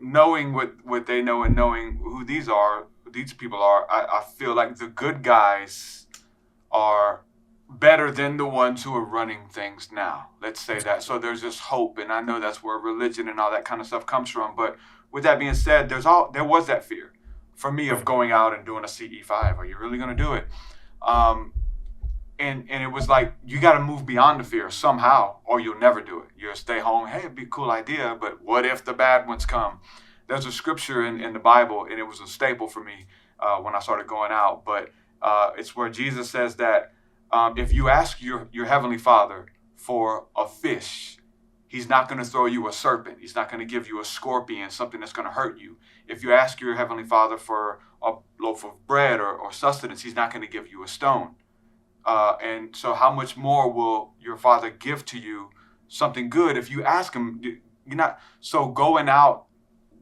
knowing what they know and knowing who these people are, I feel like the good guys are better than the ones who are running things now. Let's say that. So there's this hope, and I know that's where religion and all that kind of stuff comes from. But with that being said, there was that fear for me of going out and doing a CE5. Are you really going to do it? And it was like, you got to move beyond the fear somehow, or you'll never do it. You'll stay home. Hey, it'd be a cool idea, but what if the bad ones come? There's a scripture in the Bible, and it was a staple for me when I started going out. But it's where Jesus says that if you ask your Heavenly Father for a fish, He's not going to throw you a serpent. He's not going to give you a scorpion, something that's going to hurt you. If you ask your Heavenly Father for a loaf of bread or sustenance, He's not going to give you a stone. And so how much more will your Father give to you something good if you ask Him? You're not. So going out,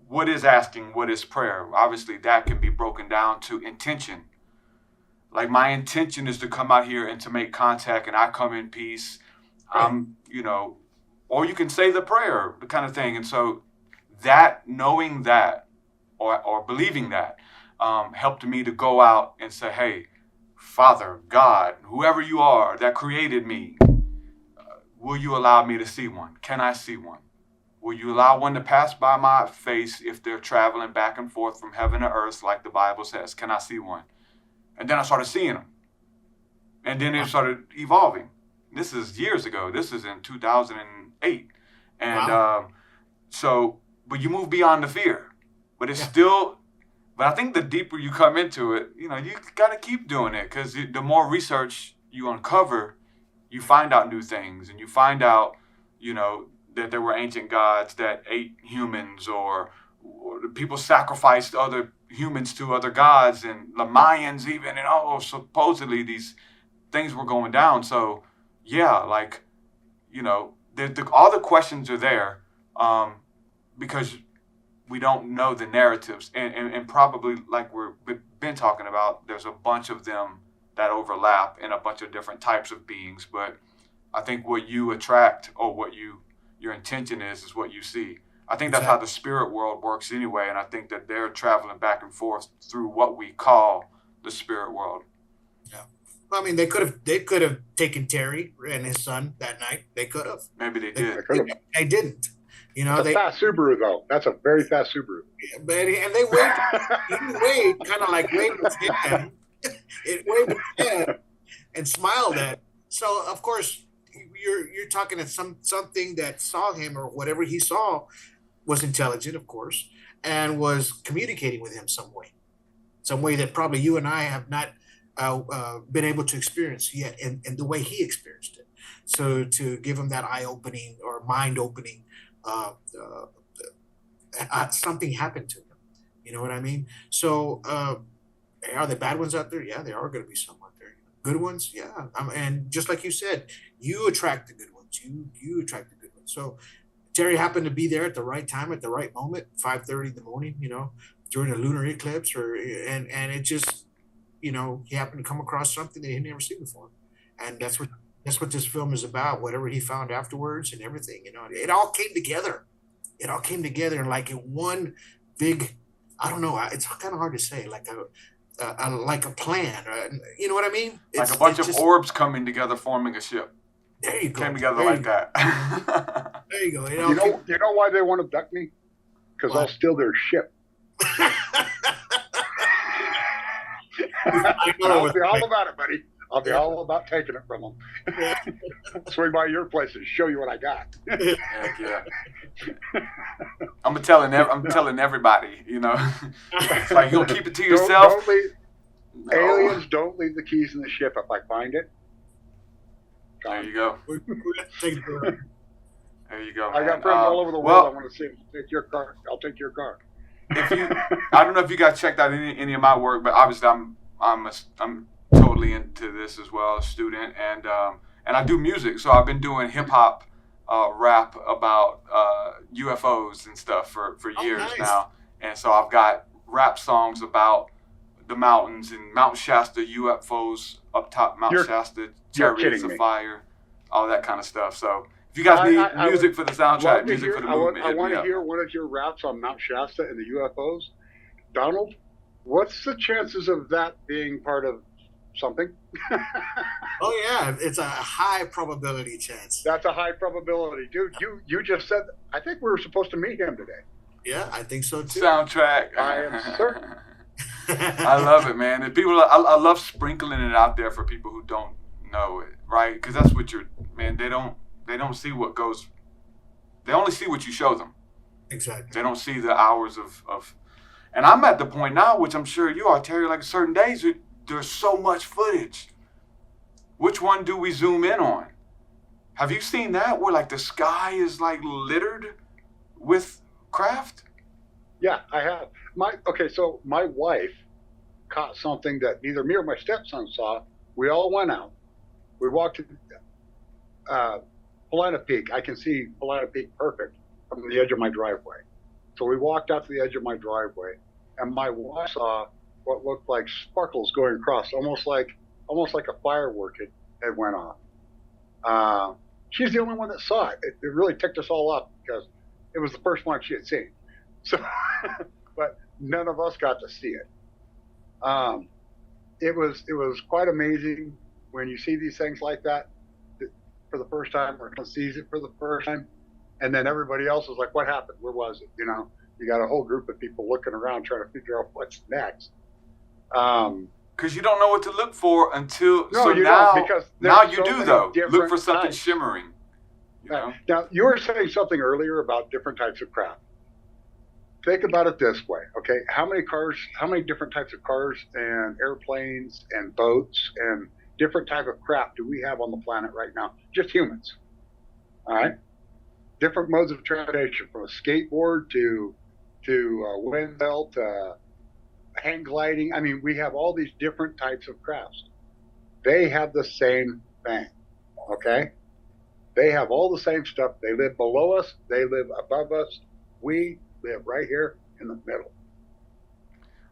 what is asking? What is prayer? Obviously, that can be broken down to intention. Like, my intention is to come out here and to make contact, and I come in peace. You know, or you can say the prayer, the kind of thing. And so that, knowing that, or believing that, helped me to go out and say, hey, Father, God, whoever you are that created me, will you allow me to see one? Can I see one? Will you allow one to pass by my face if they're traveling back and forth from heaven to earth like the Bible says? Can I see one? And then I started seeing them. And then it started evolving. This is years ago. This is in 2008. And but you move beyond the fear. But it's still... But I think the deeper you come into it, you know, you got to keep doing it, because the more research you uncover, you find out new things, and you find out, you know, that there were ancient gods that ate humans, or people sacrificed other humans to other gods, and the Mayans even, and supposedly these things were going down. So, yeah, like, you know, all the questions are there because we don't know the narratives, and probably, like we've been talking about, there's a bunch of them that overlap in a bunch of different types of beings. But I think what you attract, or what your intention is what you see. I think that's how the spirit world works anyway, and I think that they're traveling back and forth through what we call the spirit world. Yeah. Well, I mean, they could have taken Terry and his son that night. They could have. Maybe they did. They didn't. You know, that's a fast Subaru, though. That's a very fast Subaru. But and they waved, kind of like waved his hand. It waved his hand and smiled at. So of course, you're talking to something that saw him, or whatever he saw was intelligent, of course, and was communicating with him some way that probably you and I have not been able to experience yet, in the way he experienced it. So to give him that eye-opening or mind-opening. Something happened to him. You know what I mean? So are there bad ones out there? Yeah, there are going to be some out there. Good ones? Yeah. And just like you said, you attract the good ones. You attract the good ones. So Terry happened to be there at the right time, at the right moment, 5:30 in the morning, you know, during a lunar eclipse, and it just, you know, he happened to come across something that he had never seen before. And that's what this film is about. Whatever he found afterwards and everything, you know, it all came together. It all came together like in one big, I don't know, it's kind of hard to say, like a plan. You know what I mean? Like a bunch of orbs coming together, forming a ship. There you go. Came together like that. There you go. You know why they want to abduct me? Because I'll steal their ship. I'll be all about it, buddy. I'll be all about taking it from them. Swing by your place and show you what I got. Heck yeah. I'm telling everybody, you know. It's like, you'll keep it to yourself. Aliens don't leave the keys in the ship if I find it. There you go. There you go, man. I got friends all over the world. I want to see if take your car. I'll take your car. I don't know if you guys checked out any of my work, but obviously I'm totally into this as well, a student, and I do music. So I've been doing hip hop, rap about UFOs and stuff for years now, and so I've got rap songs about the mountains and Mount Shasta, UFOs up top, Mount Shasta, chariots of fire, all that kind of stuff. So if you guys need music for the soundtrack, music for the movement, I want to hear one of your raps on Mount Shasta and the UFOs. Donald, what's the chances of that being part of something? Oh yeah, it's a high probability chance. That's a high probability, dude. You just said. I think we were supposed to meet him today. Yeah, I think so too. Soundtrack. I am certain. I love it, man. And people, I love sprinkling it out there for people who don't know it, right? Because that's what man. They don't see what goes. They only see what you show them. Exactly. They don't see the hours of. And I'm at the point now, which I'm sure you are, Terry. Like certain days, there's so much footage. Which one do we zoom in on? Have you seen that where like the sky is like littered with craft? Yeah, I have. So my wife caught something that neither me or my stepson saw. We all went out. We walked to Helena Peak. I can see Helena Peak perfect from the edge of my driveway. So we walked out to the edge of my driveway, and my wife saw what looked like sparkles going across, almost like a firework had went off. She's the only one that saw it. It really ticked us all off because it was the first one she had seen. So, but none of us got to see it. It was quite amazing when you see these things like that for the first time, or sees it for the first time, and then everybody else is like, "What happened? Where was it?" You know, you got a whole group of people looking around trying to figure out what's next. Because you don't know what to look for until now you do though. Look for something shimmering. You know? Now you were saying something earlier about different types of craft. Think about it this way, okay? How many different types of cars and airplanes and boats and different type of craft do we have on the planet right now? Just humans, all right? Different modes of transportation, from a skateboard to windmill to hang gliding. I mean, we have all these different types of crafts. They have the same thing, okay? They have all the same stuff. They live below us. They live above us. We live right here in the middle.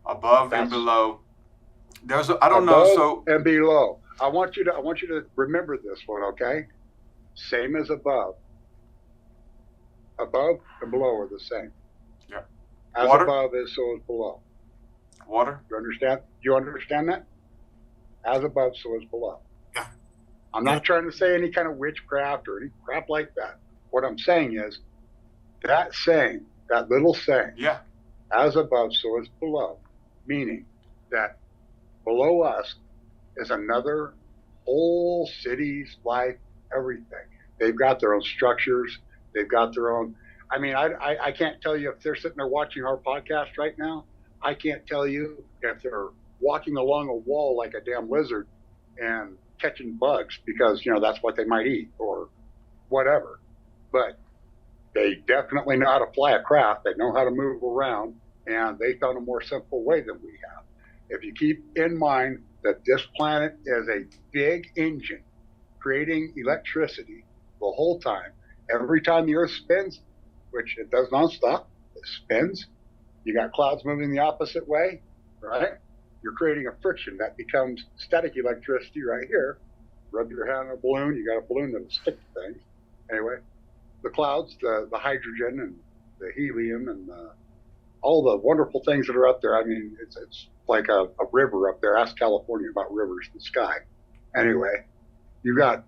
Above and below. I don't know. Above So and below. I want you to remember this one, okay? Same as above. Above and below are the same. yeah, As water, above is, so is below. water. You understand? You understand that? As above, so is below. Yeah. I'm not trying to say any kind of witchcraft or any crap like that. What I'm saying is that saying, that little saying, Yeah, as above, so is below, meaning that below us is another whole city's life, everything. They've got their own structures. They've got their own. I mean, I can't tell you if they're sitting there watching our podcast right now. I can't tell you if they're walking along a wall like a damn lizard and catching bugs because, that's what they might eat or whatever. But they definitely know how to fly a craft. They know how to move around, and they found a more simple way than we have. If you keep in mind that this planet is a big engine creating electricity the whole time, every time the Earth spins, which it does not stop, it spins. You got clouds moving the opposite way, right? You're creating a friction that becomes static electricity right here. Rub your hand on a balloon, you got a balloon that'll stick to things. Anyway, the clouds, the hydrogen and the helium and all the wonderful things that are up there. I mean, it's like a river up there. Ask California about rivers in the sky. Anyway, you've got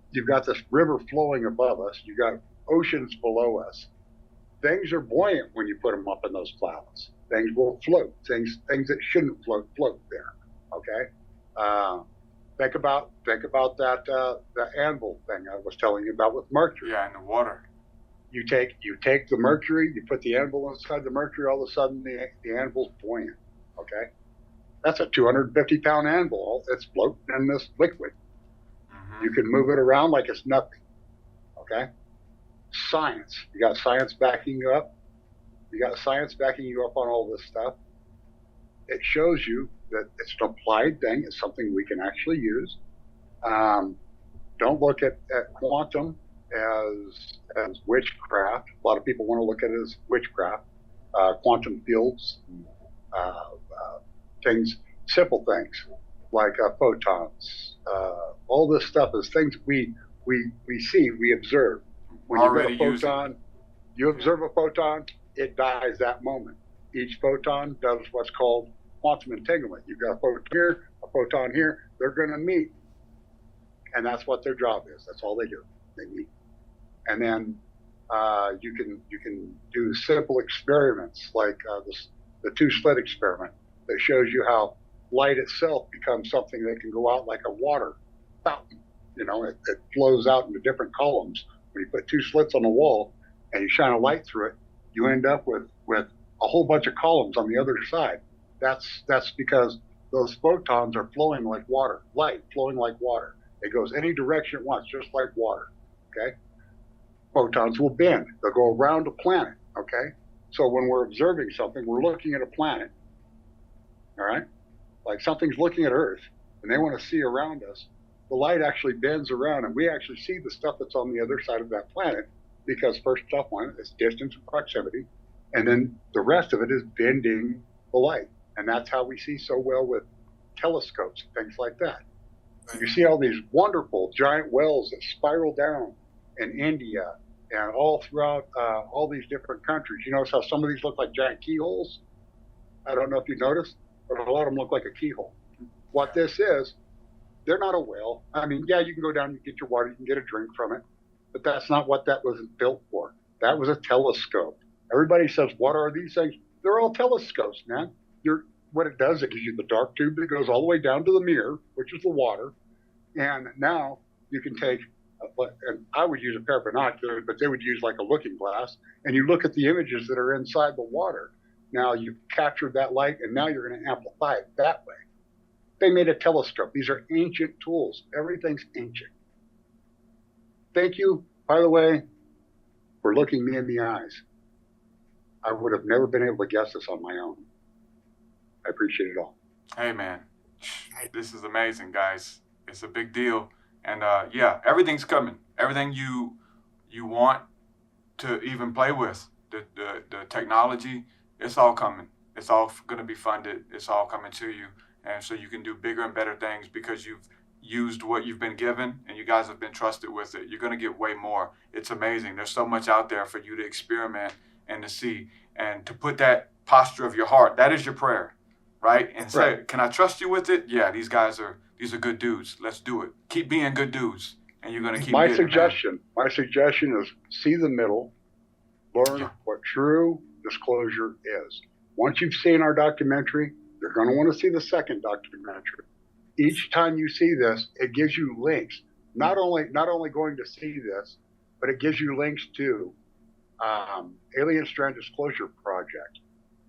this river flowing above us. You got oceans below us. Things are buoyant when you put them up in those clouds. Things will float. Things that shouldn't float there. Okay. Think about that the anvil thing I was telling you about with Mercury. yeah, in the water. You take the Mercury, you put the anvil inside the Mercury, all of a sudden the anvil's buoyant. Okay. That's a 250-pound anvil. It's floating in this liquid. Mm-hmm. You can move it around like it's nothing. Okay. Science. You got science backing you up. You got science backing you up on all this stuff. It shows you that it's an applied thing. It's something we can actually use. Don't look at quantum as witchcraft. A lot of people want to look at it as witchcraft. Quantum fields, things, simple things like photons. All this stuff is things we see, we observe. When you get a photon, you observe a photon, it dies that moment. Each photon does what's called quantum entanglement. You've got a photon here, they're going to meet. And that's what their job is. That's all they do. They meet. And then you can do simple experiments like the two-slit experiment that shows you how light itself becomes something that can go out like a water fountain. It flows out into different columns. When you put two slits on the wall and you shine a light through it, you end up with a whole bunch of columns on the other side. That's because those photons are flowing like water, light flowing like water. It goes any direction it wants, just like water. Okay. Photons will bend. They'll go around a planet. Okay. So when we're observing something, we're looking at a planet. All right. Like something's looking at Earth and they want to see around us. The light actually bends around and we actually see the stuff that's on the other side of that planet because first off, one is distance and proximity. And then the rest of it is bending the light. And that's how we see so well with telescopes and things like that. You see all these wonderful giant wells that spiral down in India and all throughout all these different countries. You notice how some of these look like giant keyholes? I don't know if you noticed, but a lot of them look like a keyhole. What this is, they're not a well. I mean, yeah, you can go down and get your water, you can get a drink from it, but that's not what that was built for. That was a telescope. Everybody says, what are these things? They're all telescopes, man. What it does, it gives you the dark tube that goes all the way down to the mirror, which is the water. And now you can take, and I would use a pair of binoculars, but they would use like a looking glass, and you look at the images that are inside the water. Now you've captured that light, and now you're going to amplify it that way. They made a telescope. These are ancient tools. Everything's ancient. Thank you, by the way, for looking me in the eyes. I would have never been able to guess this on my own. I appreciate it all. Hey, man, this is amazing, guys. It's a big deal. And yeah, everything's coming. Everything you want to even play with, the technology, it's all coming. It's all going to be funded. It's all coming to you. and so you can do bigger and better things because you've used what you've been given and you guys have been trusted with it. You're going to get way more. It's amazing. There's so much out there for you to experiment and to see, and to put that posture of your heart. That is your prayer, right? And say, can I trust you with it? Yeah, these are good dudes. Let's do it. Keep being good dudes, and you're going to keep my getting suggestion. My suggestion is see the middle, learn what true disclosure is. Once you've seen our documentary, you're going to want to see the second documentary. Each time you see this, it gives you links. Not only going to see this, but it gives you links to Alien Strand Disclosure Project.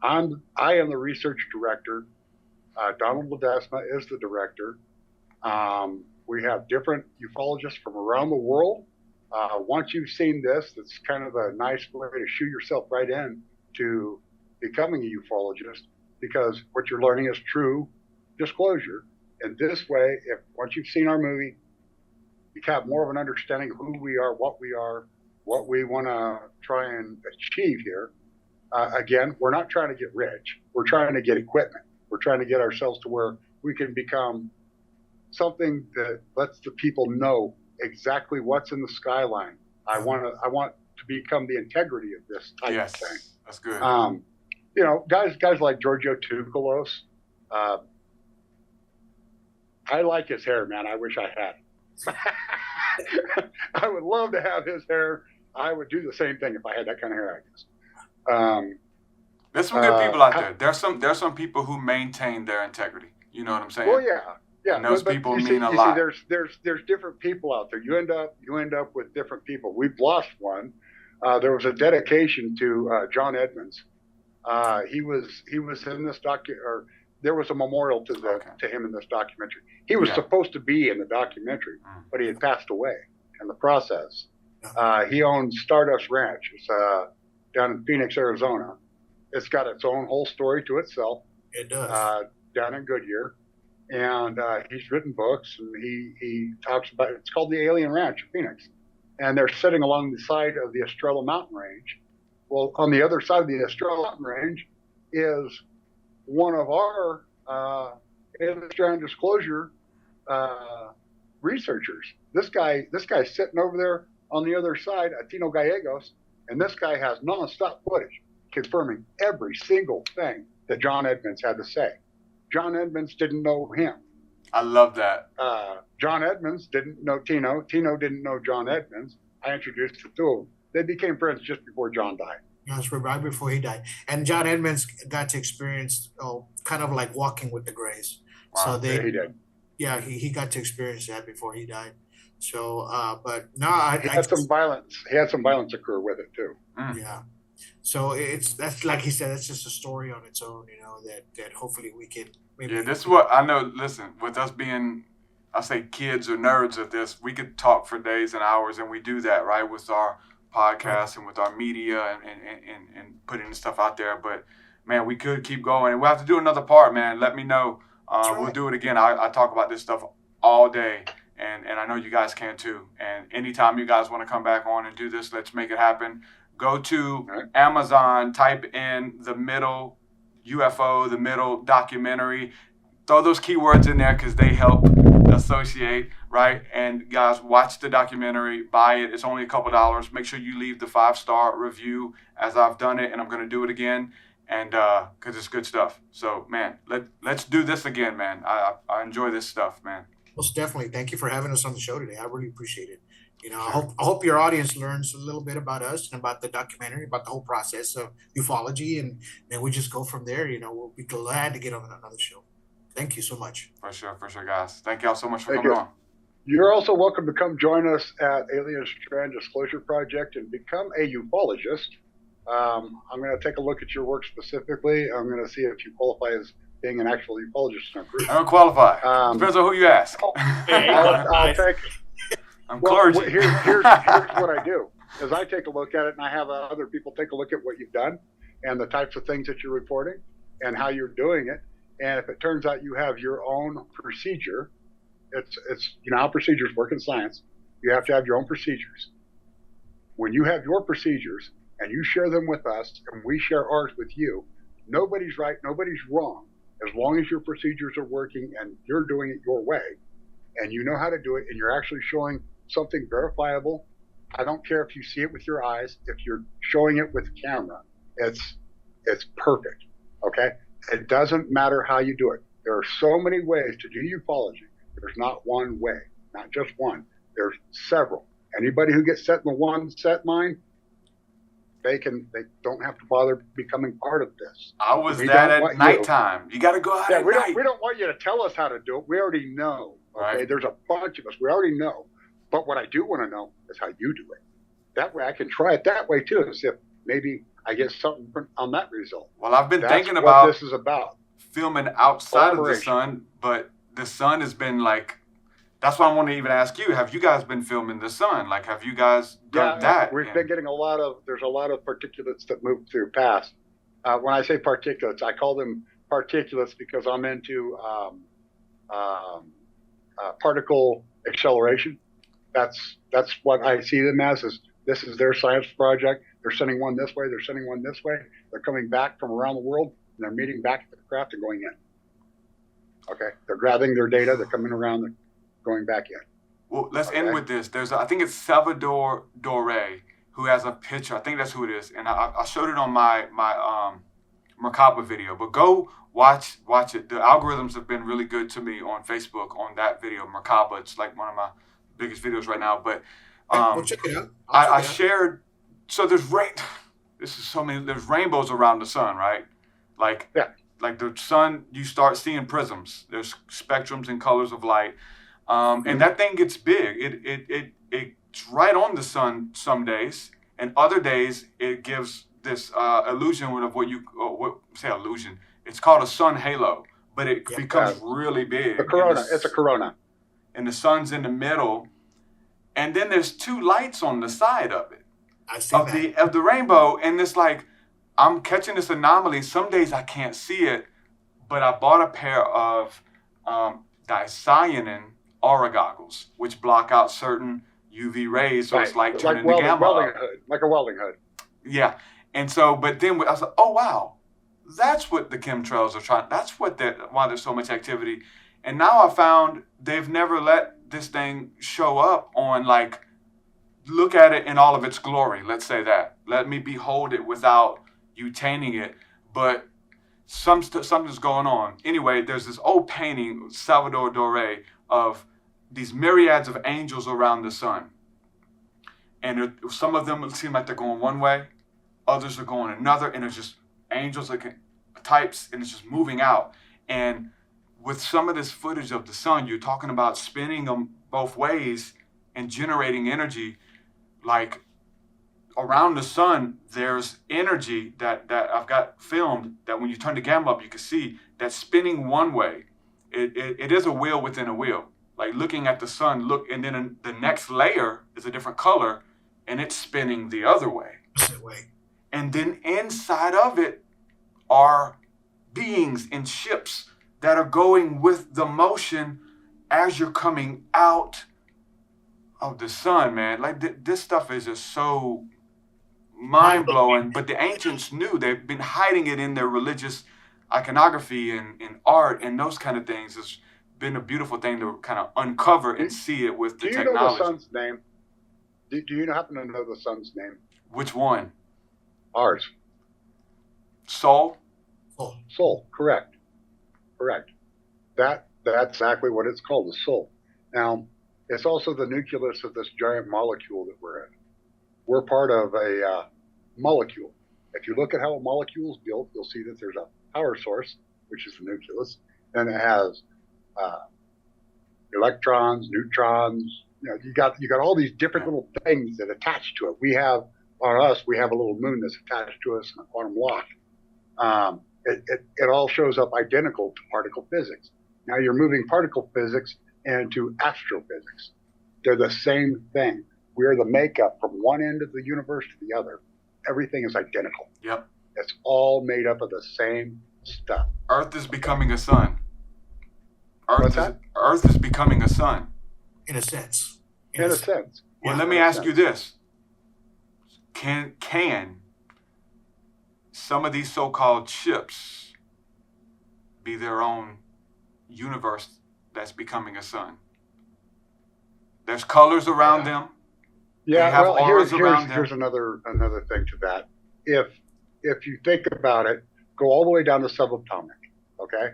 I am the research director. Donald Ledesma is the director. We have different ufologists from around the world. Once you've seen this, it's kind of a nice way to shoot yourself right in to becoming a ufologist, because what you're learning is true disclosure. And this way, if once you've seen our movie, you have more of an understanding of who we are, what we want to try and achieve here. Again, we're not trying to get rich. We're trying to get equipment. We're trying to get ourselves to where we can become something that lets the people know exactly what's in the skyline. I want to become the integrity of this type of thing. That's good. You know, guys like Giorgio Tsoukalos, I like his hair, man. I wish I had it. I would love to have his hair. I would do the same thing if I had that kind of hair, I guess. There's some good people out there. There's some people who maintain their integrity. You know what I'm saying? Well, yeah. And those people mean a lot. lot. There's different people out there. You end up with different people. We've lost one. There was a dedication to John Edmonds. He was in this there was a memorial to him in this documentary. He was supposed to be in the documentary, but he had passed away in the process. He owns Stardust Ranch. It's down in Phoenix, Arizona. It's got its own whole story to itself. It does. Down in Goodyear. And he's written books, and he talks about it's called the Alien Ranch in Phoenix. And they're sitting along the side of the Estrella Mountain Range. Well, on the other side of the Estrella Mountain Range is one of our Alien Strand Disclosure researchers. This guy's sitting over there on the other side, Tino Gallegos, and this guy has nonstop footage confirming every single thing that John Edmonds had to say. John Edmonds didn't know him. I love that. John Edmonds didn't know Tino. Tino didn't know John Edmonds. I introduced the two of them. They became friends just before John died. That's right before he died. And John Edmonds got to experience kind of like walking with the Greys. Wow. So he did. Yeah, he got to experience that before he died. So, but no, he had some violence. He had some violence occur with it too. Yeah. So that's like he said, it's just a story on its own, you know, that hopefully we can maybe. Yeah, this is what I know. Listen, with us being, I say kids or nerds at this, we could talk for days and hours, and we do that, right, with our podcast and with our media and putting this stuff out there. But man, we could keep going, and we'll have to do another part, man. Let me know. We'll do it again. I talk about this stuff all day, and I know you guys can too. And anytime you guys want to come back on and do this, let's make it happen. Go to Amazon, type in the middle UFO, the middle documentary. Throw those keywords in there because they help associate, right? And guys, watch the documentary, buy it. It's only a couple dollars. Make sure you leave the 5-star review as I've done it, and I'm going to do it again, and because it's good stuff. So, man, let's do this again, man. I enjoy this stuff, man. Most definitely. Thank you for having us on the show today. I really appreciate it. You know, I hope your audience learns a little bit about us and about the documentary, about the whole process of ufology, and then we just go from there. You know, we'll be glad to get on another show. Thank you so much. For sure, guys. Thank y'all so much for coming on. You're also welcome to come join us at Alien Strand Disclosure Project and become a ufologist. I'm going to take a look at your work specifically. I'm going to see if you qualify as being an actual ufologist in our group. I don't qualify. Depends on who you ask. I'll take it. I'm clergy. Here's what I do, is I take a look at it, and I have other people take a look at what you've done and the types of things that you're reporting and how you're doing it. And if it turns out you have your own procedure, it's you know how procedures work in science. You have to have your own procedures. When you have your procedures and you share them with us and we share ours with you, nobody's right, nobody's wrong. as long as your procedures are working and you're doing it your way, and you know how to do it, and you're actually showing something verifiable, I don't care if you see it with your eyes. If you're showing it with camera, it's perfect. Okay, it doesn't matter how you do it. There are so many ways to do ufology. There's not one way, not just one. There's several. Anybody who gets set in the one set mind, they don't have to bother becoming part of this. I was that at nighttime. You got to go out at night. We don't want you to tell us how to do it. We already know. Okay, right. There's a bunch of us. We already know. But what I do want to know is how you do it. That way I can try it that way too, as if maybe I get something on that result. Well, I've been thinking what about this is about. Filming outside of the sun, but the sun has been like, that's why I want to even ask you, have you guys been filming the sun? Like, have you guys done that? We've been getting there's a lot of particulates that move through past. When I say particulates, I call them particulates because I'm into particle acceleration. That's what I see them as. This is their science project. They're sending one this way. They're sending one this way. They're coming back from around the world, and they're meeting back at the craft and going in. Okay, they're grabbing their data. They're coming around. They're going back in. Well, let's end with this. I think it's Salvador Dore who has a picture. I think that's who it is, and I showed it on my Merkaba video. But go watch it. The algorithms have been really good to me on Facebook on that video, Merkaba. It's like one of my biggest videos right now. But We'll check it out. I shared. So there's there's rainbows around the sun, right? Like the sun, you start seeing prisms. There's spectrums and colors of light. And that thing gets big. It's right on the sun some days, and other days it gives this illusion of illusion. It's called a sun halo, but it becomes really big. It's a corona. And the sun's in the middle, and then there's two lights on the side of it. I see of the rainbow, and it's like I'm catching this anomaly. Some days I can't see it, but I bought a pair of dicyanin aura goggles, which block out certain UV rays, so it's like turning the gamma up. Like a welding hood. Yeah, and so, but then I was like, oh wow, that's what the chemtrails are trying. That's why there's so much activity. And now I found they've never let this thing show up on look at it in all of its glory. Let's say that. Let me behold it without you tainting it. But something's going on. Anyway, there's this old painting, Salvador Dore, of these myriads of angels around the sun. And some of them seem like they're going one way. Others are going another. And it's just angels types, and it's just moving out. And with some of this footage of the sun, you're talking about spinning them both ways and generating energy. Like around the sun, there's energy that I've got filmed that when you turn the gamma up, you can see that spinning one way. It is a wheel within a wheel. Like looking at the sun, and then the next layer is a different color, and it's spinning the other way. And then inside of it are beings in ships that are going with the motion as you're coming out of the sun, man. Like this stuff is just so mind-blowing. But the ancients knew. They've been hiding it in their religious iconography and art and those kind of things. It's been a beautiful thing to kind of uncover and see it with the technology. Do you know the sun's name? Do you happen to know the sun's name? Which one? Ours. Sol? Sol, correct. That's exactly what it's called, the Sol. Now, it's also the nucleus of this giant molecule that we're in. We're part of a molecule. If you look at how a molecule is built, you'll see that there's a power source, which is the nucleus, and it has electrons, neutrons. You got all these different little things that attach to it. We have a little moon that's attached to us in a quantum lock. It all shows up identical to particle physics. Now you're moving particle physics into astrophysics. They're the same thing. We are the makeup from one end of the universe to the other. Everything is identical. Yep. It's all made up of the same stuff. Earth is becoming a sun. Earth is becoming a sun. In a sense. In a sense. Well, let me ask you this. Can some of these so-called ships be their own universe that's becoming a sun. There's colors around them. Yeah, They have well, auras around them. here's another thing to that. If you think about it, go all the way down to subatomic, okay?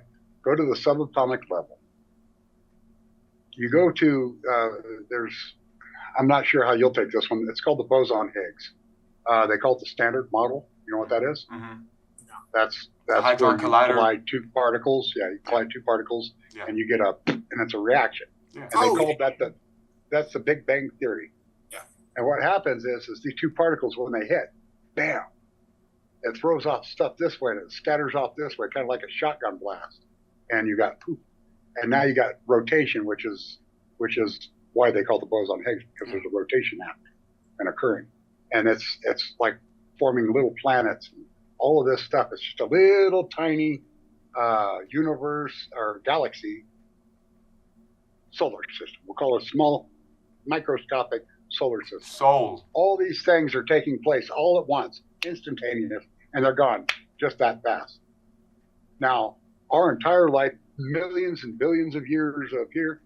Go to the subatomic level. You go to, I'm not sure how you'll take this one. It's called the boson Higgs. They call it the standard model. You know what that is? Mm-hmm. That's Hadron where you collider. collide two particles. Yeah, you collide two particles, and you get and it's a reaction. Yeah. And they call that's the Big Bang Theory. Yeah. And what happens is these two particles, when they hit, bam, it throws off stuff this way and it scatters off this way, kind of like a shotgun blast. And you got poof. And now you got rotation, which is why they call the boson Higgs, because there's a rotation happening and occurring. And it's like forming little planets. All of this stuff is just a little tiny universe or galaxy solar system. We'll call it a small microscopic solar system. Soul. All these things are taking place all at once, instantaneous, and they're gone just that fast. Now, our entire life, millions and billions of years of here,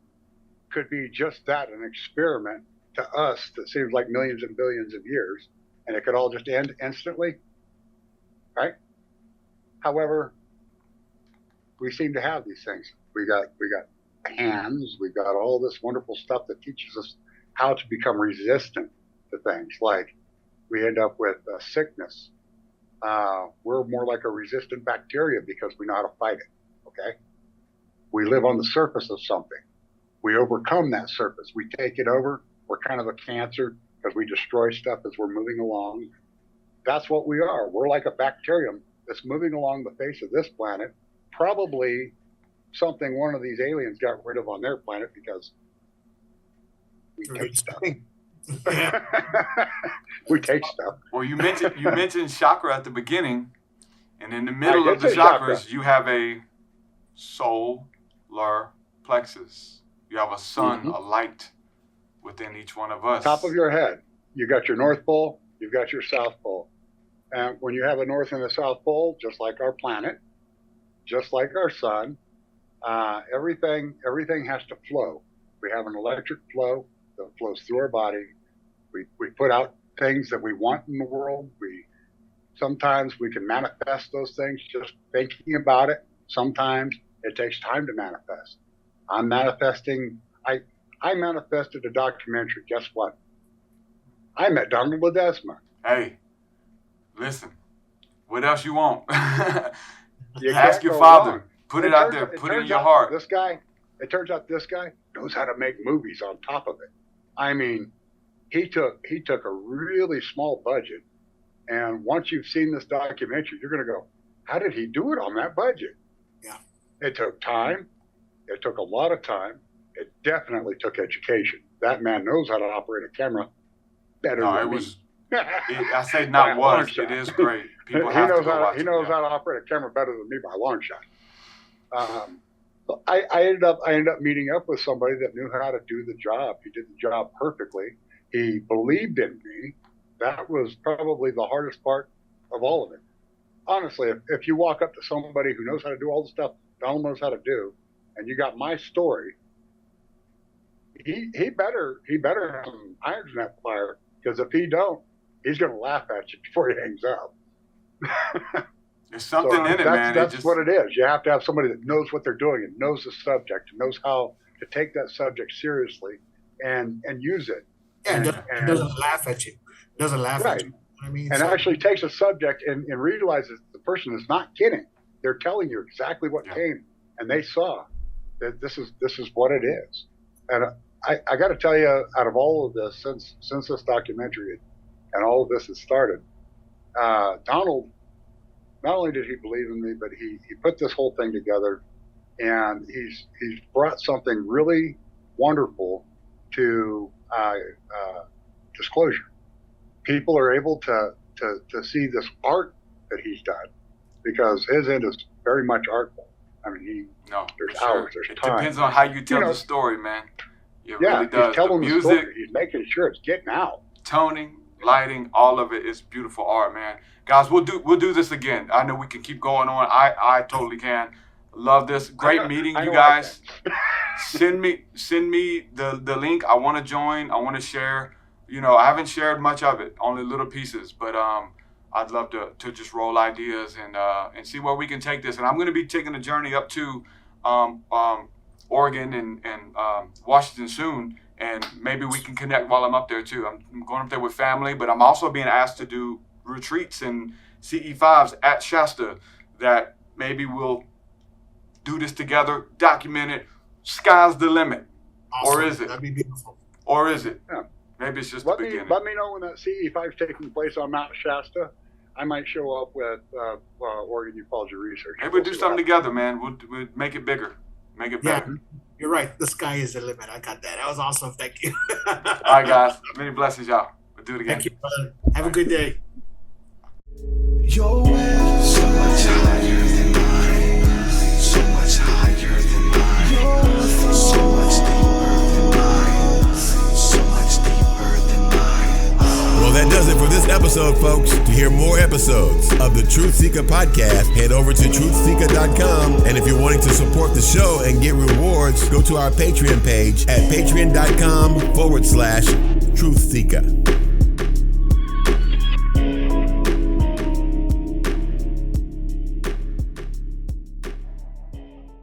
could be just that, an experiment to us that seems like millions and billions of years, and it could all just end instantly, right? However, we seem to have these things. We got hands. We've got all this wonderful stuff that teaches us how to become resistant to things. Like we end up with sickness. We're more like a resistant bacteria because we know how to fight it. Okay. We live on the surface of something. We overcome that surface. We take it over. We're kind of a cancer because we destroy stuff as we're moving along. That's what we are. We're like a bacterium that's moving along the face of this planet. Probably something one of these aliens got rid of on their planet because we take stuff. We take stuff. Well, you mentioned chakra at the beginning, and in the middle I of the did say chakras, chakra. you have a solar plexus. You have a sun, a light within each one of us. Top of your head, you got your North Pole, you've got your South Pole. And when you have a North and a South Pole, just like our planet, just like our sun, everything has to flow. We have an electric flow that flows through our body. We put out things that we want in the world. Sometimes we can manifest those things just thinking about it. Sometimes it takes time to manifest. I'm manifesting. I manifested a documentary. Guess what? I met Donald Ledesma. Hey, listen. What else you want? You Ask can't your go father. wrong. Put it out there. Put it in your heart. It turns out this guy knows how to make movies on top of it. I mean, he took a really small budget, and once you've seen this documentary, you're going to go, how did he do it on that budget? Yeah. It took time. It took a lot of time. It definitely took education. That man knows how to operate a camera better than me. I say not was. It is great. People have to go watch it. He knows how to operate a camera better than me by a long shot. So I ended up meeting up with somebody that knew how to do the job. He did the job perfectly. He believed in me. That was probably the hardest part of all of it. Honestly, if you walk up to somebody who knows how to do all the stuff Donald knows how to do, and you got my story, he better have some irons in that fire, because if he don't, he's going to laugh at you before he hangs up. There's something in it, man. That's what it is. You have to have somebody that knows what they're doing and knows the subject and knows how to take that subject seriously and use it. Yeah, and doesn't laugh at you. Doesn't laugh at you. I mean, and actually takes a subject and realizes the person is not kidding. They're telling you exactly what came, and they saw that this is what it is. And I got to tell you, out of all of this, since this documentary and all of this has started, Donald, not only did he believe in me, but he put this whole thing together, and he's brought something really wonderful to disclosure. People are able to see this art that he's done, because his end is very much artful. I mean, there's hours, there's time. It depends on how you tell the story, man. It yeah, really does. He's telling the the music, story. He's making sure it's getting out. Toning, lighting, all of it is beautiful art, man. Guys, we'll do this again. I know we can keep going on. I totally can. Love this. Great meeting you guys. Send me the link. I want to join. I want to share. You know, I haven't shared much of it, only little pieces, but I'd love to just roll ideas and see where we can take this. And I'm going to be taking a journey up to Oregon and Washington soon, and maybe we can connect while I'm up there too. I'm going up there with family, but I'm also being asked to do retreats and CE5s at Shasta that maybe we'll do this together, document it. Sky's the limit. Awesome. Or is it? That'd be beautiful. Or is it? Yeah. Maybe it's just Let the me beginning. let me know when that CE5 is taking place on Mount Shasta. I might show up with Oregon Ufology Research. Maybe we'll do something together, man. We'll make it bigger. Make it Yeah, better. you're right. The sky is the limit. I got that. That was awesome. Thank you. All right, guys. Many blessings, y'all. We'll do it again. Thank you, brother. Have a good day. Your well, so much higher than mine, so much higher than mine, so much deeper than mine, so much deeper than mine. Well, that does it for this episode, folks. To hear more episodes of the TruthSeekah Podcast, head over to TruthSeekah.com. And if you're wanting to support the show and get rewards, go to our Patreon page at patreon.com/TruthSeekah.